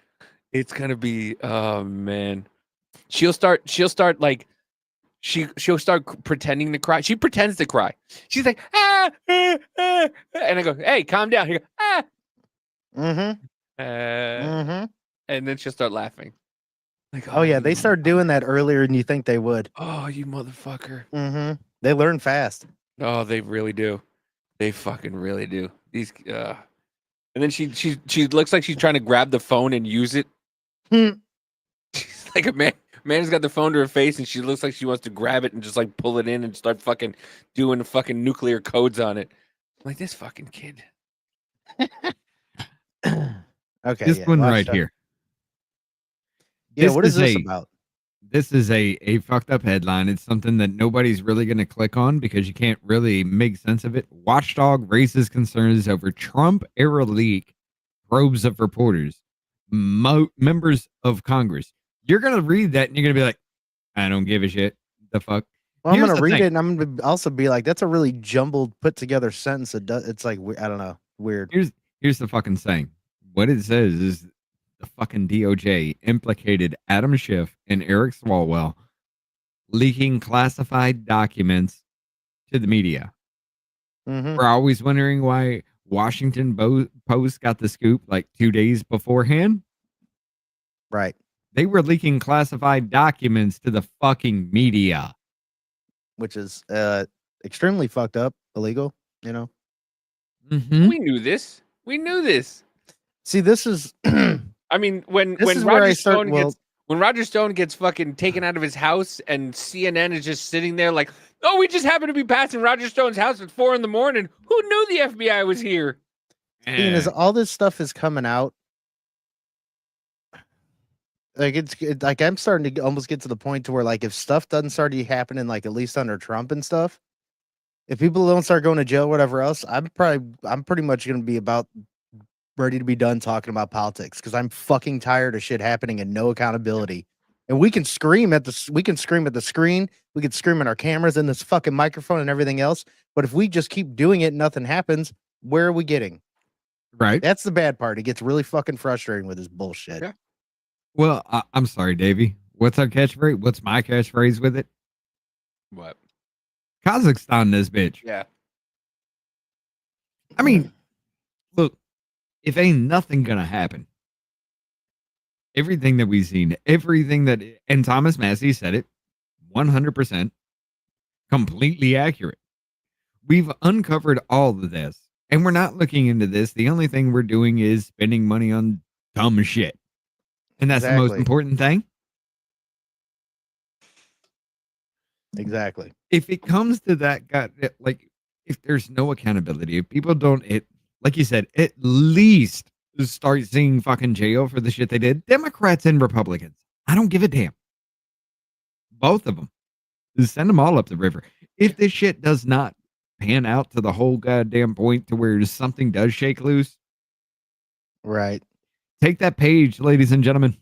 It's gonna be, oh man. She'll start like she'll start pretending to cry. She pretends to cry. She's like, and I go, hey, calm down. He goes, Mm-hmm. And then she'll start laughing. Like, Oh yeah, you they start doing that earlier than you think they would. Oh, you motherfucker. Mm-hmm. They learn fast. Oh, they really do. They fucking really do. These and then she looks like she's trying to grab the phone and use it. She's like a man. Amanda's got the phone to her face, and she looks like she wants to grab it and just like pull it in and start fucking doing fucking nuclear codes on it. I'm like, this fucking kid. Okay. This yeah, one watch right that. here. Yeah, This what is this a- about? This is a fucked up headline. It's something that nobody's really going to click on because you can't really make sense of it. Watchdog raises concerns over Trump era leak probes of reporters, members of Congress. You're going to read that and you're going to be like, I don't give a shit. The fuck? Well, I'm Here's gonna the read thing. it, and I'm gonna also be like, "That's a really jumbled, put together sentence." It's like I don't know, weird. Here's the fucking saying. What it says is the fucking DOJ implicated Adam Schiff and Eric Swalwell leaking classified documents to the media. Mhm. We're always wondering why Washington Post got the scoop like 2 days beforehand. Right. They were leaking classified documents to the fucking media. Which is extremely fucked up, illegal. You know. We knew this. We knew this. See, this is. I mean, when This when is where I Roger start- Stone well- gets when Roger Stone gets fucking taken out of his house and CNN is just sitting there like Oh, we just happened to be passing Roger Stone's house at 4 a.m. Who knew the FBI was here? Seeing as all this stuff is coming out, like like I'm starting to almost get to the point to where like if stuff doesn't start happening, like at least under Trump and stuff, if people don't start going to jail, whatever else, I'm pretty much going to be about ready to be done talking about politics because I'm fucking tired of shit happening and no accountability. And we can scream at the screen, we can scream at our cameras and this fucking microphone and everything else. But if we just keep doing it and nothing happens, where are we getting? Right. That's the bad part. It gets really fucking frustrating with this bullshit. Yeah. Well, I'm sorry, Davey. What's our catchphrase? What's my catchphrase with it? What? Kazakhstan, this bitch. Yeah. I mean, look, if ain't nothing gonna happen, everything that we've seen, everything that, and Thomas Massey said it, 100% completely accurate. We've uncovered all of this, and we're not looking into this. The only thing we're doing is spending money on dumb shit. And that's the most Exactly. important thing. Exactly. If it comes to that, like, if there's no accountability, if people don't, like you said, at least start seeing fucking jail for the shit they did. Democrats and Republicans, I don't give a damn. Both of them. Just send them all up the river. If this shit does not pan out to the whole goddamn point to where something does shake loose, right? Take that page, ladies and gentlemen.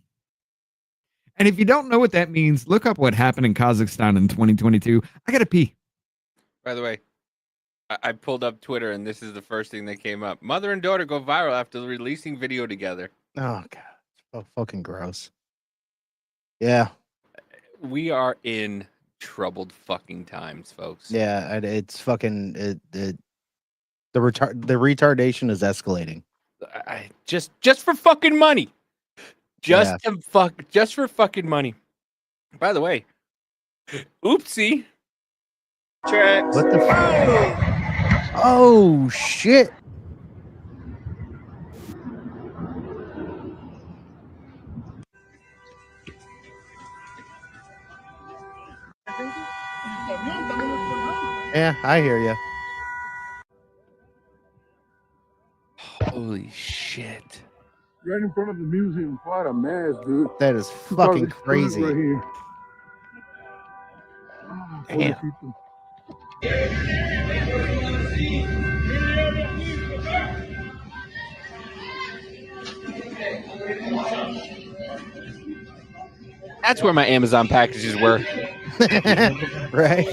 And if you don't know what that means, look up what happened in Kazakhstan in 2022. I gotta pee. By the way, I pulled up Twitter and this is the first thing that came up. Mother and daughter go viral after releasing video together. Oh god, so fucking gross. Yeah, We are in troubled fucking times, folks. yeah, it's fucking the retardation is escalating. I just for fucking money. Just for fucking money. By the way, oopsie. Tracks. What the fuck? Oh shit. Yeah, I hear you. Holy shit. Right in front of the museum, quite a mess, dude. That is fucking crazy. Right here. Damn. People. That's where my Amazon packages were. Right?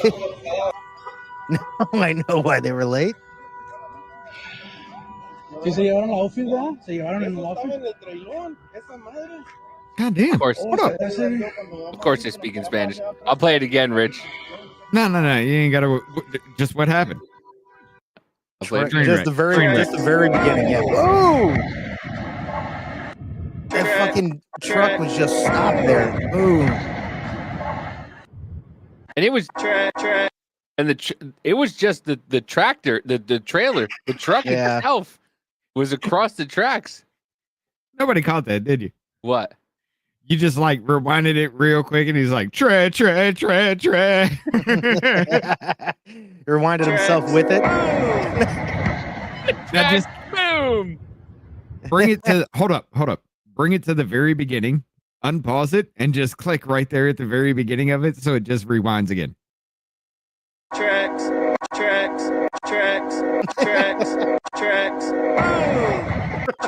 No, I know why they were late. ¿Sí se llevaron la outfit, verdad? ¿Se llevaron el outfit? God damn. Of course they speak in Spanish. I'll play it again, Rich. No. You ain't gotta. Just what happened? I'll play it Just the very beginning. Yeah. Whoa! That fucking truck was just stopped there. Boom. And it was and it was just the tractor, the trailer, the truck itself was across the tracks. Nobody caught that, did you? What? You just like rewinded it real quick, and he's like, tre. Rewinded himself with it. Now just boom. Bring it to hold up. Bring it to the very beginning. Unpause it and just click right there at the very beginning of it, so it just rewinds again. Tracks.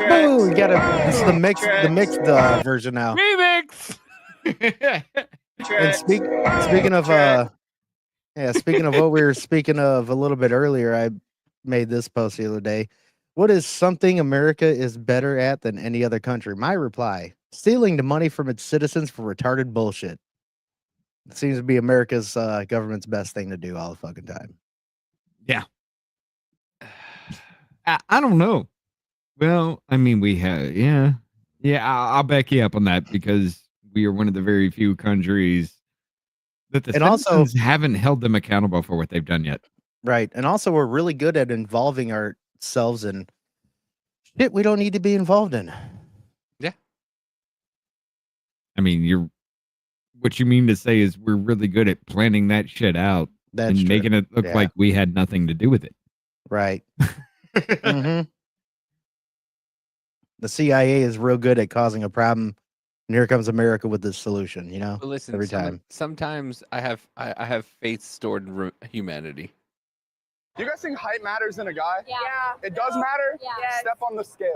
Boom! You gotta. This is the mixed version now. Remix. And speaking of speaking of what we were speaking of a little bit earlier, I made this post the other day. What is something America is better at than any other country? My reply: stealing the money from its citizens for retarded bullshit. It seems to be America's government's best thing to do all the fucking time. Yeah. I don't know. Well, I mean, we have, yeah. I'll back you up on that because we are one of the very few countries that the citizens haven't held them accountable for what they've done yet. Right, and also we're really good at involving ourselves in shit we don't need to be involved in. Yeah. I mean, what you mean to say is we're really good at planning that shit out. That's and true. making it look Yeah. like we had nothing to do with it. Right. hmm The CIA is real good at causing a problem, and here comes America with the solution. You know, But listen, every time. sometimes I have faith stored in humanity. You guys think height matters in a guy? Yeah. It does matter? Yeah. Step on the scale.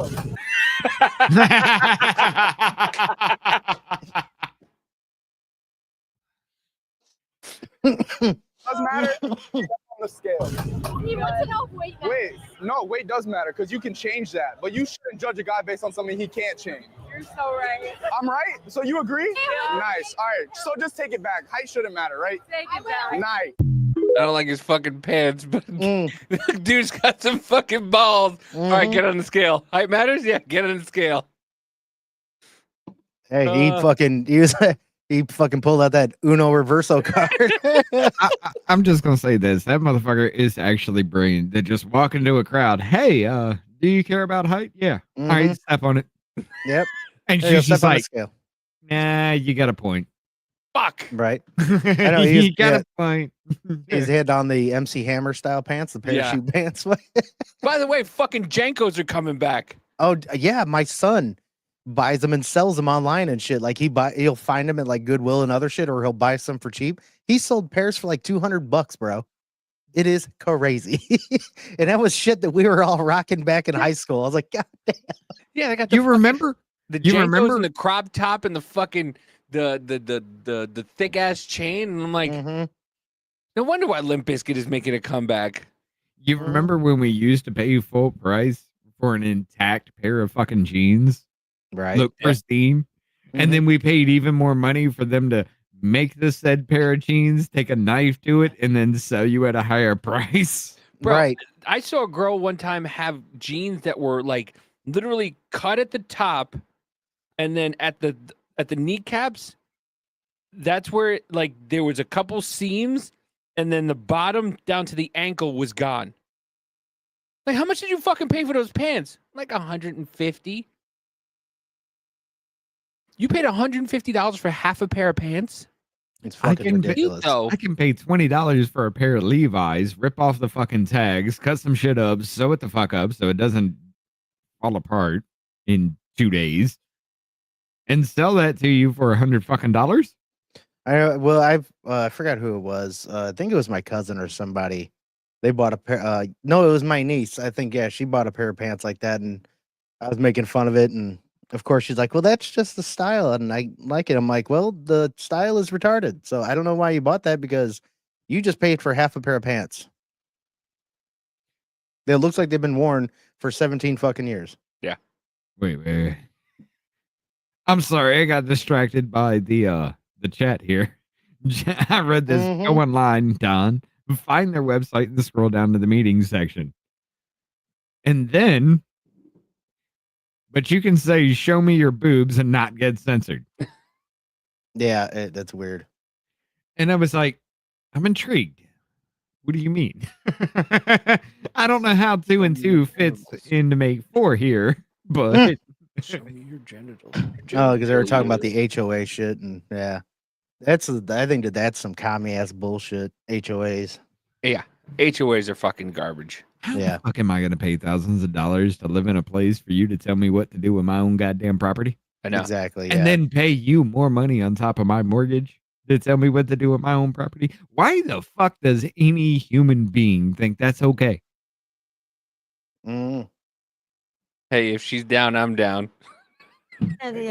Does matter? Step on the scale. He wants to know if weight matters. Wait, no, weight does matter because you can change that. But you shouldn't judge a guy based on something he can't change. You're so right. I'm right? So you agree? Yeah. Nice. All right. So just take it back. Height shouldn't matter, right? Take it down. Nice. I don't like his fucking pants, but dude's got some fucking balls. All right, get on the scale. Height matters? Yeah, get on the scale. Hey, he fucking pulled out that Uno Reverso card. I'm just gonna say this: that motherfucker is actually brilliant. That just walk into a crowd. Hey, do you care about height? Yeah. All right, step on it. Yep. And There you go, she's just step on the like, scale. nah, you got a point. Fuck. Right. I know he's You got a point. His head on the MC Hammer style pants, the parachute pants. By the way, fucking Jankos are coming back. Oh yeah, my son buys them and sells them online and shit. Like he'll find them at like Goodwill and other shit, or he'll buy some for cheap. He sold pairs for like $200, bro. It is crazy. And that was shit that we were all rocking back in high school. I was like, God damn. Yeah, they got You remember? the You Jankos remember? and the crop top and the fucking the thick ass chain, and I'm like, no wonder why Limp Bizkit is making a comeback. You remember when we used to pay full price for an intact pair of fucking jeans? Right. Look pristine. And then we paid even more money for them to make the said pair of jeans, take a knife to it, and then sell you at a higher price. Bro, Right. I saw a girl one time have jeans that were like literally cut at the top, and then at the kneecaps, that's where like there was a couple seams, and then the bottom down to the ankle was gone. Like, how much did you fucking pay for those pants? Like $150. You paid $150 for half a pair of pants? It's I fucking can, ridiculous. I can pay $20 for a pair of Levi's, rip off the fucking tags, cut some shit up, sew it the fuck up so it doesn't fall apart in 2 days, and sell that to you for $100 fucking dollars. I forgot who it was. I think it was my cousin or somebody. They bought a pair. No, it was my niece. I think she bought a pair of pants like that, and I was making fun of it. And of course, she's like, "Well, that's just the style, and I like it." I'm like, "Well, the style is retarded, so I don't know why you bought that because you just paid for half a pair of pants. It looks like they've been worn for 17 fucking years." Yeah. Wait. I'm sorry, I got distracted by the chat here. I read this. Go online, Don. Find their website and scroll down to the meeting section. And then, but you can say, show me your boobs and not get censored. Yeah, that's weird. And I was like, I'm intrigued. What do you mean? I don't know how 2 and 2 fits in to make 4 here, but show me your genitals. Oh, because they were talking about the HOA shit, and yeah, I think that's some commie ass bullshit. HOAs. Yeah, HOAs are fucking garbage. Yeah. fuck am I going to pay thousands of dollars to live in a place for you to tell me what to do with my own goddamn property? I know. Exactly. And yeah. then pay you more money on top of my mortgage to tell me what to do with my own property? Why the fuck does any human being think that's okay? Mm. Hey, if she's down, I'm down. Vengan,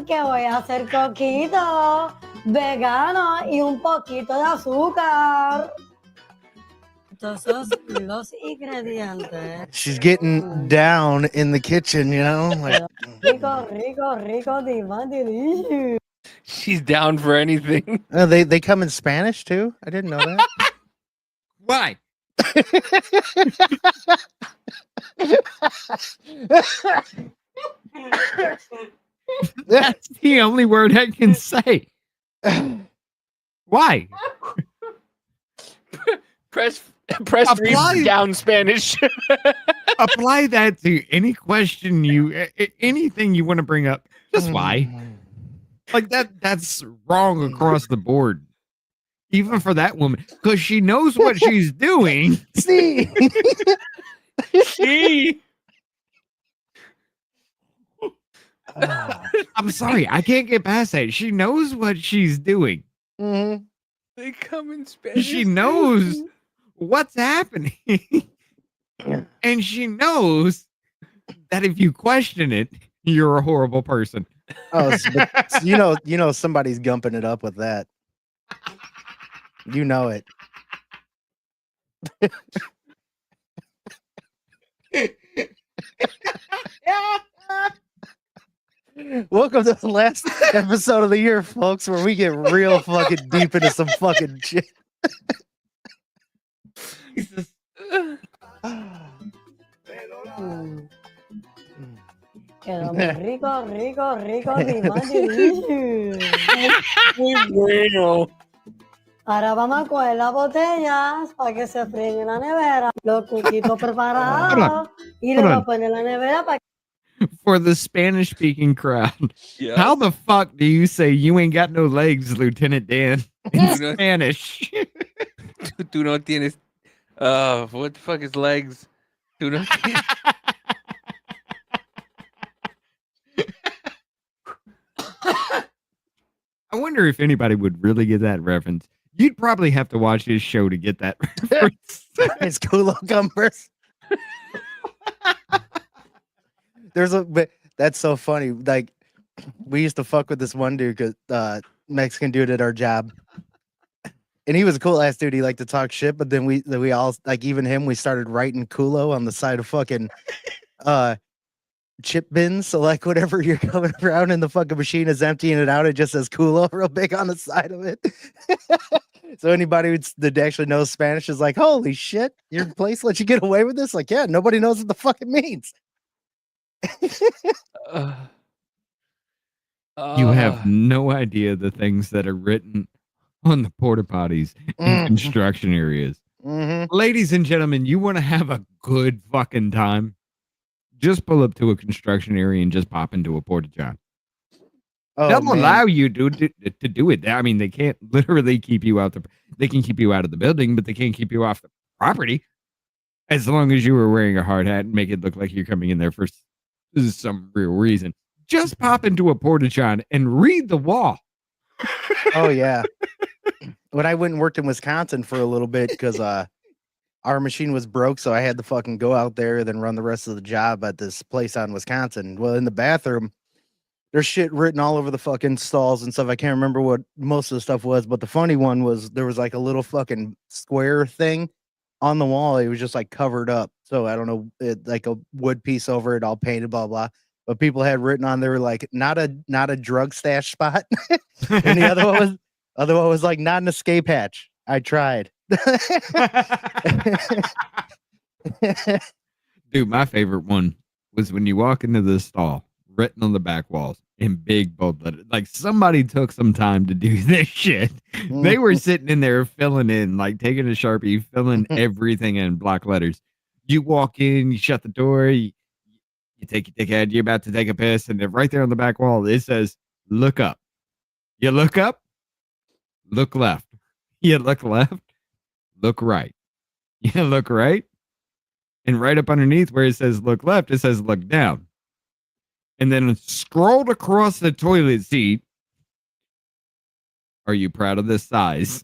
que voy a hacer coquito vegano y un poquito de azúcar. Todos los ingredientes. She's getting down in the kitchen, you know? Like, Rico, delicious. She's down for anything. they come in Spanish too? I didn't know that. Why? That's the only word I can say. Why? Press 3 down Spanish. Apply that to any question anything you want to bring up. Just why? Like that's wrong across the board. even for that woman, because she knows what she's doing. See, She. I'm sorry, I can't get past that. She knows what she's doing. Mhm. They come in Spanish. She knows what's happening. And she knows that if you question it, you're a horrible person. Oh, but you know, somebody's gumping it up with that. You know it. Welcome to the last episode of the year, folks, where we get real fucking deep into some fucking shit. Quedó muy rico, rico, rico, delicious. Muy bueno. Ahora vamos a coger las botellas para que se fríen en la nevera. Los cuquitos preparados. Y los Hold voy a on. poner en la nevera para For the Spanish speaking crowd, Yeah. how the fuck do you say you ain't got no legs, Lieutenant Dan? In You know- Spanish. Tú no tienes. What the fuck is legs? Tú no tienes. I wonder if anybody would really get that reference. You'd probably have to watch his show to get that reference. It's culo gumpers. But that's so funny. Like, we used to fuck with this one dude, cause Mexican dude at our job, and he was a cool ass dude. He liked to talk shit, but then we all, like, even him, we started writing culo on the side of fucking chip bins. So like, whatever you're coming around and the fucking machine is emptying it out, it just says culo real big on the side of it. So anybody that actually knows Spanish is like, holy shit, your place let you get away with this? Like, yeah, nobody knows what the fuck it means. You have no idea the things that are written on the porta potties in Mhm. construction areas. Mhm. Ladies and gentlemen, you want to have a good fucking time? Just pull up to a construction area and just pop into a porta john. Oh, They'll man. allow you to do it. I mean, they can't literally keep you out. They can keep you out of the building, but they can't keep you off the property. As long as you were wearing a hard hat and make it look like you're coming in there for some real reason. Just pop into a porta john and read the wall. Oh yeah. When I went and worked in Wisconsin for a little bit, because our machine was broke, so I had to fucking go out there, then run the rest of the job at this place out in Wisconsin. Well, in the bathroom, there's shit written all over the fucking stalls and stuff. I can't remember what most of the stuff was, but the funny one was there was like a little fucking square thing on the wall. It was just like covered up. So I don't know, like a wood piece over it, all painted, blah blah. But people had written on there like not a drug stash spot, and the other one was like not an escape hatch. I tried. Dude, my favorite one was when you walk into the stall, written on the back walls in big bold letters. Like somebody took some time to do this shit. They were sitting in there filling in, like taking a Sharpie, filling everything in block letters. You walk in, you shut the door, you take your dickhead, you're about to take a piss, and then right there on the back wall, it says, look up. You look up, look left. You look left, look right. You look right. And right up underneath where it says look left, it says look down. And then scrolled across the toilet seat. Are you proud of this size?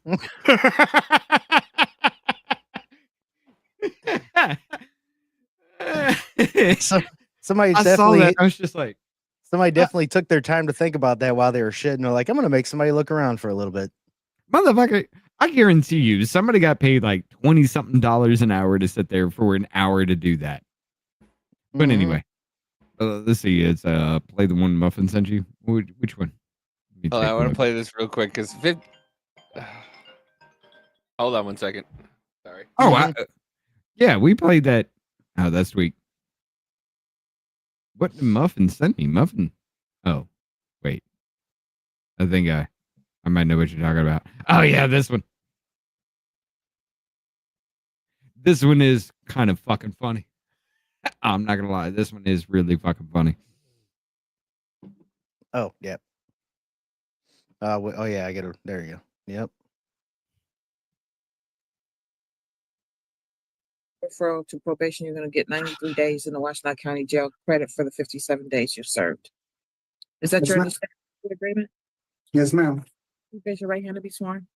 Somebody I saw definitely that. I was just like, somebody definitely took their time to think about that while they were shitting. They're like, I'm gonna make somebody look around for a little bit. motherfucker, I guarantee you, somebody got paid like $20-something an hour to sit there for an hour to do that. But anyway, let's see. It's play the one Muffin sent you. Which one? Let me Oh, take I a want to look. play this real quick because hold on 1 second. Sorry. Oh, yeah, we played that. Oh, that's sweet. What did Muffin sent me? Muffin. Oh, wait. I think I might know what you're talking about. Oh yeah, this one. This one is kind of fucking funny. I'm not gonna lie. This one is really fucking funny. Oh, yeah. Oh yeah, I get her. There you go. Yep. referral to probation, you're going to get 93 days in the Washtenaw County Jail credit for the 57 days you've served. Is that Yes, your ma'am. understanding of the agreement? Yes, ma'am. You raise your right hand to be sworn.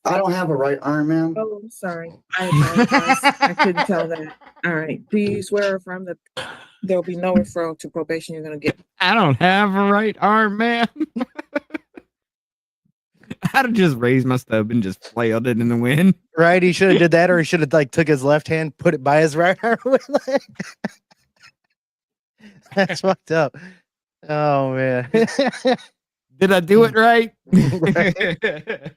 I don't have a right arm, ma'am. Oh, I'm sorry. I apologize. I couldn't tell that. All right. Do you swear or affirm that there will be no referral to probation? You're going to get. I don't have a right arm, man. I'd have just raised my stub and just flailed it in the wind. Right? He should have did that, or he should have like took his left hand, put it by his right arm. That's fucked up. Oh man. Did I do it right? Right.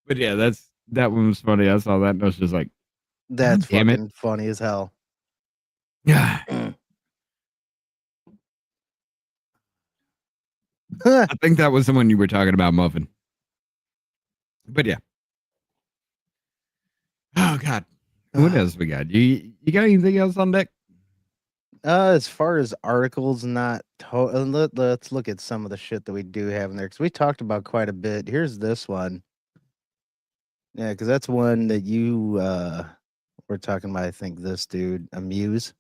But yeah, that one was funny. I saw that and I was just like, That's damn it. fucking funny as hell. I think that was the one you were talking about, Muffin. But yeah. Oh God. What else we got? You got anything else on deck? As far as articles, not let's look at some of the shit that we do have in there, because we talked about quite a bit. Here's this one. Yeah, because that's one that you were talking about. I think this dude, Amuse.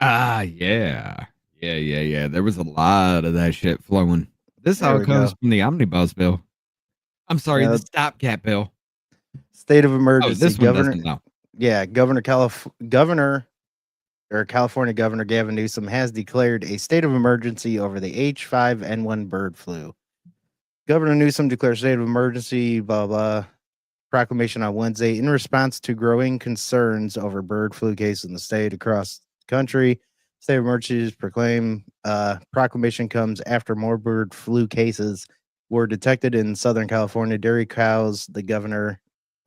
Ah, yeah. Yeah. There was a lot of that shit flowing. This There all we comes go. from the omnibus bill. I'm sorry, Yeah, the stopgap bill. State of Oh, emergency. this one Governor. doesn't know. Yeah, California Governor Gavin Newsom has declared a state of emergency over the H5N1 bird flu. Governor Newsom declared state of emergency, blah, blah, proclamation on Wednesday in response to growing concerns over bird flu cases in the state across the country. State of emergency is proclaimed. Proclamation comes after more bird flu cases were detected in Southern California dairy cows, the governor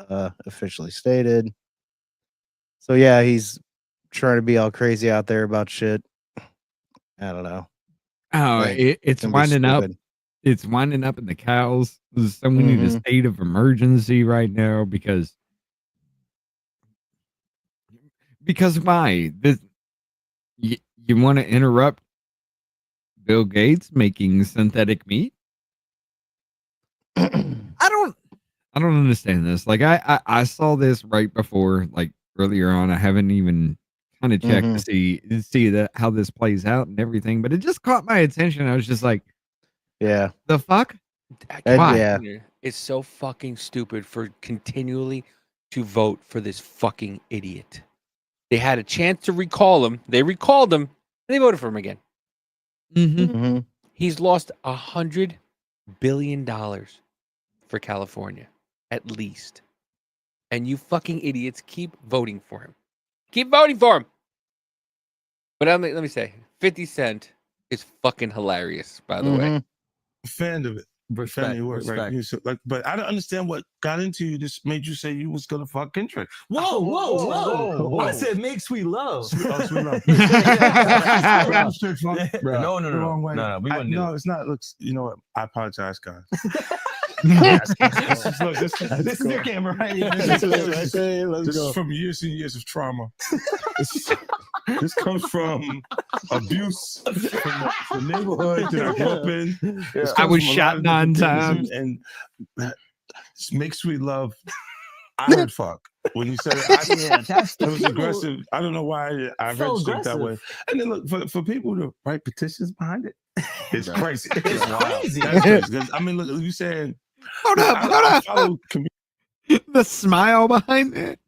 officially stated. So yeah, he's trying to be all crazy out there about shit. I don't know. Oh, Like, it's gonna be winding up. stupid. It's winding up in the cows. So we need a Mhm. state of emergency right now because why? You want to interrupt Bill Gates making synthetic meat? I don't understand this. Like I saw this right before, like earlier on. I haven't even kind of checked to see that how this plays out and everything, but it just caught my attention. I was just like, yeah, the fuck? Why? Yeah. It's so fucking stupid for continually to vote for this fucking idiot. They had a chance to recall him. They recalled him, and they voted for him again. Mhm. He's lost $100 billion for California, at least. And you fucking idiots keep voting for him. Keep voting for him. But let me say, 50 Cent is fucking hilarious, by the way. Fan of it. Family work, right? You so, like, but I don't understand what got into you. This made you say you was gonna fuck Kendrick. Whoa. I said make sweet love. Sweet love. No. No, we wouldn't do no, it. it's not. Looks, you know what? I apologize, guys. This is your camera, right? This Let's is go. from years and years of trauma. This comes from abuse from the neighborhood that I grew up in. This I comes was from a shot lot of 9 different times. things, and just make sweet love. I heard fuck when you said it. It was aggressive. I don't know why I So registered that way. aggressive. And then look for people to write petitions behind it. It's crazy. It's crazy. That's crazy. 'Cause, I mean, look, you saying. Hold up. I follow The smile behind it.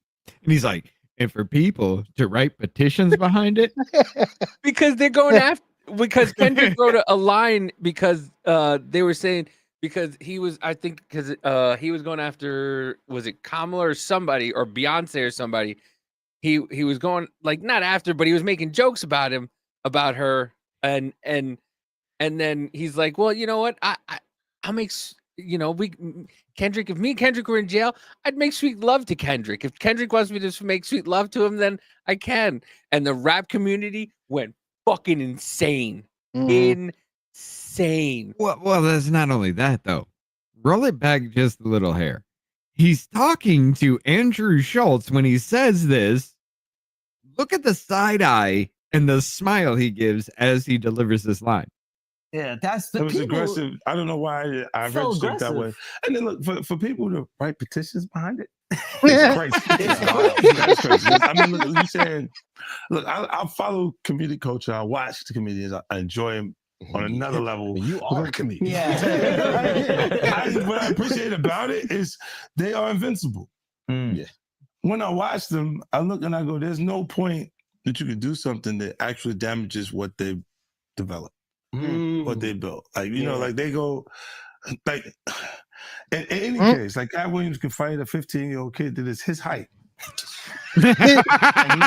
And he's like, and for people to write petitions behind it. Because they're going after, because Kendrick wrote a line because they were saying, because he was, I think, because he was going after, was it Kamala or somebody or Beyonce or somebody? He was going like not after, but he was making jokes about him, about her, and then he's like, well, you know what, I'll make, you know, Kendrick, if me and Kendrick were in jail, I'd make sweet love to Kendrick. If Kendrick wants me to make sweet love to him, then I can. And the rap community went fucking insane. Insane. Well, that's not only that though. Roll it back just a little hair. He's talking to Andrew Schultz when he says this. Look at the side eye and the smile he gives as he delivers this line. Yeah, that's the It was people. aggressive. I don't know why I So registered that way. aggressive. And then look for people to write petitions behind it. It's crazy. That's crazy. I mean, look, you saying, look, I follow comedic culture. I watch the comedians. I enjoy them on another level. You are a comedian. Yeah. What I appreciate about it is they are invincible. Yeah. When I watch them, I look and I go, there's no point that you could do something that actually damages what they've developed, what they built. Like, you know, like they go, like, in any case, like Cat Williams could fight a 15-year-old kid that is his height. and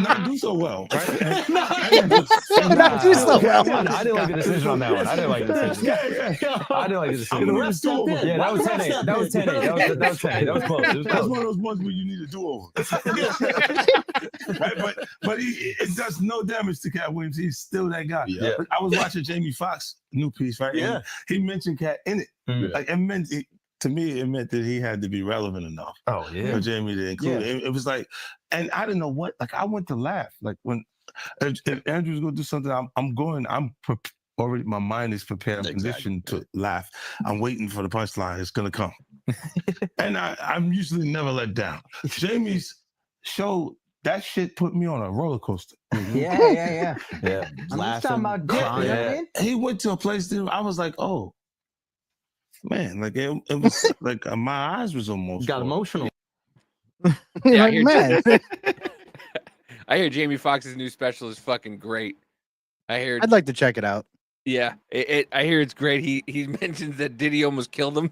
not do so well, right? Not do so well. I didn't like the decision on that one. I didn't like the decision. Yeah. I didn't like the decision. The refs do over. Yeah, that was 10-8. That was 10-8. That was 10-8. That was close. It was That's close. one of those ones where you need a do-over. Right? But it does no damage to Cat Williams. He's still that guy. Yeah. But I was watching Jamie Foxx new piece, right? Yeah. And he mentioned Cat in it. Like, it meant, to me, it meant that he had to be relevant enough. Oh, yeah. For Jamie to include it. It was like, and I didn't know what, like, I went to laugh. Like, when, if Andrew's going to do something, already my mind is prepared. I'm conditioned to laugh. I'm waiting for the punchline. It's going to come. And I'm usually never let down. Jamie's show, that shit put me on a roller coaster. Yeah. I'm Laughing, talking about crying. He went to a place that I was like, oh, man, like it was like my eyes was almost got emotional. Yeah, Like, man. I hear Jamie Foxx's new special is fucking great. I hear. I'd like to check it out. Yeah, I hear it's great. He mentions that Diddy almost killed him.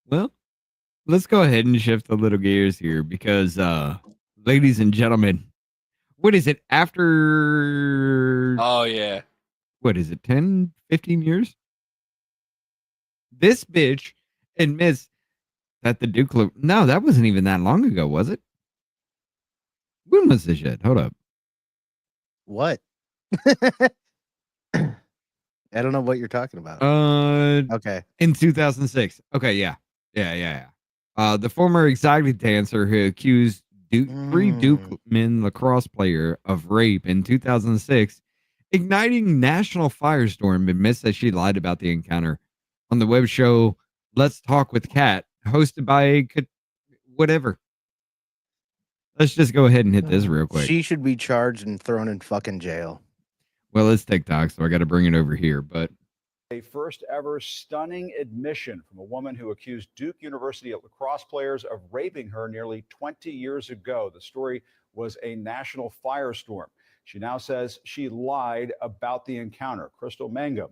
Well, let's go ahead and shift a little gears here because, ladies and gentlemen, what is it after? Oh yeah. What is it? 10, 15 years? This bitch admits that the Duke. No, that wasn't even that long ago, was it? When was this shit? Hold up. What? I don't know what you're talking about. Okay. In 2006. Okay, yeah. The former exotic dancer who accused three Duke men lacrosse player of rape in 2006, igniting national firestorm, admits that she lied about the encounter on the web show Let's Talk with Kat, hosted by whatever. Let's just go ahead and hit this real quick. She should be charged and thrown in fucking jail. Well, it's TikTok, so I got to bring it over here. But a first ever stunning admission from a woman who accused Duke University lacrosse players of raping her nearly 20 years ago. The story was a national firestorm. She now says she lied about the encounter. Crystal Mangum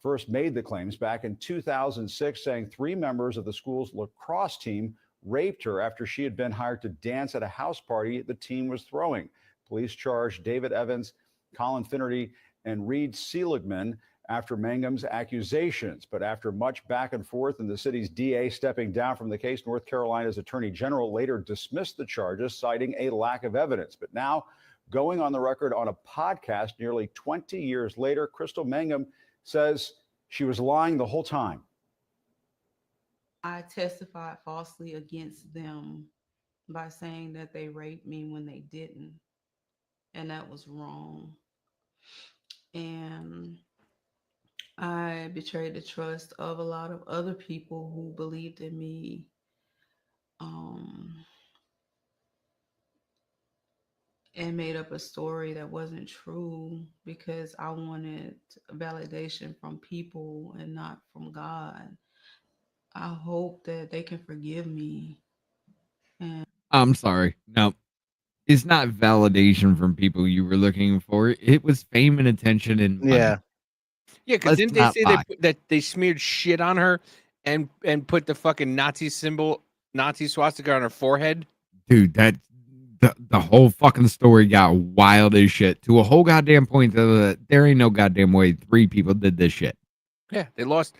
first made the claims back in 2006, saying 3 members of the school's lacrosse team raped her after she had been hired to dance at a house party the team was throwing. Police charged David Evans, Colin Finnerty, and Reed Seligman after Mangum's accusations. But after much back and forth and the city's DA stepping down from the case, North Carolina's Attorney General later dismissed the charges, citing a lack of evidence. But now, going on the record on a podcast nearly 20 years later, Crystal Mangum says she was lying the whole time. I testified falsely against them by saying that they raped me when they didn't. And that was wrong. And I betrayed the trust of a lot of other people who believed in me. And made up a story that wasn't true because I wanted validation from people and not from God. I hope that they can forgive me. And I'm sorry. No, it's not validation from people you were looking for. It was fame and attention and money. Yeah. Yeah, because didn't they say that they smeared shit on her and put the fucking Nazi symbol, Nazi swastika on her forehead? Dude, that the whole fucking story got wild as shit to a whole goddamn point that there ain't no goddamn way 3 people did this shit. Yeah, they lost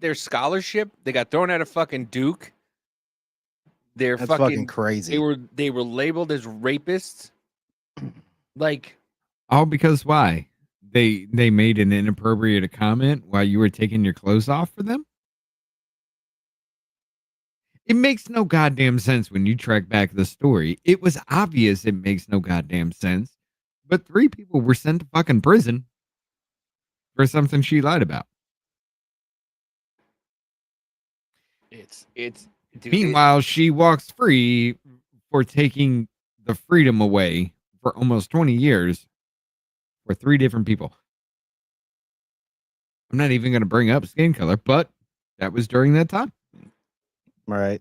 their scholarship. They got thrown out of fucking Duke. They're That's fucking crazy. They were labeled as rapists. Like, all because why? They made an inappropriate comment while you were taking your clothes off for them? It makes no goddamn sense when you track back the story. It was obvious it makes no goddamn sense. But 3 people were sent to fucking prison for something she lied about. It's dude, Meanwhile, she walks free for taking the freedom away for almost 20 years for 3 different people. I'm not even going to bring up skin color, but that was during that time. Right.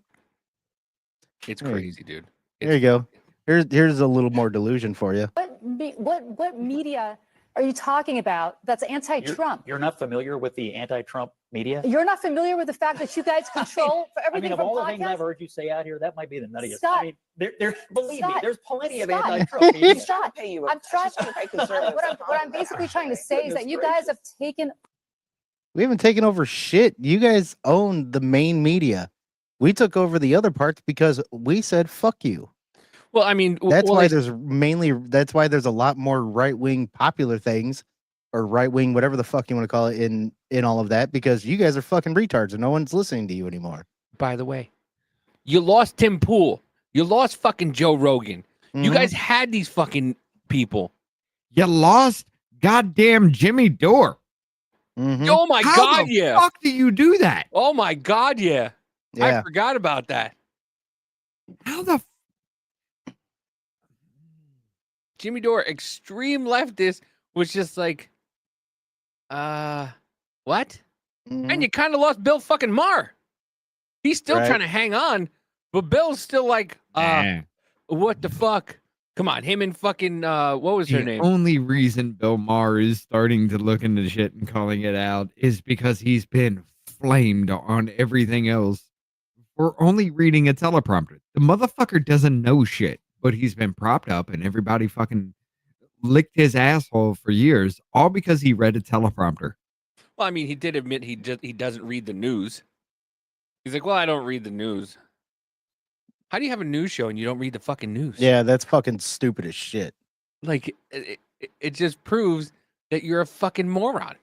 It's crazy, dude. There you go. Here's a little more delusion for you. What media are you talking about that's anti-Trump? You're not familiar with the anti-Trump media? You're not familiar with the fact that you guys control for I everything mean, of from all the things I've podcasts? heard you say out here, that might be the nuttiest. Scott, I mean, believe me, Scott, there's plenty of Scott, anti-Trump media. Scott, I'm trying. What I'm basically trying to say is that you guys have taken. We haven't taken over shit. You guys own the main media. We took over the other parts because we said fuck you. Well, I mean, that's why there's a lot more right-wing popular things or right-wing whatever the fuck you want to call it in all of that, because you guys are fucking retards and no one's listening to you anymore. By the way, you lost Tim Pool. You lost fucking Joe Rogan. You guys had these fucking people. You lost goddamn Jimmy Dore. Oh my How God, the yeah. fuck do you do that? Oh my God, yeah. I Yeah. forgot about that. How the Jimmy Dore, extreme leftist, was just like, what? And you kind of lost Bill fucking Maher. He's still Right. trying to hang on, but Bill's still like, what the fuck? Come on, him and fucking what was her The name? only reason Bill Maher is starting to look into shit and calling it out is because he's been flamed on everything else for only reading a teleprompter. The motherfucker doesn't know shit, but he's been propped up and everybody fucking licked his asshole for years, all because he read a teleprompter. Well, I mean, he did admit he doesn't read the news. He's like, well, I don't read the news. How do you have a news show and you don't read the fucking news? Yeah, that's fucking stupid as shit. Like, it just proves that you're a fucking moron.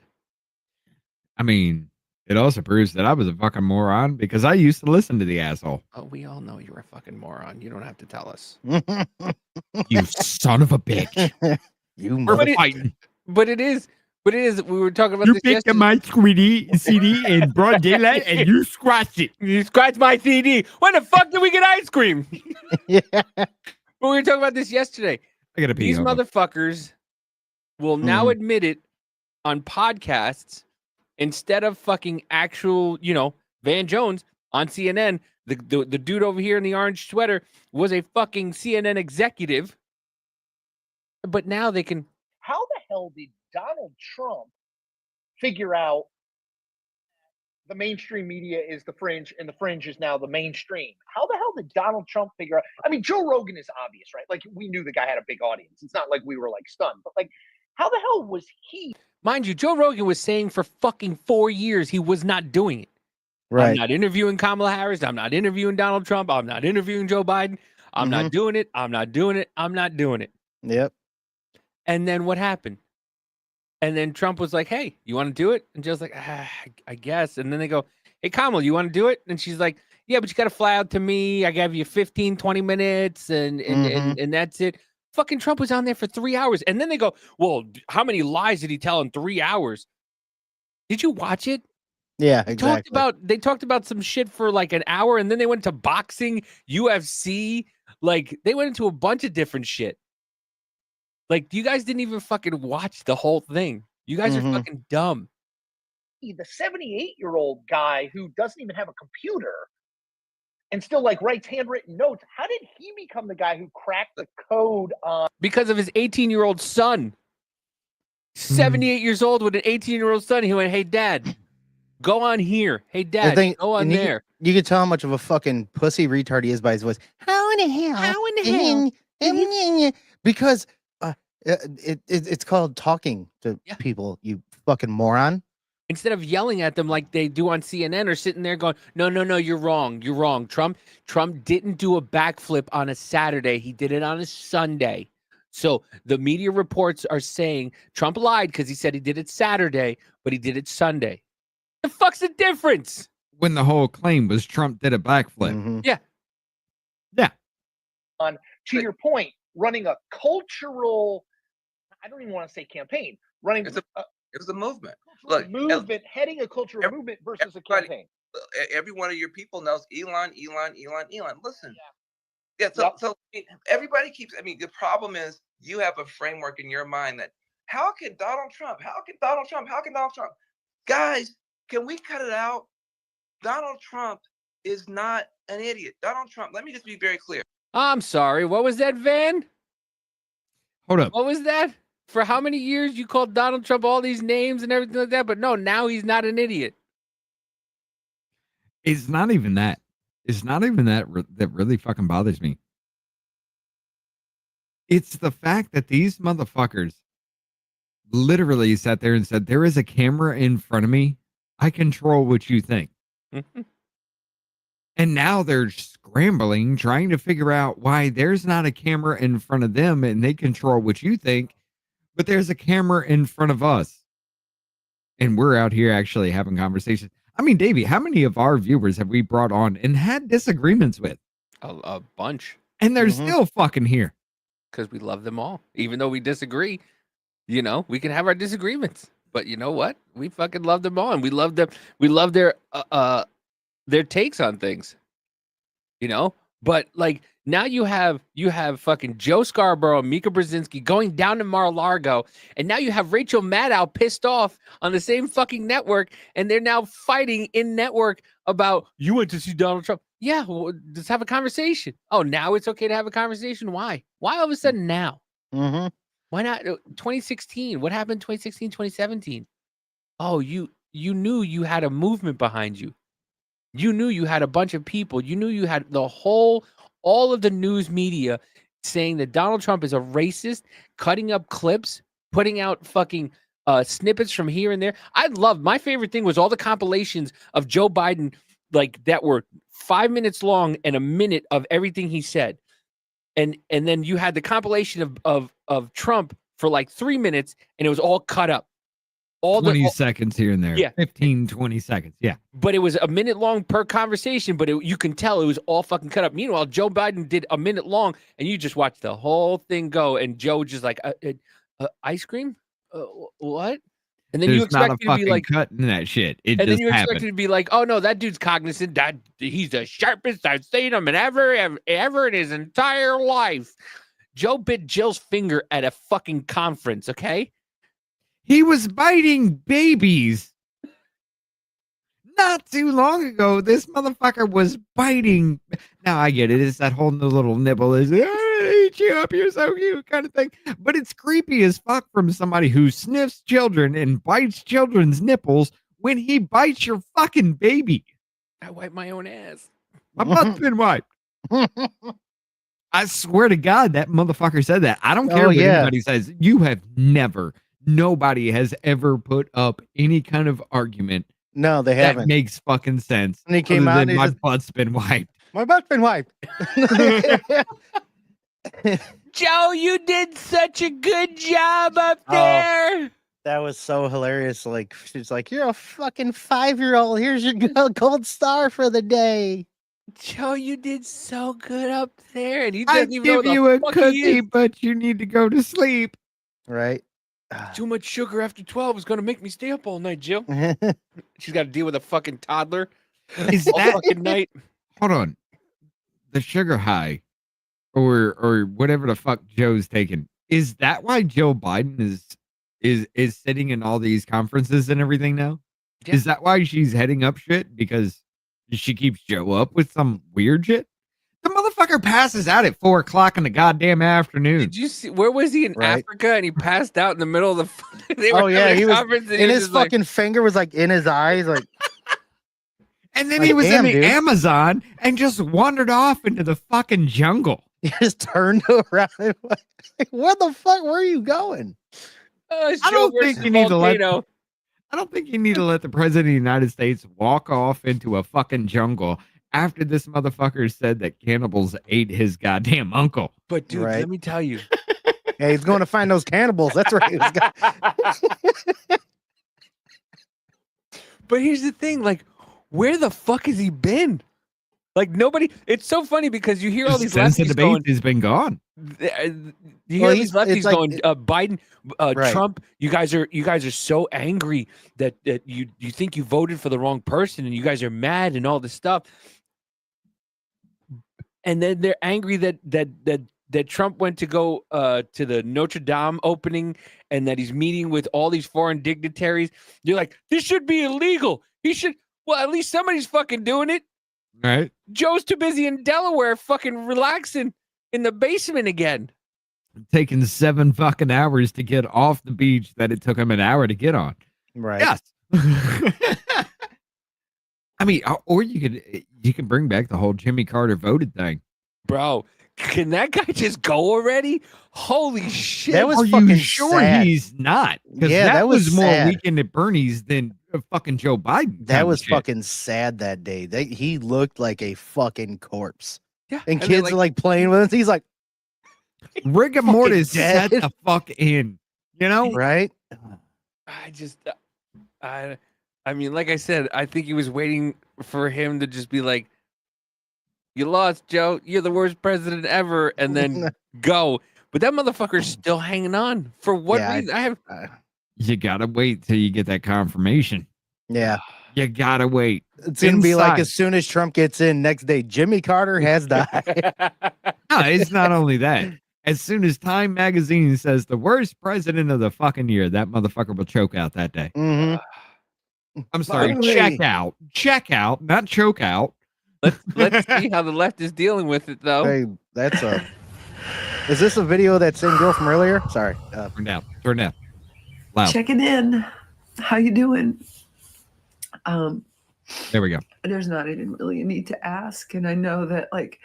I mean, it also proves that I was a fucking moron because I used to listen to the asshole. Oh, we all know you're a fucking moron. You don't have to tell us. You son of a bitch. You We're But it- fighting. But it is. We were talking about You this picked yesterday. my CD in broad daylight and you scratched it. You scratched my CD. When the fuck did we get ice cream? Yeah. But we were talking about this yesterday. I gotta pee. These hold on. motherfuckers will now admit it on podcasts instead of fucking actual, Van Jones on CNN. The dude over here in the orange sweater was a fucking CNN executive. But now they can. How the hell did Donald Trump figure out the mainstream media is the fringe and the fringe is now the mainstream? How the hell did Donald Trump figure out? I mean, Joe Rogan is obvious, right? Like, we knew the guy had a big audience. It's not like we were like stunned, but like, how the hell was he? Mind you, Joe Rogan was saying for fucking 4 years he was not doing it. I'm Right. not interviewing Kamala Harris. I'm not interviewing Donald Trump. I'm not interviewing Joe Biden. I'm not doing it. I'm not doing it. I'm not doing it. Yep. And then what happened? And then Trump was like, hey, you want to do it? And Joe's like, I guess. And then they go, hey, Kamala, you want to do it? And she's like, yeah, but you got to fly out to me. I gave you 15, 20 minutes and that's it. Fucking Trump was on there for 3 hours. And then they go, well, how many lies did he tell in 3 hours? Did you watch it? Yeah, They exactly. talked about some shit for like an hour, and then they went to boxing, UFC. Like, they went into a bunch of different shit. Like, you guys didn't even fucking watch the whole thing. You guys are fucking dumb. The 78-year-old guy who doesn't even have a computer and still like writes handwritten notes. How did he become the guy who cracked the code on? Because of his 18-year-old son. 78 years old with an 18-year-old son. He went, hey, Dad, go on here. Hey, Dad, go on and there. You can tell how much of a fucking pussy retard he is by his voice. How in the hell? How in the hell? Because it's called talking to people, you fucking moron. Instead of yelling at them like they do on CNN or sitting there going, no, you're wrong. You're wrong. Trump didn't do a backflip on a Saturday. He did it on a Sunday. So the media reports are saying Trump lied because he said he did it Saturday, but he did it Sunday. The fuck's the difference? When the whole claim was Trump did a backflip. Yeah. On to your point, running a cultural, I don't even want to say campaign, running It was a movement. Look, movement, heading a cultural movement versus a campaign. every one of your people knows Elon. Listen. Yeah, so everybody keeps, I mean, the problem is you have a framework in your mind that how can Donald Trump? Guys, can we cut it out? Donald Trump is not an idiot. Donald Trump, let me just be very clear. I'm sorry. What was that, Van? Hold up. What was that? For how many years you called Donald Trump all these names and everything like that? But no, now he's not an idiot. It's not even that. It's not even that that really fucking bothers me. It's the fact that these motherfuckers literally sat there and said, there is a camera in front of me. I control what you think. And now they're scrambling, trying to figure out why there's not a camera in front of them and they control what you think, but there's a camera in front of us. And we're out here actually having conversations. I mean, Davey, how many of our viewers have we brought on and had disagreements with? A bunch. And they're still fucking here. Because we love them all. Even though we disagree, you know, we can have our disagreements. But you know what? We fucking love them all. And we love them. We love their takes on things. You know? But like now you have fucking Joe Scarborough, Mika Brzezinski going down to Mar-a-Lago, and now you have Rachel Maddow pissed off on the same fucking network, and they're now fighting in network about you went to see Donald Trump. Yeah, well, let's have a conversation. Oh, now it's okay to have a conversation. Why? Why all of a sudden now? Mm-hmm. Why not 2016? What happened 2016, 2017? Oh, you knew you had a movement behind you. You knew you had a bunch of people. You knew you had all of the news media saying that Donald Trump is a racist, cutting up clips, putting out fucking snippets from here and there. My favorite thing was all the compilations of Joe Biden, like that were 5 minutes long and a minute of everything he said. And then you had the compilation of Trump for like 3 minutes, and it was all cut up. 20 seconds here and there. Yeah. 15, 20 seconds. Yeah. But it was a minute long per conversation, but you can tell it was all fucking cut up. Meanwhile, Joe Biden did a minute long, and you just watched the whole thing go, and Joe just like, ice cream? What? And then you expect me to be like, cutting that shit. And then you expect it to be like, oh no, that dude's cognizant. That he's the sharpest I've seen him ever in his entire life. Joe bit Jill's finger at a fucking conference, okay? He was biting babies. Not too long ago, this motherfucker was biting. Now I get it. It's that whole little nibble is, I eat you up, you're so cute kind of thing. But it's creepy as fuck from somebody who sniffs children and bites children's nipples when he bites your fucking baby. I wipe my own ass. My butt's been wiped. I swear to God, that motherfucker said that. I don't care what anybody says. You have never. Nobody has ever put up any kind of argument. No, they haven't. That makes fucking sense. And he came out and my butt's been wiped. My butt's been wiped. Joe, you did such a good job up there. That was so hilarious. Like, she's like, you're a fucking 5-year-old. Here's your gold star for the day. Joe, you did so good up there. And he I doesn't even know give you a cookie, but you need to go to sleep. Right. Too much sugar after 12 is going to make me stay up all night, Jill. She's got to deal with a fucking toddler Is all that fucking night. Hold on. The sugar high or whatever the fuck Joe's taking. Is that why Joe Biden is sitting in all these conferences and everything now? Yeah. Is that why she's heading up shit? Because she keeps Joe up with some weird shit? The motherfucker passes out at 4:00 in the goddamn afternoon. Did you see? Where was he in Africa? And he passed out in the middle of the. He was. And his fucking finger was like in his eyes, like. And then he was in the Amazon and just wandered off into the fucking jungle. He just turned around. And like, where the fuck were you going? I don't think you need to let. I don't think you need to let the president of the United States walk off into a fucking jungle after this motherfucker said that cannibals ate his goddamn uncle. But dude, let me tell you. Yeah, he's going to find those cannibals. That's right. But here's the thing, like, where the fuck has he been? Like nobody. It's so funny because you hear all these sense of lefties debate going, has been gone. You hear Well, these it's lefties like going, Biden, Right. Trump. You guys are so angry that you think you voted for the wrong person, and you guys are mad and all this stuff. And then they're angry that Trump went to go to the Notre Dame opening, and that he's meeting with all these foreign dignitaries. You're like, this should be illegal. He should. Well, at least somebody's fucking doing it. Right. Joe's too busy in Delaware, fucking relaxing in the basement again. Taking 7 fucking hours to get off the beach that it took him an hour to get on. Right. Yes. I mean, or you could bring back the whole Jimmy Carter voted thing. Bro, can that guy just go already? Holy shit. That was Are you fucking sure sad. he's not? Because Yeah, that was more sad. Weekend at Bernie's than fucking Joe Biden. That kind was of shit. fucking sad that day. He looked like a fucking corpse. Yeah. And then, kids are like playing with him. He's like, rigor fucking mortis dead. set the fuck in. You know? right? I just, I mean, like I said, I think he was waiting for him to just be like, you lost, Joe. You're the worst president ever. And then go. But that motherfucker's still hanging on. For what Yeah, reason? You gotta wait till you get that confirmation. Yeah. You gotta wait. It's going to be like Inside. as soon as Trump gets in, next day, Jimmy Carter has died. No, it's not only that. As soon as Time Magazine says the worst president of the fucking year, that motherfucker will choke out that day. Mhm. I'm sorry, Finally. check out, not choke out. Let's see how the left is dealing with it, though. Hey, that's a. Is this a video of that same girl from earlier? Sorry. Turn down. Loud. Checking in. How you doing? There we go. There's not even really a need to ask, and I know that like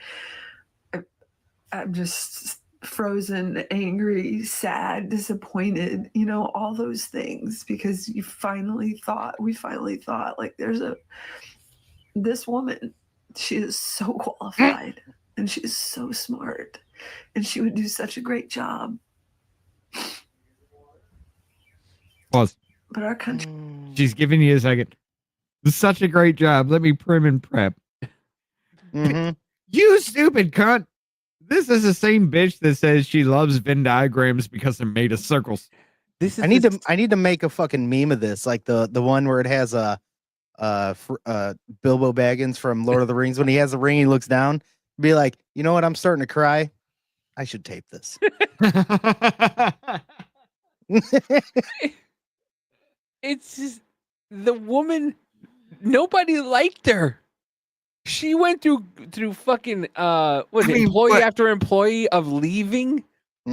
I'm just frozen, angry, sad, disappointed, you know, all those things, because we finally thought like this woman, she is so qualified and she is so smart and she would do such a great job. Pause. But our country, She's giving you a second. Such a great job. Let me prim and prep. Mhm. You stupid cunt. This is the same bitch that says she loves Venn diagrams because they're made of circles. This is I need to make a fucking meme of this, like the one where it has Bilbo Baggins from Lord of the Rings. When he has the ring, he looks down. Be like, you know what? I'm starting to cry. I should tape this. It's just the woman. Nobody liked her. She went through fucking employee after employee of leaving.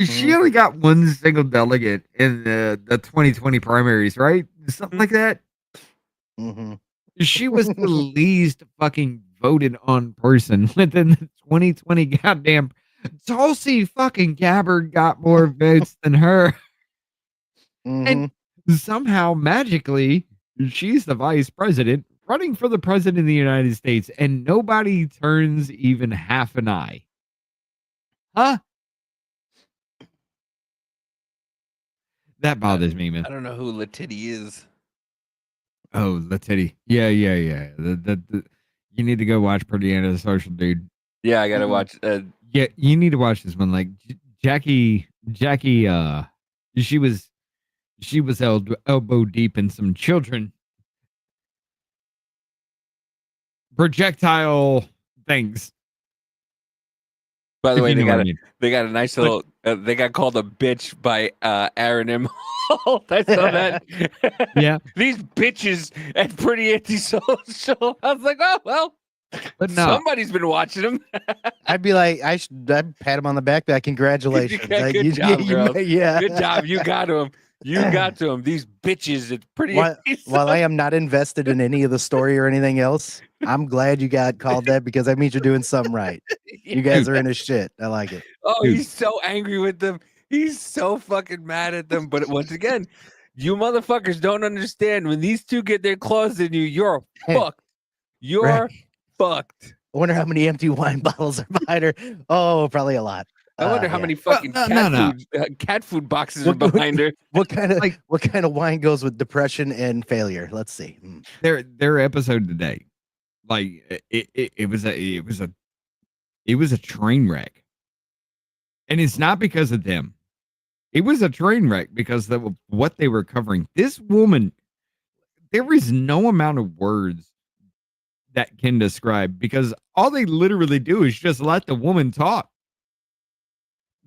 She only got one single delegate in the 2020 primaries, right? Something like that. Mm-hmm. She was the least fucking voted on person within the 2020 goddamn. Tulsi fucking Gabbard got more votes than her. And somehow magically she's the vice president running for the president of the United States, and nobody turns even half an eye. Huh? That bothers me, man. I don't know who Letiti is. Oh, Letiti. Yeah. The you need to go watch Pretty Antisocial, dude. Yeah, I gotta watch. Yeah, you need to watch this one. Like Jackie. She was elbow deep in some children projectile things. By the If way, you they know what got I mean. they got a nice little. They got called a bitch by Aaron M. Holt. I saw that. Yeah. These bitches at Pretty Antisocial. I was like, oh well. But no. Somebody's been watching them. I'd be like, I'd pat him on the back. Like, congratulations. Like, Good job, girls. yeah. Good job. You got to him. You got to him. These bitches at Pretty While I am not invested in any of the story or anything else, I'm glad you got called that because that means you're doing something right. You guys are in his shit. I like it. Oh, he's so angry with them. He's so fucking mad at them. But once again, you motherfuckers don't understand. When these two get their claws in you, you're fucked. You're fucked. I wonder how many empty wine bottles are behind her. Oh, probably a lot. I wonder how yeah. many fucking cat food boxes are behind her. What kind of wine goes with depression and failure? Let's see. Their episode today, like it was a train wreck. And it's not because of them. It was a train wreck because of what they were covering. This woman, there is no amount of words that can describe, because all they literally do is just let the woman talk.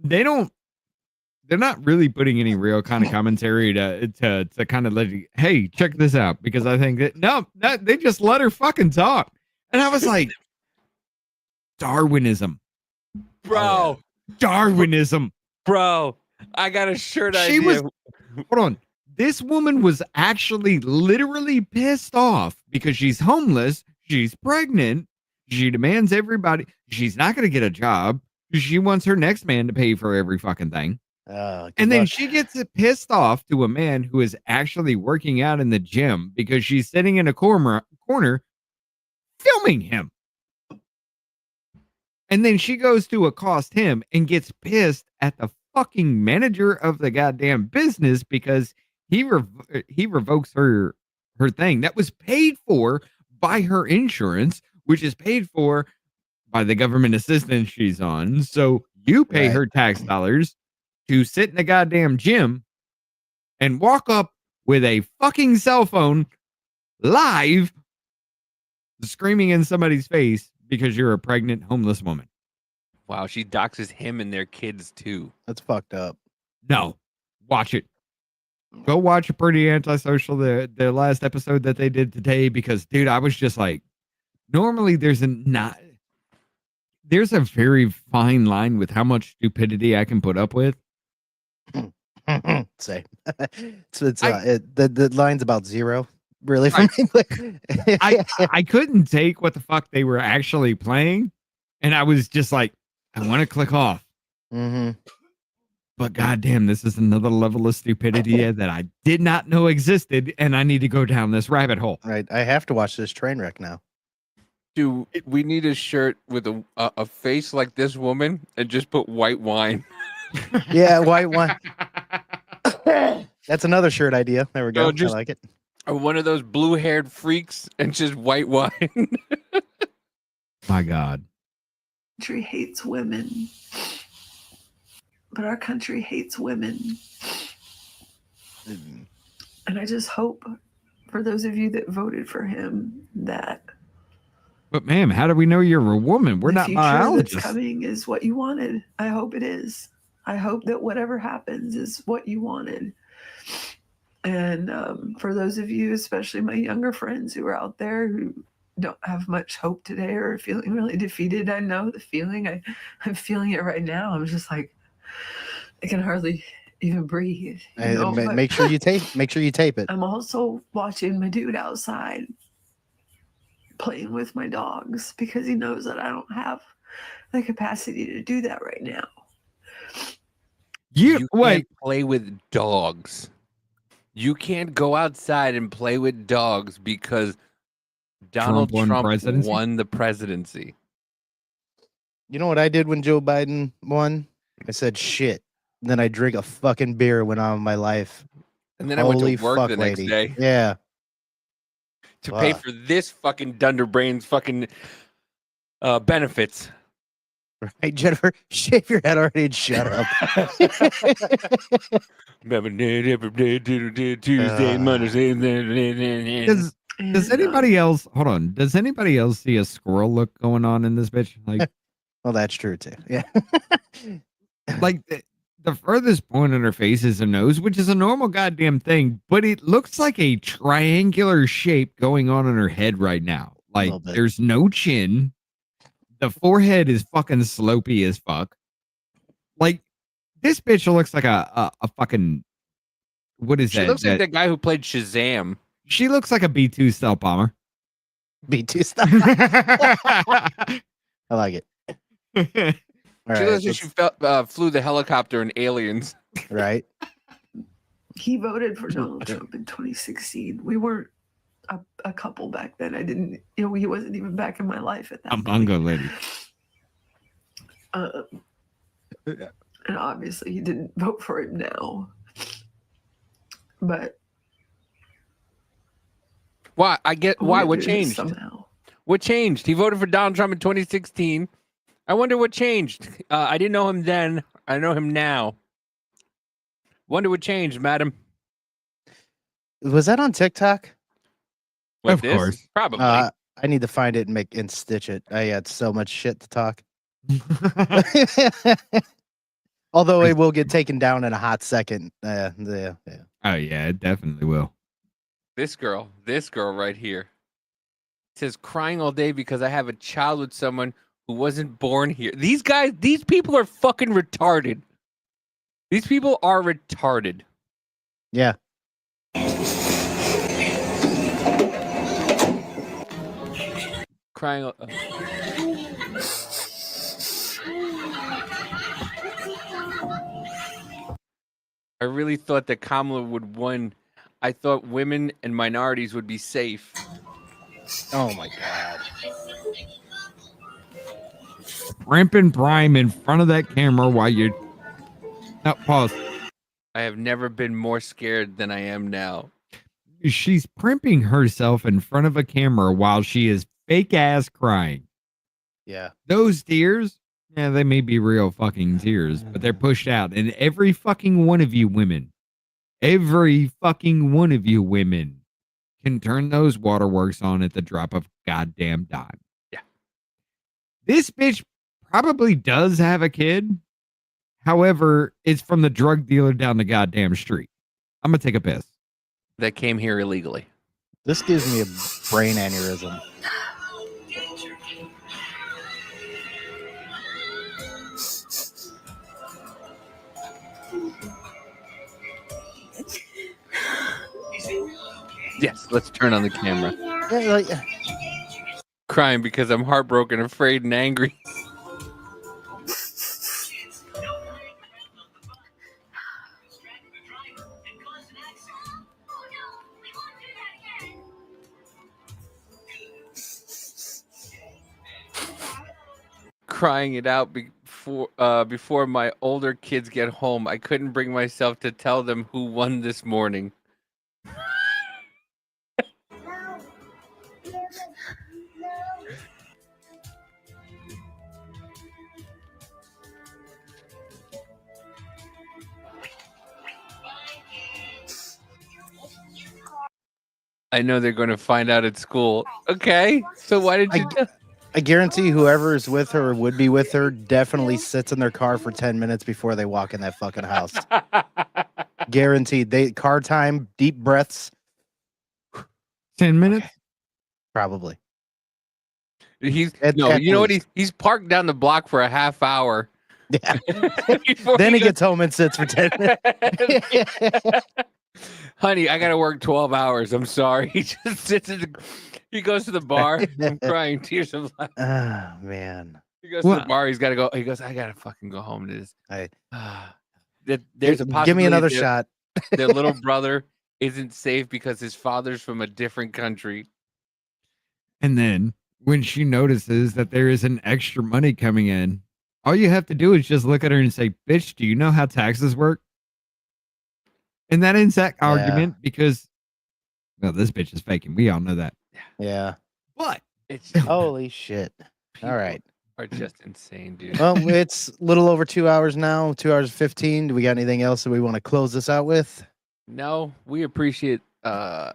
They're not really putting any real kind of commentary to kind of let you, hey, check this out, because I think that no, they just let her fucking talk. And I was like, Darwinism. Bro. Darwinism. Bro, I got a shirt She idea. Hold on. This woman was actually literally pissed off because she's homeless. She's pregnant. She demands everybody. She's not going to get a job. She wants her next man to pay for every fucking thing. And then she gets pissed off to a man who is actually working out in the gym because she's sitting in a corner filming him. And then she goes to accost him and gets pissed at the fucking manager of the goddamn business because he revokes her thing that was paid for by her insurance, which is paid for by the government assistance she's on. So you pay her tax dollars to sit in a goddamn gym and walk up with a fucking cell phone live screaming in somebody's face because you're a pregnant homeless woman. Wow, she doxes him and their kids too. That's fucked up. No, watch it. Go watch a Pretty Antisocial, the last episode that they did today, because dude, I was just like, normally there's a very fine line with how much stupidity I can put up with. Same. The line's about zero, really, for me. I couldn't take what the fuck they were actually playing, and I was just like, I want to click off. Mm-hmm. But goddamn, this is another level of stupidity that I did not know existed, and I need to go down this rabbit hole. Right, I have to watch this train wreck now. Dude, we need a shirt with a face like this woman and just put white wine. Yeah, white wine. That's another shirt idea. There we go. Just, I like it. Or one of those blue-haired freaks and just white wine. My God. Country hates women, but our country hates women. And I just hope for those of you that voted for him that But ma'am, how do we know you're a woman? We're the not future that's biologists. coming is what you wanted. I hope it is. I hope that whatever happens is what you wanted. And for those of you, especially my younger friends who are out there who don't have much hope today or are feeling really defeated, I know the feeling. I'm feeling it right now. I'm just like, I can hardly even breathe. Make sure you tape. Make sure you tape it. I'm also watching my dude outside playing with my dogs because he knows that I don't have the capacity to do that right now. You can't play with dogs. You can't go outside and play with dogs because Donald Trump won the presidency. You know what I did when Joe Biden won? I said shit. Then I drink a fucking beer, went on with my life. And then I went Holy to work fuck, the next lady. day. Yeah. To pay for this fucking Dunderbrain's fucking benefits. Right, Jennifer, shave your head already and shut up. Tuesday, Monday. Does anybody else hold on? Does anybody else see a squirrel look going on in this bitch? Like, well, that's true too. Yeah. Like the furthest point on her face is a nose, which is a normal goddamn thing, but it looks like a triangular shape going on in her head right now. Like there's no chin. The forehead is fucking slopey as fuck. Like this bitch looks like a fucking what is She that? looks like the guy who played Shazam. She looks like a B-2 stealth bomber. B-2 stealth. I like it. All She right, looks like she flew the helicopter in Aliens. Right. He voted for Donald Trump in 2016. We weren't a couple back then. I didn't, he wasn't even back in my life at that A bungo lady. And obviously he didn't vote for him now. But why? I get why. What changed? Somehow. What changed? He voted for Donald Trump in 2016. I wonder what changed. I didn't know him then. I know him now. Wonder what changed, madam. Was that on TikTok? What, Of this? course. Probably. I need to find it and stitch it. I had so much shit to talk. Although it will get taken down in a hot second. Yeah. Oh yeah, it definitely will. This girl right here says crying all day because I have a child with someone who wasn't born here. These people are fucking retarded. These people are retarded. Yeah. Crying. I really thought that Kamala would win. I thought women and minorities would be safe. Oh my God. Rampant Prime in front of that camera while you're. No, pause. I have never been more scared than I am now. She's primping herself in front of a camera while she is fake ass crying. Yeah. Those tears, yeah, they may be real fucking tears, but they're pushed out. And every fucking one of you women can turn those waterworks on at the drop of goddamn dime. Yeah. This bitch probably does have a kid. However, it's from the drug dealer down the goddamn street. I'm going to take a piss. That came here illegally. This gives me a brain aneurysm. Yes, let's turn on the camera. Yeah, like, Crying because I'm heartbroken, afraid, and angry. Crying it out before my older kids get home. I couldn't bring myself to tell them who won this morning. I know they're going to find out at school. Okay, so why did you? I guarantee whoever is with her or would be with her definitely sits in their car for 10 minutes before they walk in that fucking house. Guaranteed. Car time, deep breaths. 10 minutes? Probably. You know what? He's parked down the block for a half hour. Yeah. Then he gets home and sits for 10 minutes. Honey, I gotta work 12 hours. I'm sorry. He just sits he goes to the bar. I'm crying tears of laughter. Oh man. He goes to the bar. He's got to go. He goes, I gotta fucking go home to this. There's a give me another possibility shot. Their little brother isn't safe because his father's from a different country. And then when she notices that there is an extra money coming in, all you have to do is just look at her and say, bitch, do you know how taxes work? And that ends that argument because, well, this bitch is faking. We all know that. Yeah. But it's holy shit. All right. Are just insane, dude. Well, it's a little over 2 hours now, 2 hours 15. Do we got anything else that we want to close this out with? No, we appreciate the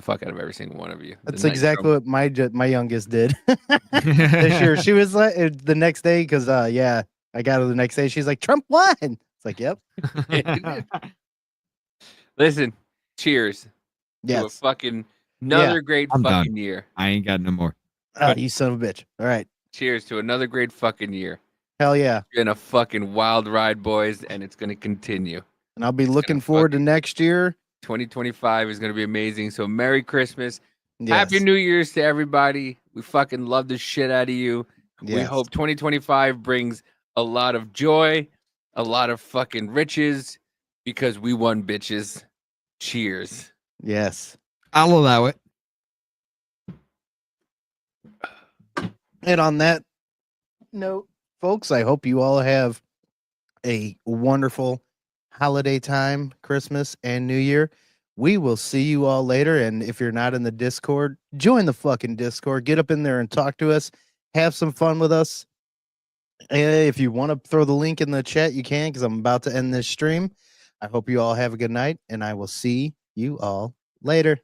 fuck out of every single one of you. That's exactly what my youngest did this year. She was like the next day because I got her the next day. She's like, Trump won. It's like, yep. Listen, cheers. Yes. To a fucking another great I'm fucking done. year. I ain't got no more. Oh, you son of a bitch. All right. Cheers to another great fucking year. Hell yeah. It's been a fucking wild ride, boys, and it's gonna continue. And I'll be looking forward to next year. 2025 is gonna be amazing. So Merry Christmas. Yes. Happy New Year's to everybody. We fucking love the shit out of you. We Yes. hope 2025 brings a lot of joy, a lot of fucking riches, because we won, bitches. Cheers. Yes. I'll allow it. And on that note, folks, I hope you all have a wonderful holiday time, Christmas and New Year. We will see you all later. And if you're not in the Discord, join the fucking Discord. Get up in there and talk to us. Have some fun with us. If you want to throw the link in the chat, you can, because I'm about to end this stream. I hope you all have a good night, and I will see you all later.